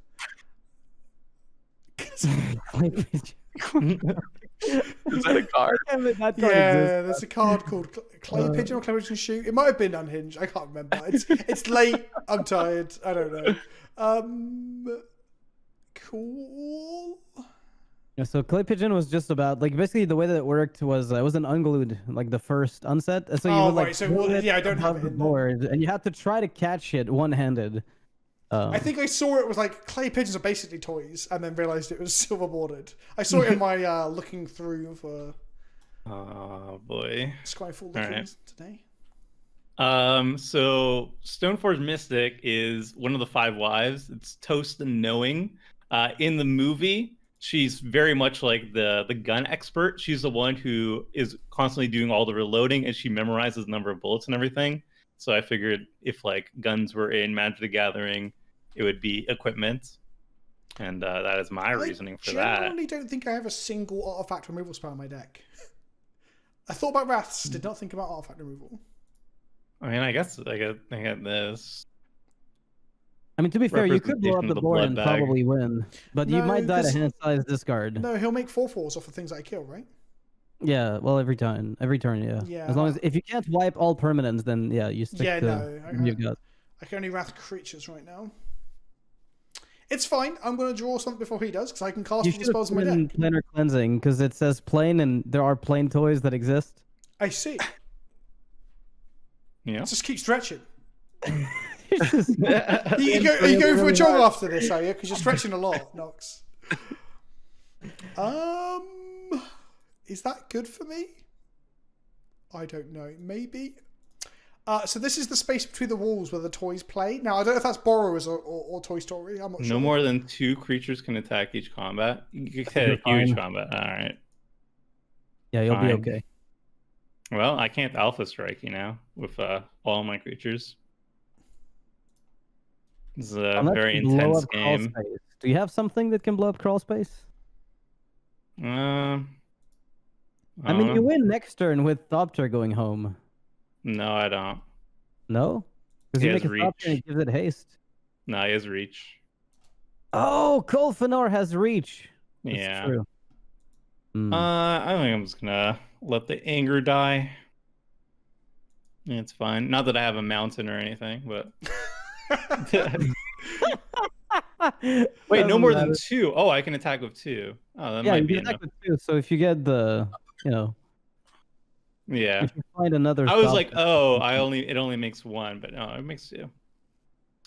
S3: Is that a card?
S4: Damn it, that card
S1: Yeah,
S4: exists.
S1: there's a card called Clay Pigeon or Clay Pigeon Shoot. It might have been Unhinged. I can't remember. It's late. I'm tired. I don't know. Cool.
S4: Yeah, so Clay Pigeon was just about like basically the way that it worked was it was an unglued like the first unset, and so you
S1: Oh,
S4: would like
S1: right, so
S4: throw it
S1: yeah, I don't have
S4: above
S1: it
S4: the
S1: in there.
S4: board, and you had to try to catch it one-handed.
S1: I think I saw it was like clay pigeons are basically toys, and then realized it was silver bordered. I saw it in my looking through for
S2: Oh boy.
S1: Skyfall
S2: All right.
S1: lookings today.
S2: So Stoneforge Mystic is one of the 5 wives. It's Toast and Knowing. In the movie, she's very much like the gun expert. She's the one who is constantly doing all the reloading, and she memorizes the number of bullets and everything. So I figured if like guns were in Magic the Gathering, it would be equipment. And that is my reasoning for that.
S1: I genuinely don't think I have a single artifact removal spell in my deck. I thought about Wraths, did not think about artifact removal.
S2: I mean, I guess I got this.
S4: I mean, to be fair, you could blow up
S2: Representation
S4: the
S2: of the
S4: board
S2: blood
S4: and
S2: bag.
S4: probably win, but you
S1: No,
S4: might die to
S1: 'cause-
S4: hand-size discard.
S1: No, he'll make 4/4s off of things that I kill, right?
S4: Yeah, well, every turn, yeah.
S1: Yeah,
S4: As long as if you can't wipe all permanents, then yeah, you stick
S1: Yeah,
S4: to
S1: no,
S4: what you've got.
S1: I can only Wrath creatures right now. It's fine. I'm going to draw something before he does, because I can cast
S4: You
S1: all the
S4: should
S1: spells in
S4: have
S1: my
S4: put in
S1: deck.
S4: planar cleansing because it says plain, and there are plain toys that exist.
S1: I see.
S2: Yeah.
S1: Just keep stretching.
S4: It's just-
S1: Are you going for a jog after this, are you? Because you're stretching a lot, Nox. Is that good for me? I don't know. Maybe. So this is the space between the walls where the toys play. Now, I don't know if that's Borrowers or Toy Story. I'm not sure.
S2: No more than 2 creatures can attack each combat. You can hit
S4: You're
S2: a huge
S4: fine.
S2: combat. All right.
S4: yeah, you'll be
S2: Fine.
S4: okay.
S2: Well, I can't Alpha Strike you now with all my creatures. This is a
S4: Unless
S2: very
S4: you blow
S2: intense
S4: up crawl
S2: game.
S4: space. Do you have something that can blow up crawl space?
S2: I
S4: I mean,
S2: don't
S4: you
S2: know.
S4: win next turn with Thopter going home.
S2: No, I don't.
S4: No? Because
S2: He
S4: you make
S2: has
S4: a Thopter and it gives it haste.
S2: No, he has reach.
S4: Oh, Kolfanor has reach. That's
S2: Yeah.
S4: true. Hmm.
S2: I think I'm just gonna let the anger die. It's fine. Not that I have a mountain or anything, but wait, no
S4: Doesn't
S2: more than
S4: matter.
S2: 2. Oh, I can attack with 2. Oh, that
S4: Yeah,
S2: might
S4: you
S2: be
S4: can attack
S2: enough.
S4: with 2. So if you get the,
S2: Yeah.
S4: if you find another.
S2: I was
S4: Thopter-
S2: like, it only makes 1, but no, it makes 2.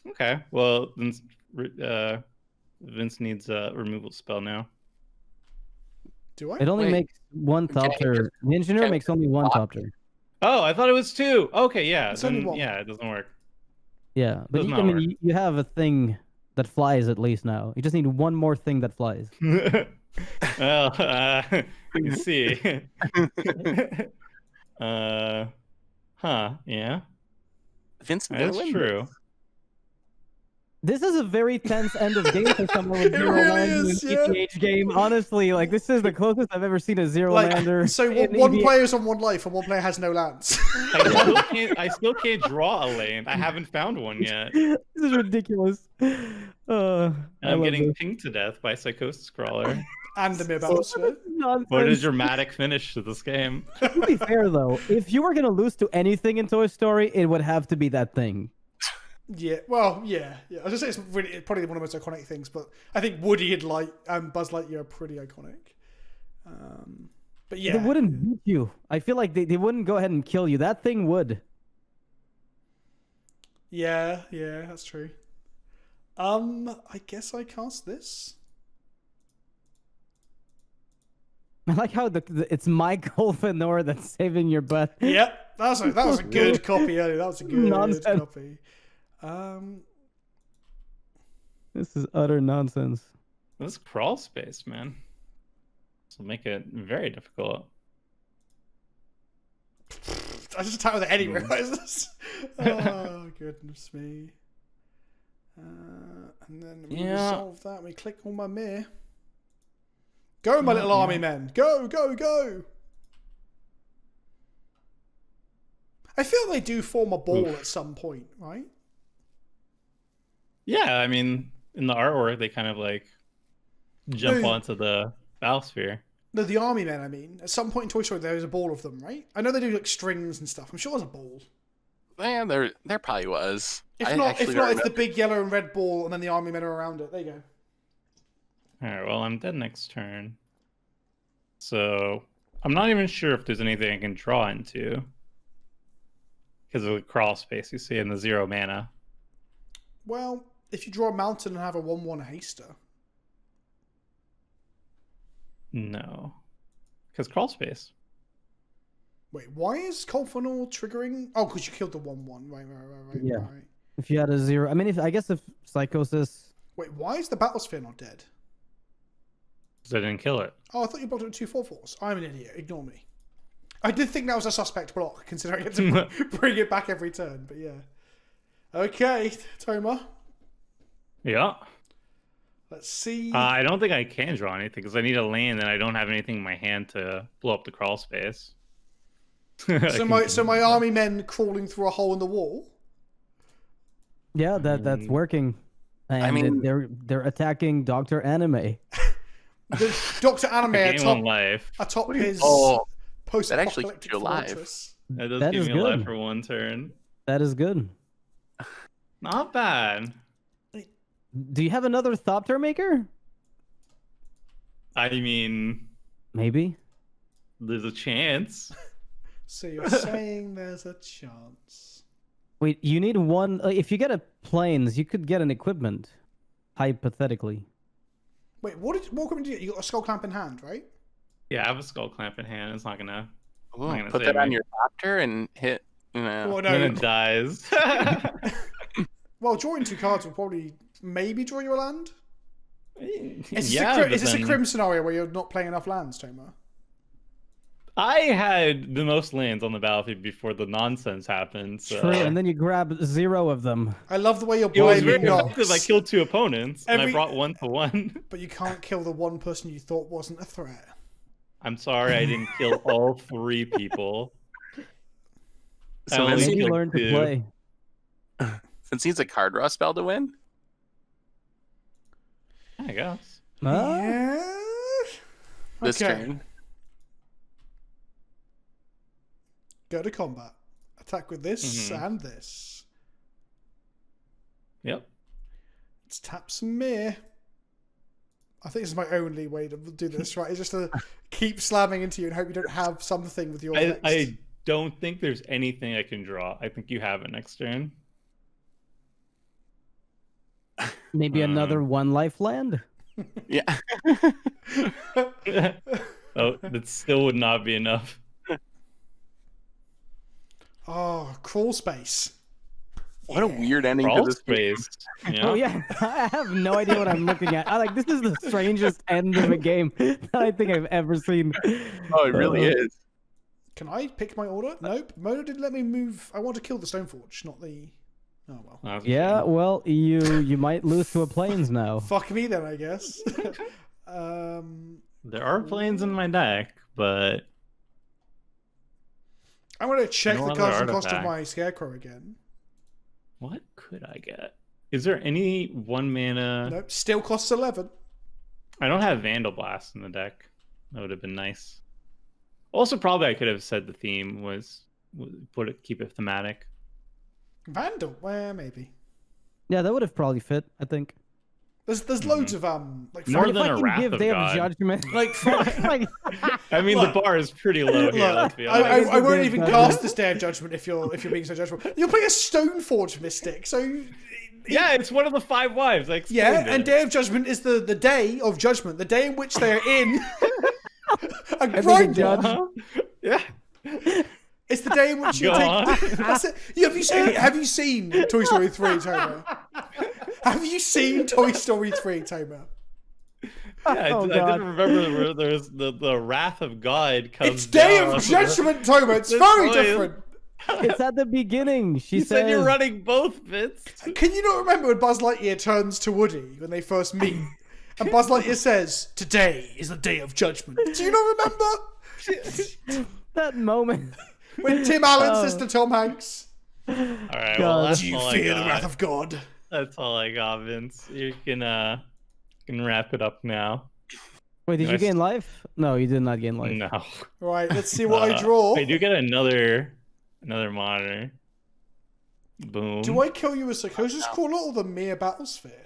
S2: Okay. Well, then Vince needs a removal spell now.
S1: Do I?
S4: It only
S3: Wait.
S4: makes one
S3: Can he
S4: Thopter.
S3: just-
S4: The engineer
S3: can he
S4: makes only one
S3: block?
S4: Thopter.
S2: Oh, I thought it was 2. Okay, yeah.
S1: It's only
S2: Then
S1: 1.
S2: yeah, it doesn't work.
S4: Yeah, but
S2: Does
S4: you,
S2: not
S4: I mean,
S2: work.
S4: you have a thing that flies at least now. You just need one more thing that flies.
S2: Well, you can see. Yeah,
S3: Vincent didn't
S2: that's
S3: win.
S2: true.
S4: This is a very tense end of game for someone with
S1: It
S4: zero
S1: really
S4: land in
S1: is,
S4: an
S1: yeah.
S4: EDH game. Honestly, like this is the closest I've ever seen a zero lander.
S1: So
S4: in
S1: one
S4: EDH.
S1: player's on 1 life and one player has no lands.
S2: I still can't draw a land. I haven't found one yet.
S4: This is ridiculous.
S2: And
S4: I
S2: I'm
S4: love
S2: getting
S4: this.
S2: pinged to death by Psychosis Crawler.
S1: And the Mirbattle.
S4: Nonsense.
S2: What a dramatic finish to this game.
S4: To be fair though, if you were gonna lose to anything in Toy Story, it would have to be that thing.
S1: Yeah, well, yeah. I was just say it's probably one of the most iconic things, but I think Woody and Buzz Lightyear are pretty iconic. But yeah,
S4: They wouldn't beat you. I feel like they wouldn't go ahead and kill you. That thing would.
S1: yeah, that's true. I guess I cast this.
S4: I like how it's Michael Fenor that's saving your butt.
S1: Yep, that was a good copy earlier. That was a good
S4: Nonsense.
S1: copy.
S4: This is utter nonsense.
S2: This crawl space, man. This will make it very difficult.
S1: I just attacked with it anyway. What is this? Oh goodness me. And then we resolve that. We click on my mirror. Go, my little army men. Go, go, go. I feel they do form a ball at some point, right?
S2: Yeah, I mean, in the artwork, they kind of like jump
S1: No.
S2: onto the Battlesphere.
S1: No, the army men, I mean. At some point in Toy Story, there's a ball of them, right? I know they do like strings and stuff. I'm sure there's a ball.
S3: Man, there probably was.
S1: If not, it's the big yellow and red ball, and then the army men are around it. There you go.
S2: Alright, well, I'm dead next turn. So, I'm not even sure if there's anything I can draw into. Because of the crawl space you see in the 0 mana.
S1: Well, if you draw a mountain and have a 1/1 haster.
S2: No. Because crawl space.
S1: Wait, why is Colfonor triggering? Oh, because you killed the 1/1. Right.
S4: Yeah.
S1: Right.
S4: If you had a 0, I mean, I guess if Psychosis.
S1: Wait, why is the Battlesphere not dead?
S2: Because I didn't kill it.
S1: Oh, I thought you blocked it with 2/4/4s. I'm an idiot. Ignore me. I did think that was a suspect block, considering I had to bring it back every turn, but yeah. Okay, Toma.
S2: Yeah.
S1: Let's see.
S2: I don't think I can draw anything because I need a land and I don't have anything in my hand to blow up the crawl space.
S1: So my army men crawling through a hole in the wall?
S4: Yeah, that's working. And
S3: I mean,
S4: they're attacking Dr. Anime.
S1: The Dr. Anime atop his post-apocalyptic
S3: that actually keeps you alive.
S1: fortress.
S2: That does
S4: That
S2: keep
S4: is
S2: me alive
S4: good.
S2: for 1 turn.
S4: That is good.
S2: Not bad.
S4: Do you have another Thopter Maker?
S2: I mean,
S4: Maybe.
S2: there's a chance.
S1: So you're saying there's a chance.
S4: Wait, you need one. If you get a planes, you could get an equipment. Hypothetically.
S1: Wait, what equipment do you get? You got a skull clamp in hand, right?
S2: Yeah, I have a skull clamp in hand. It's not gonna.
S3: Ooh,
S2: I'm gonna
S3: put
S2: save
S3: that on
S2: me.
S3: your doctor and hit.
S1: Well,
S2: And then
S1: no.
S2: it dies.
S1: Well, drawing 2 cards will probably maybe draw you a land. Is
S2: yeah,
S1: this a Crim scenario where you're not playing enough lands, Toma?
S2: I had the most lands on the battlefield before the nonsense happened. So.
S4: True, and then you grab 0 of them.
S1: I love the way you're
S2: It was very
S1: blaming Nox,
S2: effective. I killed 2 opponents, and I
S1: Every-
S2: brought 1 to 1.
S1: but you can't kill the one person you thought wasn't a threat.
S2: I'm sorry, I didn't kill all 3 people.
S3: So
S2: I only
S3: this
S4: Maybe
S2: killed
S4: learn to
S2: 2.
S4: play.
S3: since he's a card draw spell to win.
S2: I guess.
S1: Yeah.
S3: This
S1: Okay.
S3: turn.
S1: Go to combat. Attack with this and this.
S2: Yep.
S1: Let's tap some mirror. I think this is my only way to do this, right? It's just to keep slamming into you and hope you don't have something with your next.
S2: I don't think there's anything I can draw. I think you have it next turn.
S4: Maybe another 1 life land?
S3: Yeah.
S2: Oh, that still would not be enough.
S1: Oh, crawl space.
S3: What a weird ending to
S2: Crawl
S3: this game.
S2: space. Yeah.
S4: Oh yeah, I have no idea what I'm looking at. This is the strangest end of a game that I think I've ever seen.
S3: Oh, it really is.
S1: Can I pick my order? Nope. Mono didn't let me move. I want to kill the Stoneforge, not the... Oh, well.
S2: That's a
S4: Yeah,
S2: shame.
S4: well, you might lose to a planes now.
S1: Fuck me then, I guess.
S2: There are planes in my deck, but
S1: I'm going to check
S2: No
S1: the
S2: other
S1: casting cost of
S2: artifact.
S1: my Scarecrow again.
S2: what could I get? Is there any 1 mana?
S1: Nope. Still costs 11.
S2: I don't have Vandal Blast in the deck. That would have been nice. Also, probably I could have said the theme was keep it thematic.
S1: Vandal? Well, maybe.
S4: Yeah, that would have probably fit, I think.
S1: There's loads of like
S2: More
S4: If
S2: than
S4: I
S2: a
S4: can
S2: Wrath
S4: give
S2: of
S4: Day
S2: God.
S4: of Judgment.
S1: like
S4: Like,
S2: I mean,
S1: Look.
S2: the bar is pretty low here.
S1: Look,
S2: Let's be
S1: I
S2: honest.
S1: won't
S4: Day of
S1: even
S4: Judgment.
S1: cast this Day of Judgment if you're being so judgmental. You're playing a Stoneforge Mystic, so
S2: Yeah, it's one of the 5 wives. I explained
S1: yeah.
S2: it.
S1: And Day of Judgment is the day of judgment, the day in which they are in a
S4: the
S1: grinder.
S4: judge-
S2: Huh? Yeah.
S1: It's the day in which you
S2: Go on.
S1: take. That's it. Have you seen Toy Story 3, Tomer? Have you seen Toy Story 3, Tomer?
S2: Yeah, I
S4: Oh,
S2: did
S4: God.
S2: remember where there's the Wrath of God comes
S1: It's Day
S2: down.
S1: of Judgment, Tomer. It's
S2: This
S1: very
S2: boy-
S1: different.
S4: it's at the beginning. She
S2: You said
S4: says,
S2: you're running both bits.
S1: Can you not remember when Buzz Lightyear turns to Woody when they first meet? And Buzz Lightyear says, "Today is the day of judgment." Do you not remember?
S4: that moment.
S1: When Tim Allen says to Tom Hanks,
S2: All right,
S4: God.
S2: well, that's
S1: "Do you
S2: all I
S1: fear the
S2: got.
S1: wrath of God?"
S2: That's all I got, Vince. You can wrap it up now.
S4: Wait, did you
S2: Nice.
S4: gain life? No, you did not gain life.
S2: No.
S1: Right, let's see what I draw.
S2: I do get another monitor. Boom.
S1: Do I kill you with Psychosis Crawler or the mere Battlesphere?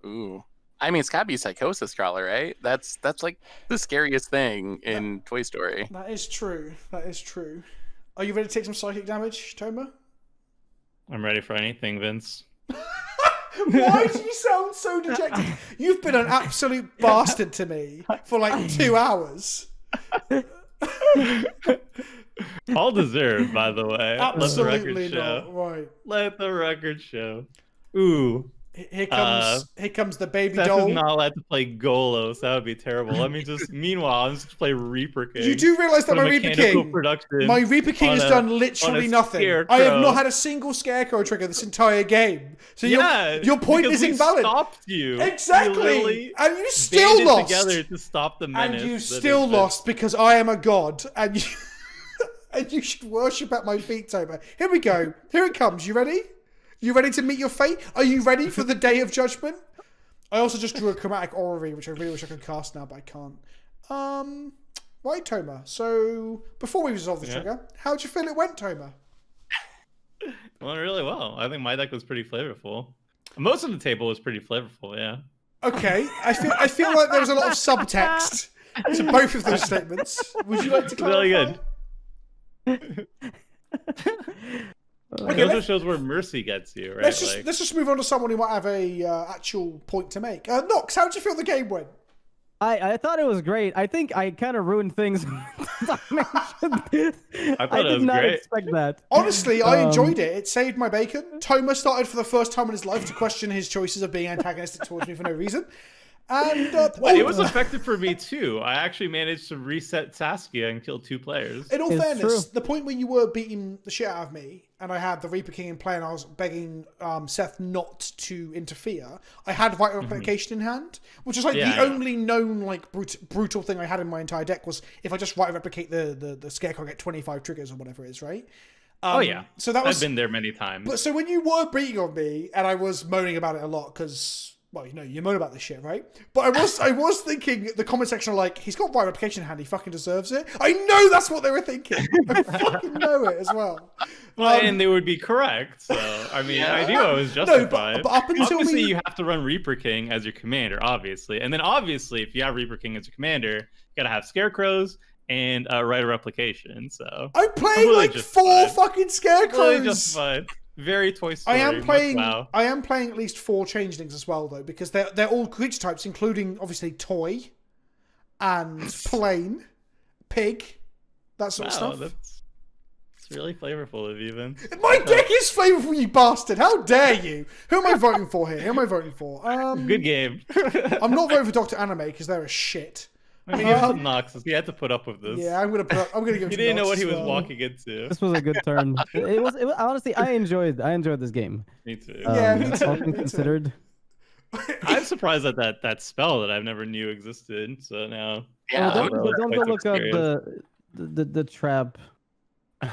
S3: Ooh. I mean, it's gotta be Psychosis Crawler, right? That's like the scariest thing in Toy Story.
S1: That is true. That is true. Are you ready to take some psychic damage, Toma?
S2: I'm ready for anything, Vince.
S1: Why do you sound so dejected? You've been an absolute bastard to me for like 2 hours.
S2: All deserved, by the way.
S1: Absolutely
S2: Let the record show.
S1: not. Right.
S2: Let the record show. Ooh.
S1: Here comes the baby
S2: Seth
S1: doll.
S2: is not allowed to play Golos. That would be terrible. Let me just. Meanwhile, I'm just play Reaper King.
S1: You do realize that
S2: For
S1: my Reaper
S2: mechanical
S1: King,
S2: production
S1: my Reaper King
S2: on
S1: has
S2: a-
S1: done literally
S2: on a
S1: nothing.
S2: scarecrow.
S1: I have not had a single scarecrow trigger this entire game. So your point
S2: because
S1: is
S2: we
S1: invalid.
S2: Stopped you.
S1: Exactly.
S2: We literally
S1: And you still
S2: banded
S1: lost.
S2: together to stop the menace.
S1: And you
S2: that
S1: still
S2: is
S1: lost because I am a god. And you, and you should worship at my feet, Toba. Here we go. Here it comes. You ready? You ready to meet your fate? Are you ready for the day of judgment? I also just drew a chromatic orrery, which I really wish I could cast now, but I can't. Right, Toma. So, before we resolve the trigger, how'd you feel it went, Toma?
S2: It went really well. I think my deck was pretty flavorful. Most of the table was pretty flavorful, yeah.
S1: Okay, I feel like there was a lot of subtext to both of those statements. Would you like to clarify?
S2: Really good.
S1: Okay,
S2: it also shows where mercy gets you, right?
S1: Let's just move on to someone who might have a actual point to make. Nox, how did you feel the game went?
S4: I thought it was great. I think I kind of ruined things. I
S2: it
S4: did
S2: was
S4: not
S2: great.
S4: expect that.
S1: Honestly, I enjoyed it. It saved my bacon. Toma started for the first time in his life to question his choices of being antagonistic towards me for no reason. And
S2: it was effective for me too. I actually managed to reset Saskia and kill 2 players.
S1: in all
S4: It's
S1: fairness,
S4: true.
S1: the point where you were beating the shit out of me, and I had the Reaper King in play, and I was begging Seth not to interfere, I had Vital Replication in hand, which is like the only known like brutal thing I had in my entire deck was if I just Vital Replicate the Scarecrow, I get 25 triggers or whatever it is, right? So that was.
S2: I've been there many times.
S1: But so when you were beating on me, and I was moaning about it a lot because. Well, you know, you moan about this shit, right? But I was thinking the comment section are like, he's got Vital Replication in hand, he fucking deserves it. I know that's what they were thinking. I fucking know it as well.
S2: And they would be correct. So I mean, I knew I was justified.
S1: but up until
S2: obviously,
S1: we-
S2: you have to run Reaper King as your commander, obviously, and then obviously, if you have Reaper King as your commander, you gotta have Scarecrows and Right of Replication. So
S1: I'm playing
S2: Completely
S1: like 4
S2: justified.
S1: fucking Scarecrows.
S2: Completely justified. Very Toy Story.
S1: I am playing.
S2: Much wow.
S1: I am playing at least 4 changelings as well, though, because they're all creature types, including obviously toy, and plain, pig, that sort of stuff.
S2: That's really flavorful of you, Vince.
S1: My deck is flavorful, you bastard! How dare you? Who am I voting for here? Who am I voting for?
S2: Good game.
S1: I'm not voting for Dr. Anime because they're a shit.
S2: I mean, give it to Noxious. He had to put up with this.
S1: Yeah, I'm gonna give him.
S2: He
S1: to
S2: didn't know
S1: Nox
S2: what he
S1: as
S2: was
S1: well.
S2: walking into.
S4: This was a good turn. It was honestly, I enjoyed this game.
S2: Me too.
S1: Yeah, me too,
S4: All
S1: me
S4: things
S1: too.
S4: considered.
S2: I'm surprised at that spell that I've never knew existed. So now,
S3: Yeah,
S4: don't
S2: bro,
S4: don't
S2: quite
S4: go
S2: the
S4: look up
S2: experience.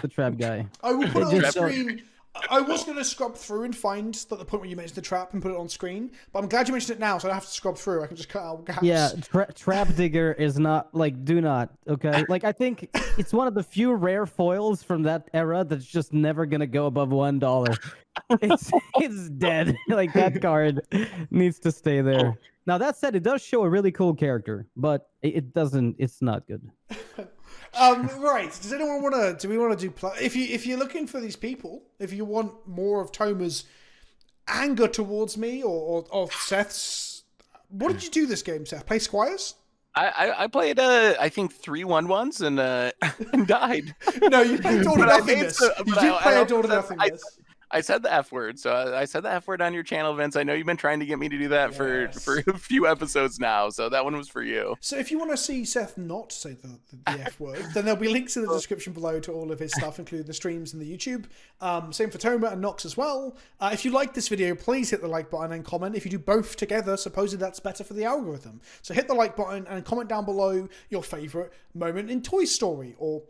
S4: the trap guy.
S1: I will put it on
S4: Just-
S1: screen. I was going to scrub through and find the point where you mentioned the trap and put it on screen, but I'm glad you mentioned it now, so I don't have to scrub through. I can just cut out gaps.
S4: Yeah, Trap Digger is not like do not, okay? Like I think it's one of the few rare foils from that era that's just never gonna go above $1. It's dead. Like that card needs to stay there. Now that said, it does show a really cool character, but it doesn't. It's not good.
S1: Right. Does anyone want to? Do we want to do? If you're looking for these people, if you want more of Toma's anger towards me or Seth's, what did you do this game, Seth? Play Squires?
S3: I played I think 3 1-1s and died.
S1: No, you played Door to
S3: But I made
S1: Nothingness.
S3: some-
S1: You
S3: but
S1: did
S3: I
S1: play a
S3: also
S1: Door to
S3: said-
S1: Nothingness.
S3: I said the F word, so I said the F word on your channel, Vince. I know you've been trying to get me to do that for a few episodes now, so that one was for you.
S1: So if you want to see Seth not say the F word, then there'll be links in the description below to all of his stuff, including the streams and the YouTube. Same for Toma and Nox as well. If you like this video, please hit the like button and comment. If you do both together, supposedly that's better for the algorithm. So hit the like button and comment down below your favourite moment in Toy Story or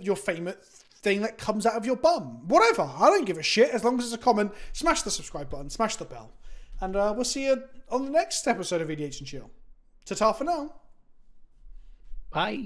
S1: your favourite thing that comes out of your bum. Whatever. I don't give a shit as long as it's a comment. Smash the subscribe button, smash the bell. And we'll see you on the next episode of EDH and Chill. Ta-ta for now.
S2: Bye.